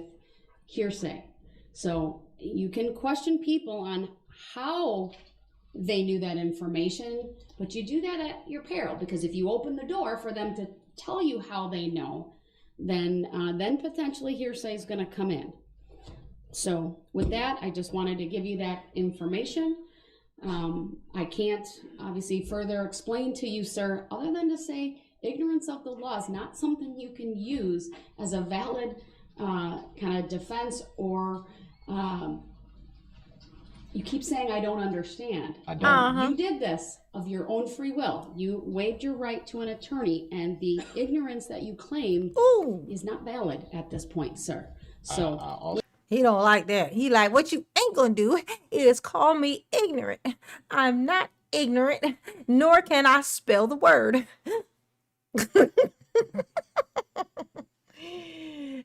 hearsay. So you can question people on how they knew that information, but you do that at your peril, because if you open the door for them to tell you how they know, then potentially hearsay is going to come in. So with that, I just wanted to give you that information. I can't obviously further explain to you, sir, other than to say ignorance of the law is not something you can use as a valid kind of defense, or you keep saying I don't understand. I don't. You did this of your own free will. You waived your right to an attorney, and the ignorance that you claim is not valid at this point, sir. So He don't like that. He like, what you ain't gonna do is call me ignorant. I'm not ignorant, nor can I spell the word.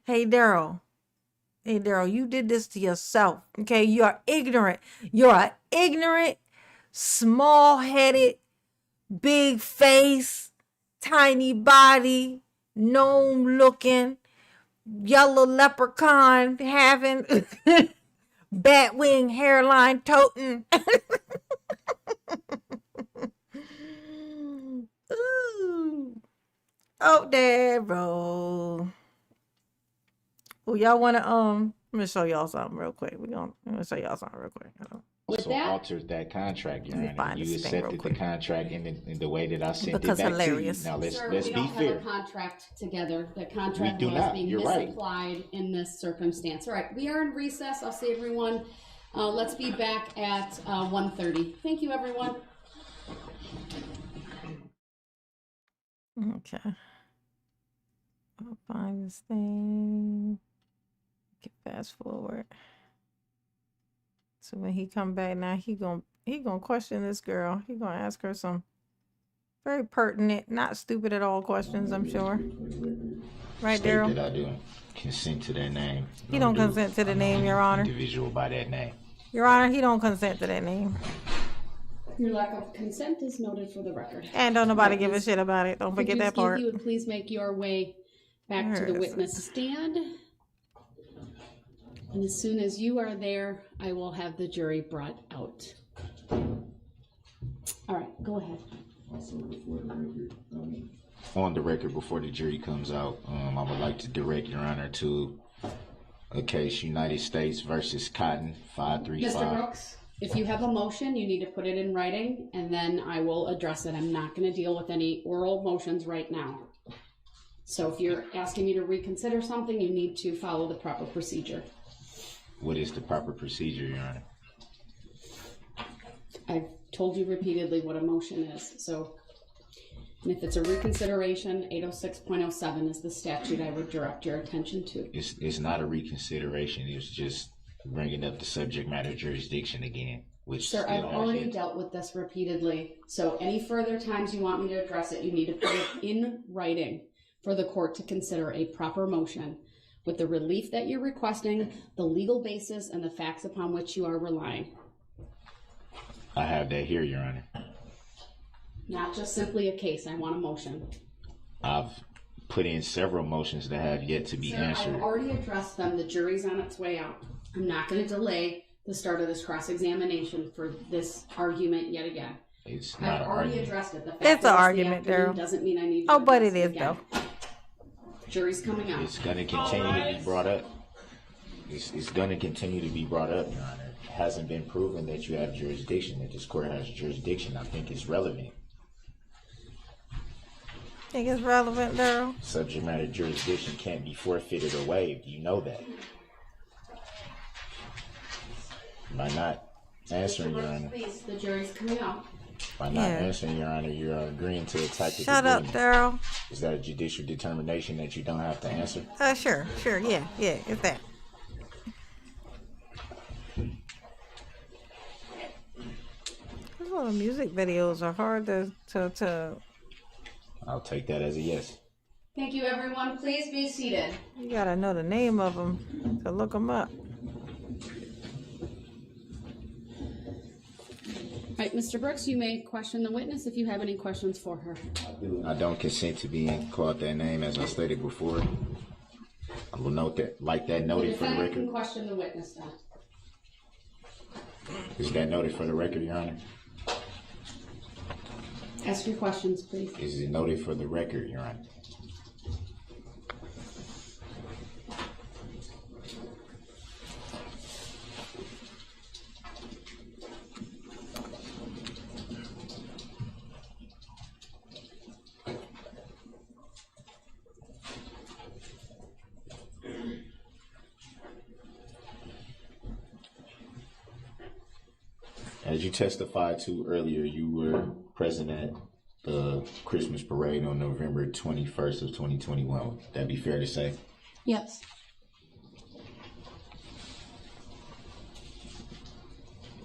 Hey, Darrell. Hey, Darrell, you did this to yourself. Okay, you are ignorant. You're an ignorant, small-headed, big face, tiny body, gnome-looking, yellow leprechaun having, bat wing hairline toting. Ooh. Oh, Darrell. Oh, y'all wanna let me show y'all something real quick. I'm gonna show y'all something real quick. Also altered that contract, Your Honor. find You this thing real accepted the quick. contract in the way that I sent Because it back hilarious. to you. Now let's sir, let's we be don't fair. have a contract together. The contract We do was not. being You're right. misapplied in this circumstance. All right, we are in recess. I'll see everyone. Let's be back at 1:30. Thank you, everyone. Okay. I'll find this thing. Get fast forward. So when he come back now, he gonna question this girl. He gonna ask her some very pertinent, not stupid at all questions, I'm sure. Right, State Darrell? that I do consent to that name. He don't consent to the name, Your Honor. Individual by that name. Your Honor, he don't consent to that name. Your lack of consent is noted for the record. And don't nobody give a shit about it. Don't forget that part. If you would please make your way back to the witness stand. And as soon as you are there, I will have the jury brought out. All right, go ahead. On the record, before the jury comes out, I would like to direct Your Honor to a case, United States versus Cotton, 535. Mr. Brooks, if you have a motion, you need to put it in writing, and then I will address it. I'm not going to deal with any oral motions right now. So if you're asking me to reconsider something, you need to follow the proper procedure. What is the proper procedure, Your Honor? I've told you repeatedly what a motion is. So, and if it's a reconsideration, 806.07 is the statute I would direct your attention to. It's not a reconsideration. It's just bringing up the subject matter jurisdiction again. Which Sir, still I've has already yet- dealt with this repeatedly. So any further times you want me to address it, you need to put it in writing for the court to consider a proper motion with the relief that you're requesting, the legal basis, and the facts upon which you are relying. I have that here, Your Honor. Not just simply a case. I want a motion. I've put in several motions that have yet to be Sir, answered. I've already addressed them. The jury's on its way out. I'm not going to delay the start of this cross-examination for this argument yet again. It's not I've an already argument. addressed it. The fact It's an that it's the argument, afternoon Daryl. doesn't mean I need to Oh, but address it is, again. Jury's coming out. It's going to continue to be brought up. It's going to continue to be brought up, Your Honor. It hasn't been proven that you have jurisdiction, that this court has jurisdiction. I think it's relevant. Think it's relevant, Daryl? Subject matter jurisdiction can't be forfeited or waived. You know that. By not answering, Your Honor, Please, the jury's coming out. by not Yeah. answering, Your Honor, you're agreeing to a type of Shut up, agreement. Daryl. Is that a judicial determination that you don't have to answer? Sure, yeah, it's that. Some of the music videos are hard to I'll take that as a yes. Thank you, everyone. Please be seated. you gotta know the name of them to look them up. All right, Mr. Brooks, you may question the witness if you have any questions for her. I don't consent to being called that name as I stated before. I will note that, like that noted for the Defendant can record. question the witness now. Is that noted for the record, Your Honor? Ask your questions, please. Is it noted for the record, Your Honor? As you testified to earlier, you were present at the Christmas parade on November 21st of 2021. Would that be fair to say? Yes.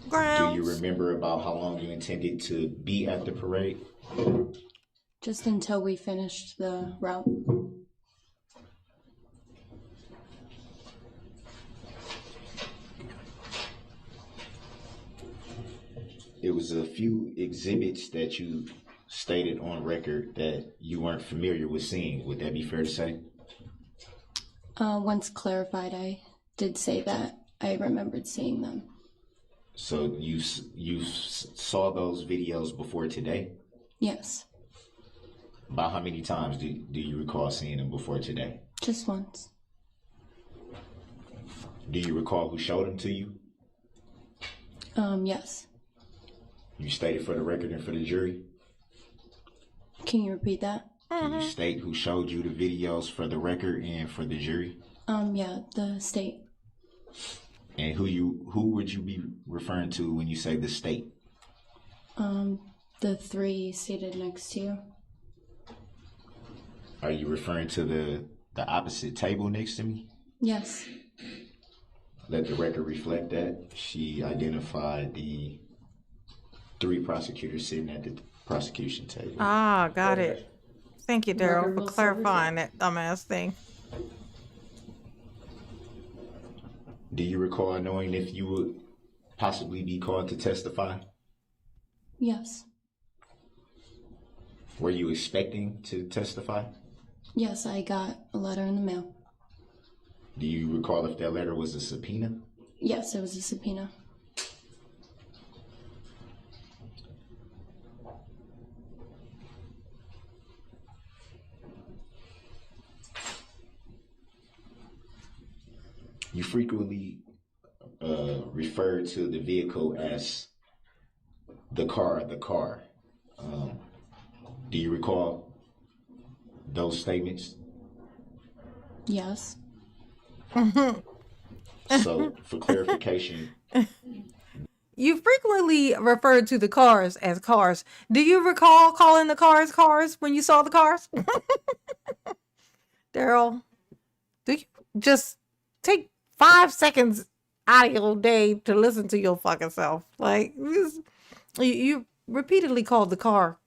Do Grounds. you remember about how long you intended to be at the parade? Just until we finished the route. It was a few exhibits that you stated on record that you weren't familiar with seeing. Would that be fair to say? Once clarified, I did say that I remembered seeing them. So you saw those videos before today? Yes. About how many times do you recall seeing them before today? Just once. Do you recall who showed them to you? Yes. You stated for the record and for the jury? Can you repeat that? Can you state who showed you the videos for the record and for the jury? Yeah, the state. And who would you be referring to when you say the state? The three seated next to you. Are you referring to the opposite table next to me? Yes. Let the record reflect that. She identified the three prosecutors sitting at the prosecution table. Ah, got it. Thank you, Daryl, Record for will clarifying that dumbass thing. Do you recall knowing if you would possibly be called to testify? Yes. Were you expecting to testify? Yes, I got a letter in the mail. Do you recall if that letter was a subpoena? Yes, it was a subpoena. You frequently refer to the vehicle as the car. Do you recall those statements? Yes. So, for clarification, You frequently referred to the cars as cars. Do you recall calling the cars cars when you saw the cars? Daryl, do you just take 5 seconds out of your day to listen to your fucking self? Like, you repeatedly called the car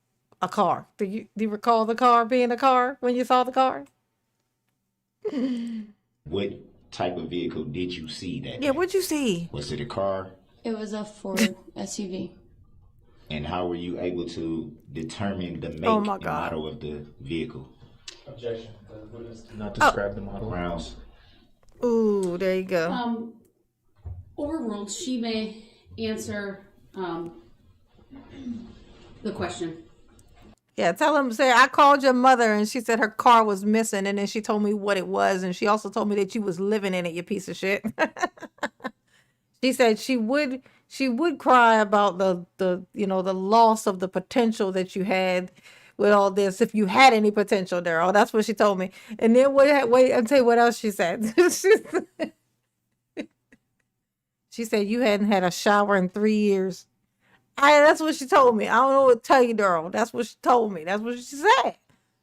a car. Do you recall the car being a car when you saw the car? what type of vehicle did you see that Yeah, day? what'd you see? Was it a car? It was a Ford SUV. And how were you able to determine the make Oh my and God. model of the vehicle? Objection. The witness did not describe the model. Rounds. Ooh, there you go. Overruled. She may answer the question. Yeah, tell him, say, I called your mother and she said her car was missing and then she told me what it was and she also told me that you was living in it, you piece of shit. She said she would cry about the loss of the potential that you had with all this, if you had any potential, Daryl. That's what she told me. And then wait, I'll tell you what else she said. She said you hadn't had a shower in 3 years. That's what she told me. I don't know what to tell you, Daryl. That's what she told me. That's what she said.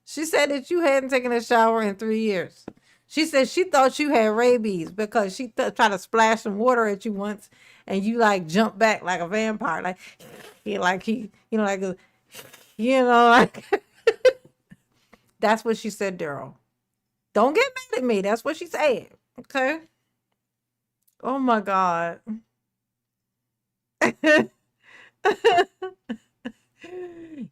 She said that you hadn't taken a shower in 3 years. She said she thought you had rabies because she tried to splash some water at you once, and you like jump back like a vampire, like like that's what she said, Daryl. Don't get mad at me. That's what she said. Okay. Oh my God.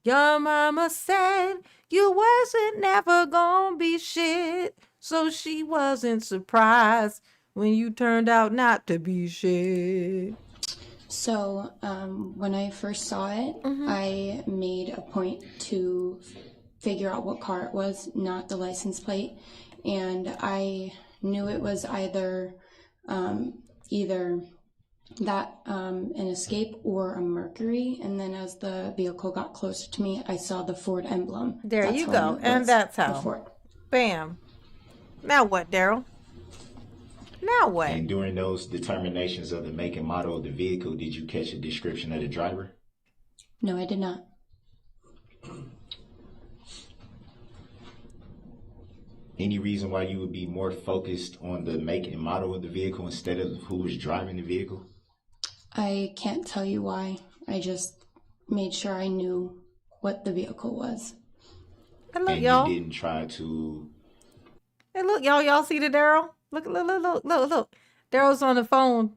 Your mama said you wasn't never gonna be shit, so she wasn't surprised when you turned out not to be shit. So when I first saw it, I made a point to figure out what car it was, not the license plate, and I knew it was either that an Escape or a Mercury. And then as the vehicle got closer to me, I saw the Ford emblem. There That's you how I knew go. it And was that's the how. Ford. Bam. Now what, Daryl? Now what? And during those determinations of the make and model of the vehicle, did you catch a description of the driver? No, I did not. Any reason why you would be more focused on the make and model of the vehicle instead of who was driving the vehicle? I can't tell you why. I just made sure I knew what the vehicle was. And look, And y'all. you didn't try to... Hey, look, y'all. Y'all see the Daryl? Look. Daryl's on the phone,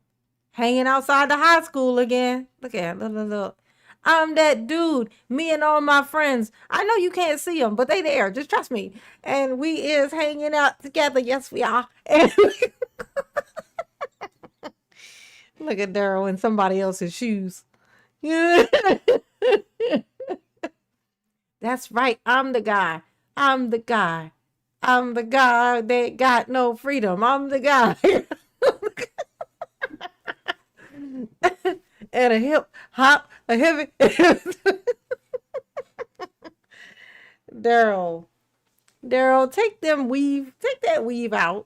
hanging outside the high school again. Look at it. Look. I'm that dude. Me and all my friends. I know you can't see them, but they there. Just trust me. And we is hanging out together. Yes, we are. And look at Daryl in somebody else's shoes. That's right. I'm the guy that got no freedom. I'm the guy. And a hip hop, a heavy. Daryl, take that weave out.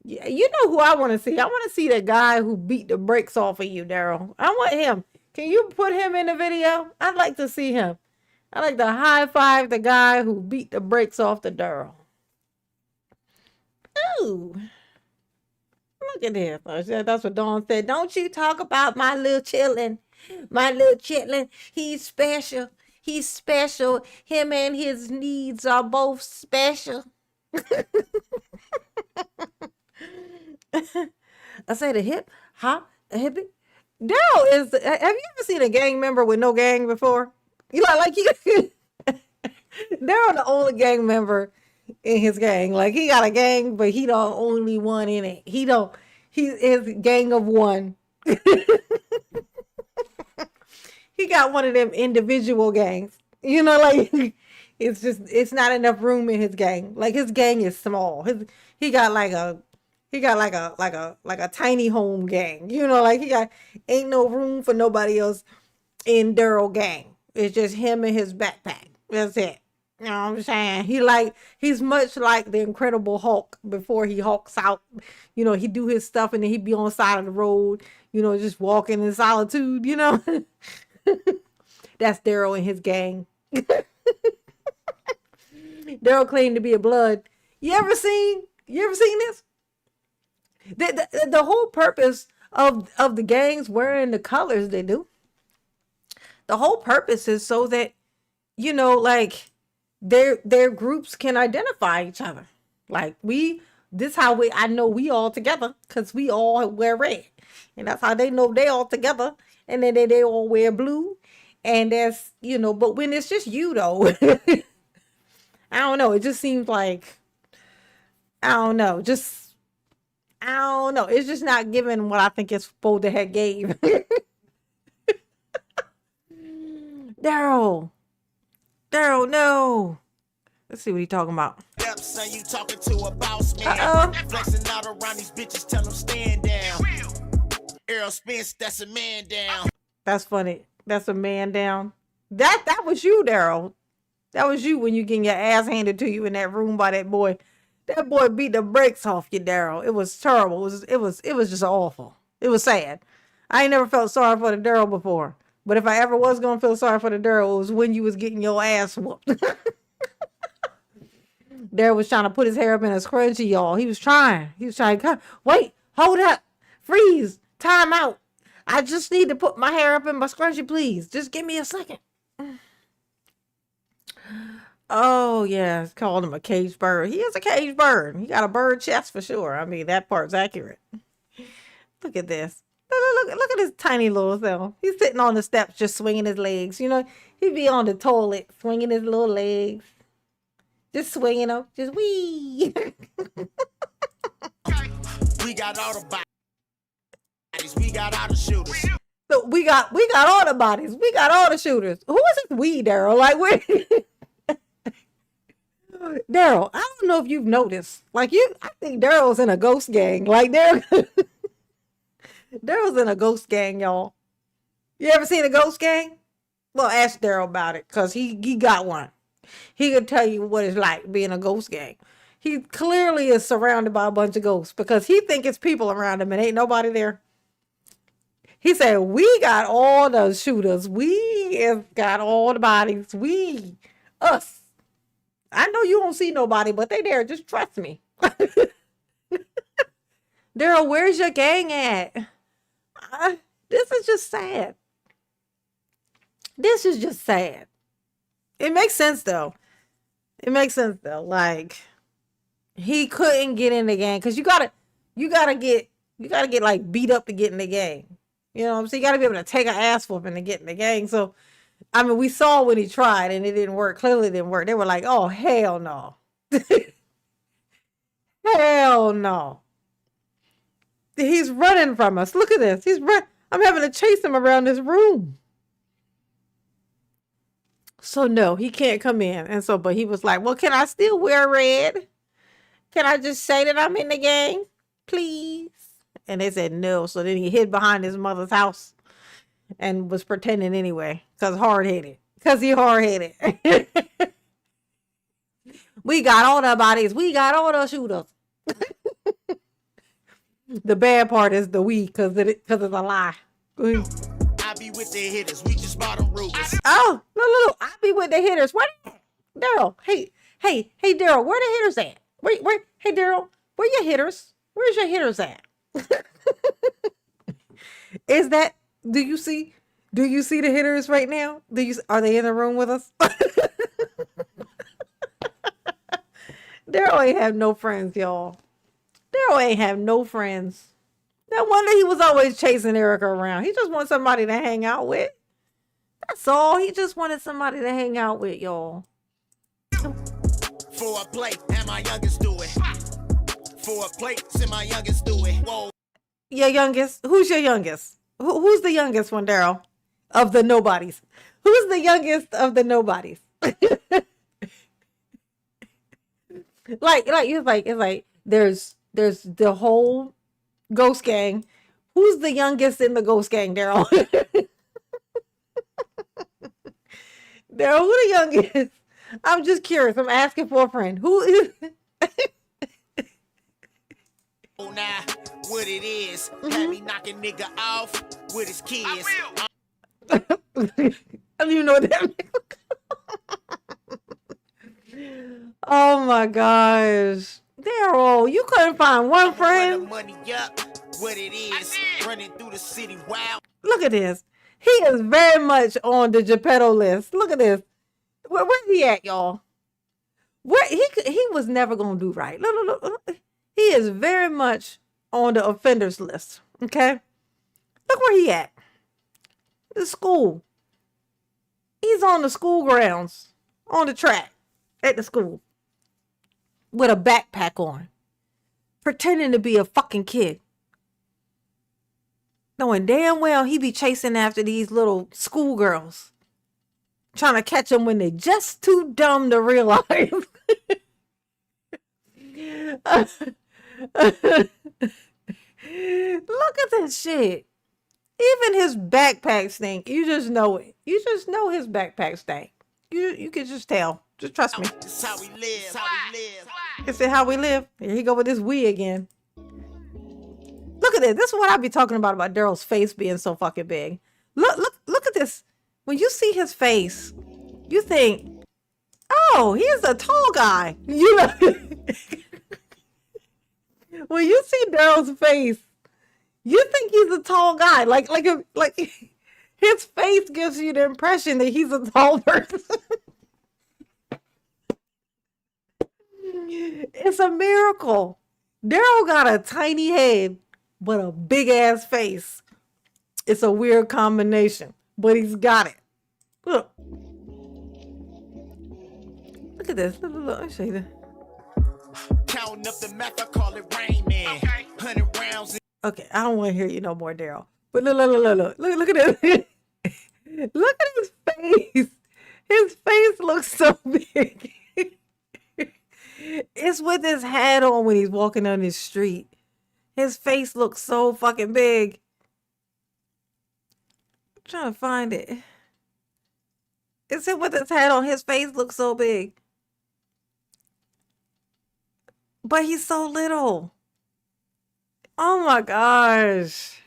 Yeah, you know who I want to see. I want to see the guy who beat the brakes off of you, Daryl. I want him. Can you put him in the video? I'd like to see him. I'd like to high five the guy who beat the brakes off the Daryl. Ooh. Look at this. That's what Dawn said. Don't you talk about my little chillin'. My little chitlin'. He's special. He's special. Him and his needs are both special. I say the hip, hop, a hippie. Daryl is. Have you ever seen a gang member with no gang before? You like you. Daryl the only gang member in his gang. Like he got a gang, but he the only one in it. He is gang of one. He got one of them individual gangs. You know, like it's not enough room in his gang. Like his gang is small. He got like a tiny home gang. You know, like ain't no room for nobody else in Daryl gang. It's just him and his backpack. That's it. You know what I'm saying? He's much like the Incredible Hulk before he hulks out. You know, he do his stuff and then he'd be on the side of the road, you know, just walking in solitude, you know. That's Daryl and his gang. Daryl claimed to be a blood. You ever seen this? The whole purpose of the gangs wearing the colors they do. The whole purpose is so that, you know, like their groups can identify each other. Like I know we all together because we all wear red. And that's how they know they all together. And then they all wear blue. And that's, you know, but when it's just you though, I don't know. It just seems like, I don't know. It's just not giving what I think it's supposed to have gave. Daryl, no. Let's see what he's talking about. Yep, son, you talking to a boss man. Flexing out around these bitches, tell them stand down. Earl Spence, that's a man down. That's funny. That's a man down. That was you, Daryl. That was you when you getting your ass handed to you in that room by that boy. That boy beat the brakes off you, Daryl. It was terrible. It was just awful. It was sad. I ain't never felt sorry for the Daryl before. But if I ever was gonna feel sorry for the Daryl, it was when you was getting your ass whooped. Daryl was trying to put his hair up in a scrunchie, y'all. He was trying. Wait, hold up, freeze. Time out. I just need to put my hair up in my scrunchie, please. Just give me a second. Oh, yeah. It's called him a caged bird. He is a caged bird. He got a bird chest for sure. I mean, that part's accurate. Look at this. Look at his tiny little self. He's sitting on the steps just swinging his legs. You know, he'd be on the toilet swinging his little legs. Just swinging them. Just wee. We got all the bodies. We got all the shooters. So we got all the bodies. We got all the shooters. Who is this we, Darrell? Like, where? Darrell, I don't know if you've noticed. Like, I think Darrell's in a ghost gang. Like, Darrell's in a ghost gang, y'all. You ever seen a ghost gang? Well, ask Darrell about it, because he got one. He could tell you what it's like being a ghost gang. He clearly is surrounded by a bunch of ghosts because he think it's people around him and ain't nobody there. He said, we got all the shooters. We have got all the bodies. Us. I know you don't see nobody, but they there. Just trust me. Darrell, where's your gang at? This is just sad. This is just sad. It makes sense though. Like, he couldn't get in the gang because you gotta get like beat up to get in the gang. You know what I'm saying? You gotta be able to take an ass whooping to get in the gang. So, I mean, we saw when he tried and it didn't work. Clearly, it didn't work. They were like, "Oh hell no, hell no." He's running from us. Look at this. I'm having to chase him around this room. So no, he can't come in. And so, but he was like, well, can I still wear red? Can I just say that I'm in the gang? Please. And they said no. So then he hid behind his mother's house and was pretending anyway. Because he hard-headed. We got all the bodies. We got all the shooters. The bad part is the we, because it's a lie. I be with the hitters. We just bought them Rubens. Oh, no. I be with the hitters. Where Darrell? Hey, Darrell, where the hitters at? Hey, Darrell, where your hitters? Where's your hitters at? Do you see the hitters right now? Are they in the room with us? Darrell ain't have no friends, y'all. Darrell ain't have no friends. No wonder he was always chasing Erica around. He just wanted somebody to hang out with. That's all. He just wanted somebody to hang out with, y'all. For a plate, and my youngest do it. For a plate, and my youngest do it. Whoa. Your youngest? Who's your youngest? Who's the youngest one, Darrell? Of the nobodies. Who's the youngest of the nobodies? It's like there's the whole ghost gang. Who's the youngest in the ghost gang, Darrell? Darrell, who the youngest? I'm just curious. I'm asking for a friend. Who is? Oh, now, what it is. Had me knocking nigga off with his kids. I don't even know what that means. Oh my gosh. Darrell, you couldn't find one friend. Money up, what it is. Running through the city wild. Look at this. He is very much on the Geppetto list. Look at this. Where's he at, y'all? He was never gonna do right. Look. He is very much on the offenders list. Okay? Look where he at. The school. He's on the school grounds. On the track. At the school. With a backpack on. Pretending to be a fucking kid. Knowing damn well he be chasing after these little schoolgirls. Trying to catch them when they just too dumb to realize. Look at this shit. Even his backpack stink. You just know it. You just know his backpack stink. You can just tell. Just trust me. This how we live. Is it how we live? Here he go with this we again. Look at this. This is what I be talking about Darrell's face being so fucking big. Look at this. When you see his face, you think, oh, he's a tall guy. You know, when you see Darrell's face, You think he's a tall guy. Like his face gives you the impression that he's a tall person. It's a miracle. Daryl got a tiny head, but a big ass face. It's a weird combination, but he's got it. Look. Look at this. Look. Let me show you this. Counting up the math, I call it Rain Man. 100 rounds. Okay, I don't want to hear you no more, Daryl. But look at this. Look at his face. His face looks so big. It's with his hat on when he's walking down the street. His face looks so fucking big. I'm trying to find it. It's him with his hat on. His face looks so big. But he's so little. Oh my gosh.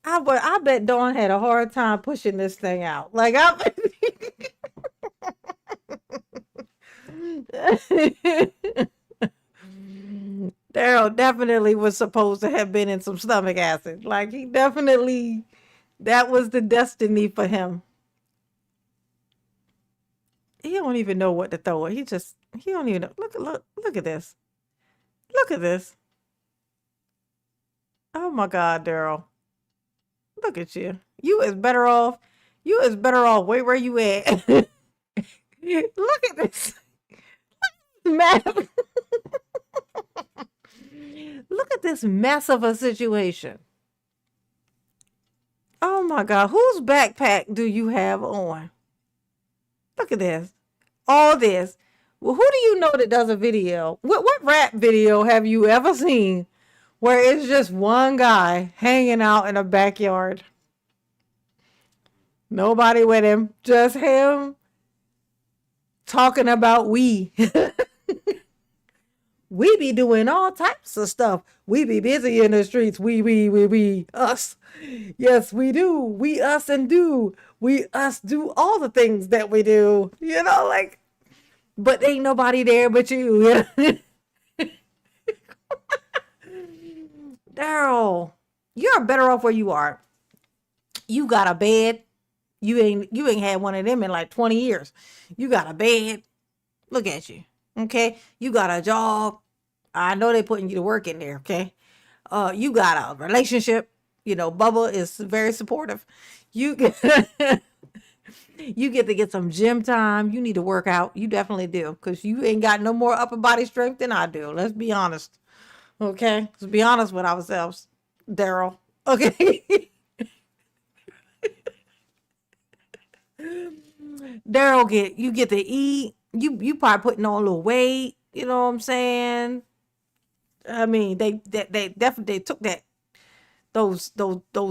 I bet Dawn had a hard time pushing this thing out. Like Daryl definitely was supposed to have been in some stomach acid. Like he definitely, that was the destiny for him. He don't even know what to throw it. He don't even know. Look at this. Look at this. Oh my God, Daryl. Look at you. You is better off wait where you at. Look at this. Mess. Look at this mess of a situation. Oh my God. Whose backpack do you have on? Look at this. All this. Well, who do you know that does a video? What rap video have you ever seen where it's just one guy hanging out in a backyard? Nobody with him. Just him talking about we. We be doing all types of stuff. We be busy in the streets. We, us. Yes, we do. We, us, and do. We, us, do all the things that we do. You know, like, but ain't nobody there but you. Daryl, you're better off where you are. You got a bed. You ain't had one of them in like 20 years. You got a bed. Look at you. Okay. You got a job. I know they're putting you to work in there. Okay. You got a relationship. You know, Bubba is very supportive. You get, you get to get some gym time. You need to work out. You definitely do. Because you ain't got no more upper body strength than I do. Let's be honest. Okay. Let's be honest with ourselves, Daryl. Okay. Daryl, you get to eat. You probably putting on a little weight. You know what I'm saying? I mean, they definitely took those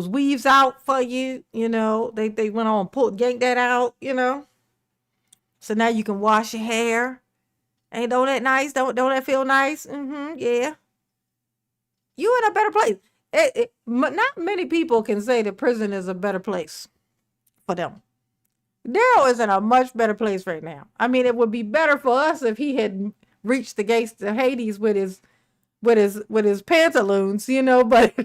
weaves out for you. You know, they went on yanked that out. You know, so now you can wash your hair. Ain't don't that nice? Don't that feel nice? Yeah. You in a better place. Not many people can say that prison is a better place for them. Daryl is in a much better place right now. I mean, it would be better for us if he had reached the gates to Hades with his pantaloons, you know, but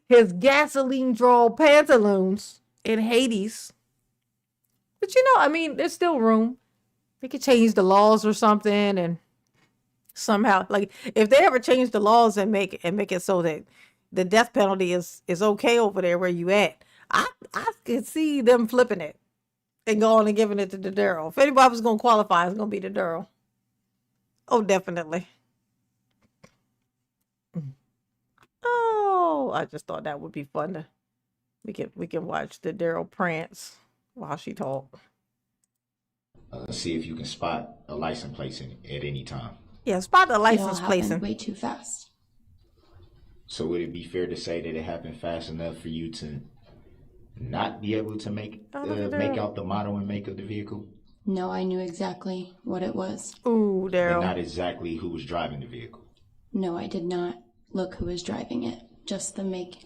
his gasoline draw pantaloons in Hades. But you know, I mean, there's still room. They could change the laws or something, and somehow, like, if they ever change the laws and make it so that the death penalty is okay over there where you at, I could see them flipping it and going and giving it to the Daryl. If anybody was gonna qualify, it's gonna be the Daryl. Oh, definitely. Oh, I just thought that would be fun to we can watch the Daryl prance while she talk. See if you can spot a license plate at any time. Yeah, spot the It all license plate. happened way too fast. So would it be fair to say that it happened fast enough for you to not be able to make out the model and make of the vehicle? No, I knew exactly what it was. Ooh, And Daryl. not exactly who was driving the vehicle. No, I did not look who was driving it, just the make.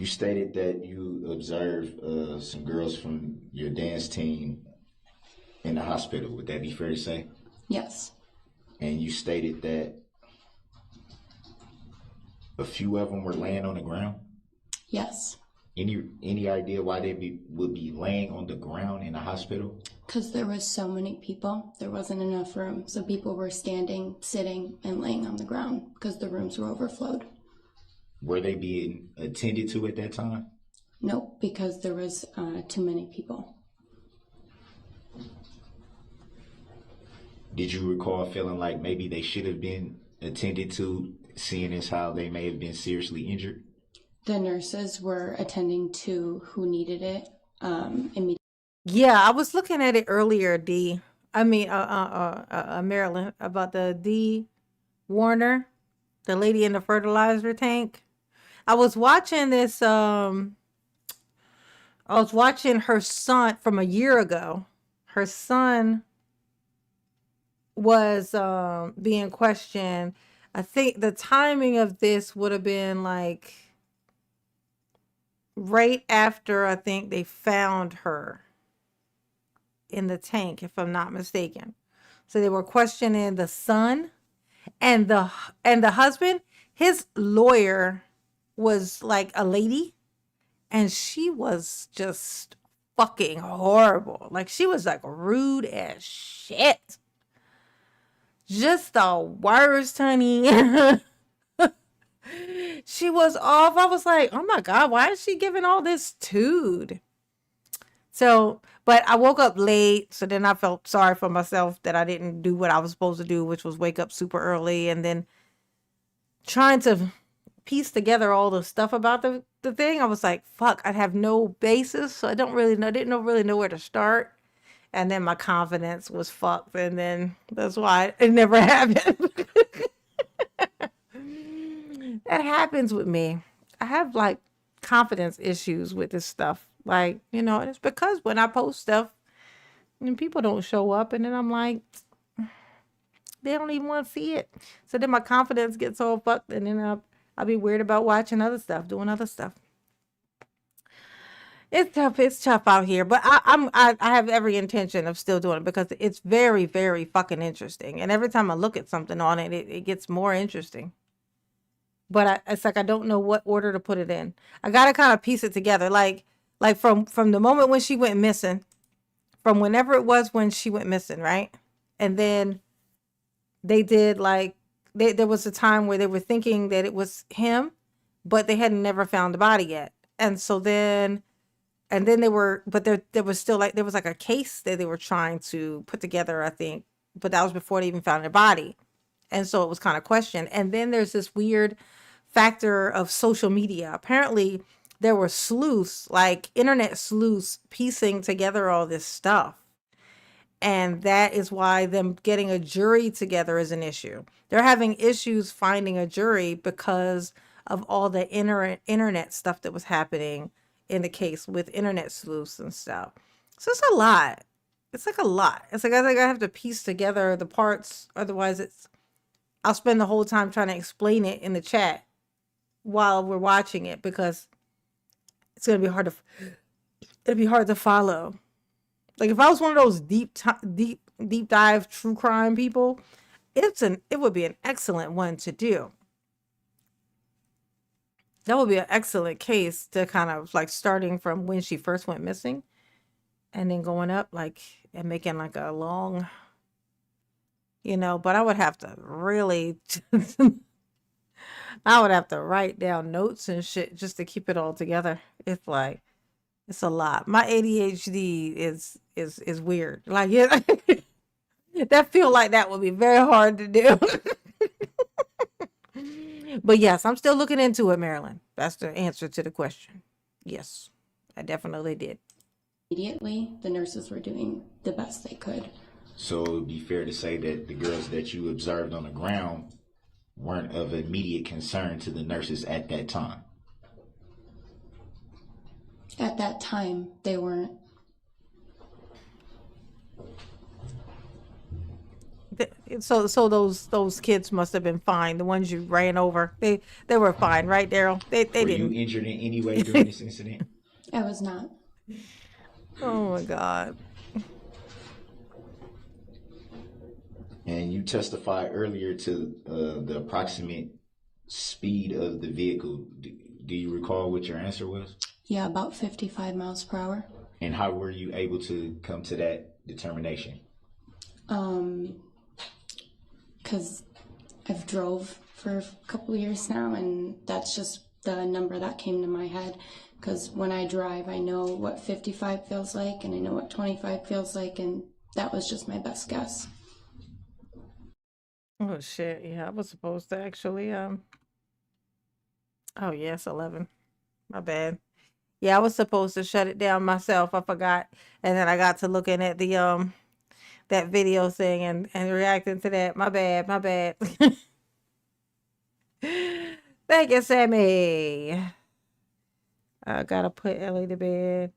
You stated that you observed some girls from your dance team in the hospital. Would that be fair to say? Yes. And you stated that a few of them were laying on the ground. Yes. Any idea why would be laying on the ground in the hospital? Because there was so many people, there wasn't enough room. So people were standing, sitting, and laying on the ground because the rooms were overflowed. Were they being attended to at that time? Nope, because there was too many people. Did you recall feeling like maybe they should have been attended to, seeing as how they may have been seriously injured? The nurses were attending to who needed it immediately. Yeah, I was looking at it earlier, Marilyn, about the D. Warner, the lady in the fertilizer tank. I was watching this, I was watching her son from a year ago. Her son was being questioned. I think the timing of this would have been like right after I think they found her in the tank, if I'm not mistaken. So they were questioning the son and the husband. His lawyer was like a lady, and she was just fucking horrible. Like, she was like rude as shit. Just the worst, honey. She was off. I was like, oh my God, why is she giving all this tood? So, but I woke up late, so then I felt sorry for myself that I didn't do what I was supposed to do, which was wake up super early, and then trying to piece together all the stuff about the thing. I was like, fuck, I have no basis, so I didn't really know where to start. And then my confidence was fucked, and then that's why it never happened. That happens with me. I have like confidence issues with this stuff. Like, and it's because when I post stuff and people don't show up, and then I'm like, they don't even want to see it. So then my confidence gets all fucked, and then I'll be weird about watching other stuff, doing other stuff. It's tough. It's tough out here, but I have every intention of still doing it because it's very, very fucking interesting. And every time I look at something on it, it gets more interesting. But it's like I don't know what order to put it in. I gotta kind of piece it together, like from the moment when she went missing, from whenever it was when she went missing, right? And then they did there was a time where they were thinking that it was him, but they hadn't never found the body yet, and so then. And then there was still there was like a case that they were trying to put together, I think, but that was before they even found the body. And so it was kind of questioned. And then there's this weird factor of social media. Apparently there were sleuths, like internet sleuths, piecing together all this stuff. And that is why them getting a jury together is an issue. They're having issues finding a jury because of all the internet stuff that was happening in the case with internet sleuths and stuff. So it's a lot. It's like a lot. It's like I think I have to piece together the parts. Otherwise I'll spend the whole time trying to explain it in the chat while we're watching it, because it's going to be it'll be hard to follow. Like if I was one of those deep dive true crime people, it would be an excellent one to do. That would be an excellent case to kind of like starting from when she first went missing and then going up and making like a long, but I would have to really, I would have to write down notes and shit just to keep it all together. It's like, it's a lot. My ADHD is weird. Like, yeah, that feel like that would be very hard to do. But yes, I'm still looking into it, Marilyn. That's the answer to the question. Yes, I definitely did. Immediately, the nurses were doing the best they could. So it would be fair to say that the girls that you observed on the ground weren't of immediate concern to the nurses at that time. At that time, they weren't. So those kids must have been fine. The ones you ran over, they were fine, right, Daryl? They Were you didn't. injured in any way during this incident? I was not. Oh my God. And you testified earlier to the approximate speed of the vehicle. Do you recall what your answer was? Yeah, about 55 miles per hour. And how were you able to come to that determination? Because I've drove for a couple years now, and that's just the number that came to my head. Because when I drive, I know what 55 feels like, and I know what 25 feels like, and that was just my best guess. Oh shit. Yeah, I was supposed to actually oh yes, 11. My bad. Yeah, I was supposed to shut it down myself. I forgot. And then I got to looking at the that video thing and reacting to that. My bad, my bad. Thank you, Sammy. I gotta put Ellie to bed.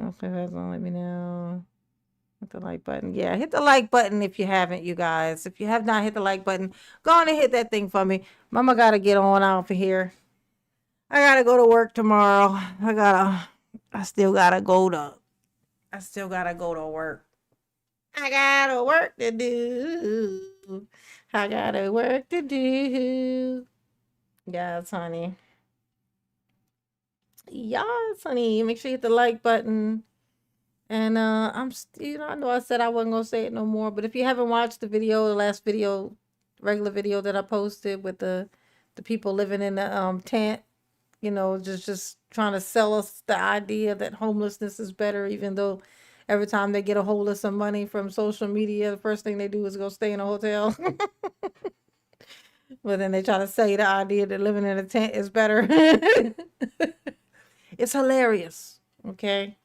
Okay, that's gonna let me know. Hit the like button. Yeah, hit the like button if you haven't, you guys. If you have not hit the like button, go on and hit that thing for me. Mama gotta get on out of here. I gotta go to work tomorrow. I still gotta go to work. I got work to do. I got work to do. Yes, honey. Yes, honey. Make sure you hit the like button. And I know I said I wasn't gonna say it no more, but if you haven't watched the video, the last video, regular video that I posted with the people living in the tent, just trying to sell us the idea that homelessness is better, even though every time they get a hold of some money from social media, the first thing they do is go stay in a hotel. But then they try to sell you the idea that living in a tent is better. It's hilarious. Okay.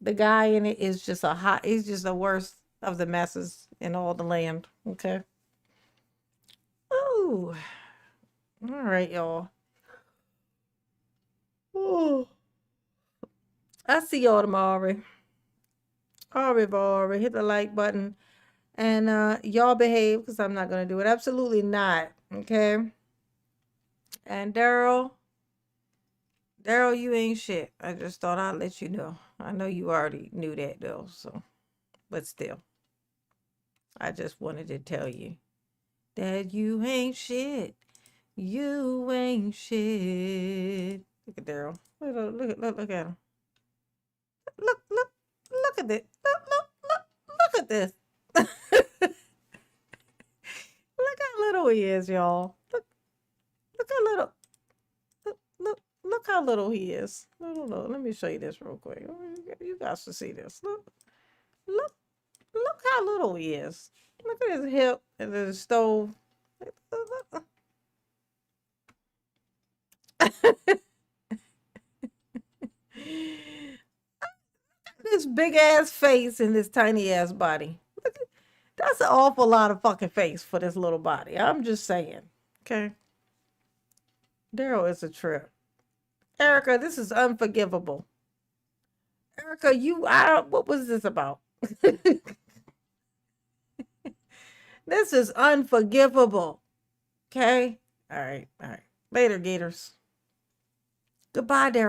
The guy in it is just he's just the worst of the messes in all the land. Okay. Oh, all right, y'all. Oh, I see y'all tomorrow. Ari, hit the like button. And y'all behave, because I'm not going to do it. Absolutely not. Okay. And Daryl, you ain't shit. I just thought I'd let you know. I know you already knew that though. So, but still, I just wanted to tell you that you ain't shit. You ain't shit. Look at Daryl. Look at him. Look at this. Look at this. Look how little he is, y'all. Look how little. Look how little he is. Look. Let me show you this real quick. You guys should see this. Look how little he is. Look at his hip and his stove. This big ass face and this tiny ass body. That's an awful lot of fucking face for this little body. I'm just saying. Okay. Daryl is a trip. Erica, this is unforgivable. Erica, what was this about? This is unforgivable. Okay? All right. Later, Gators. Goodbye, Daryl.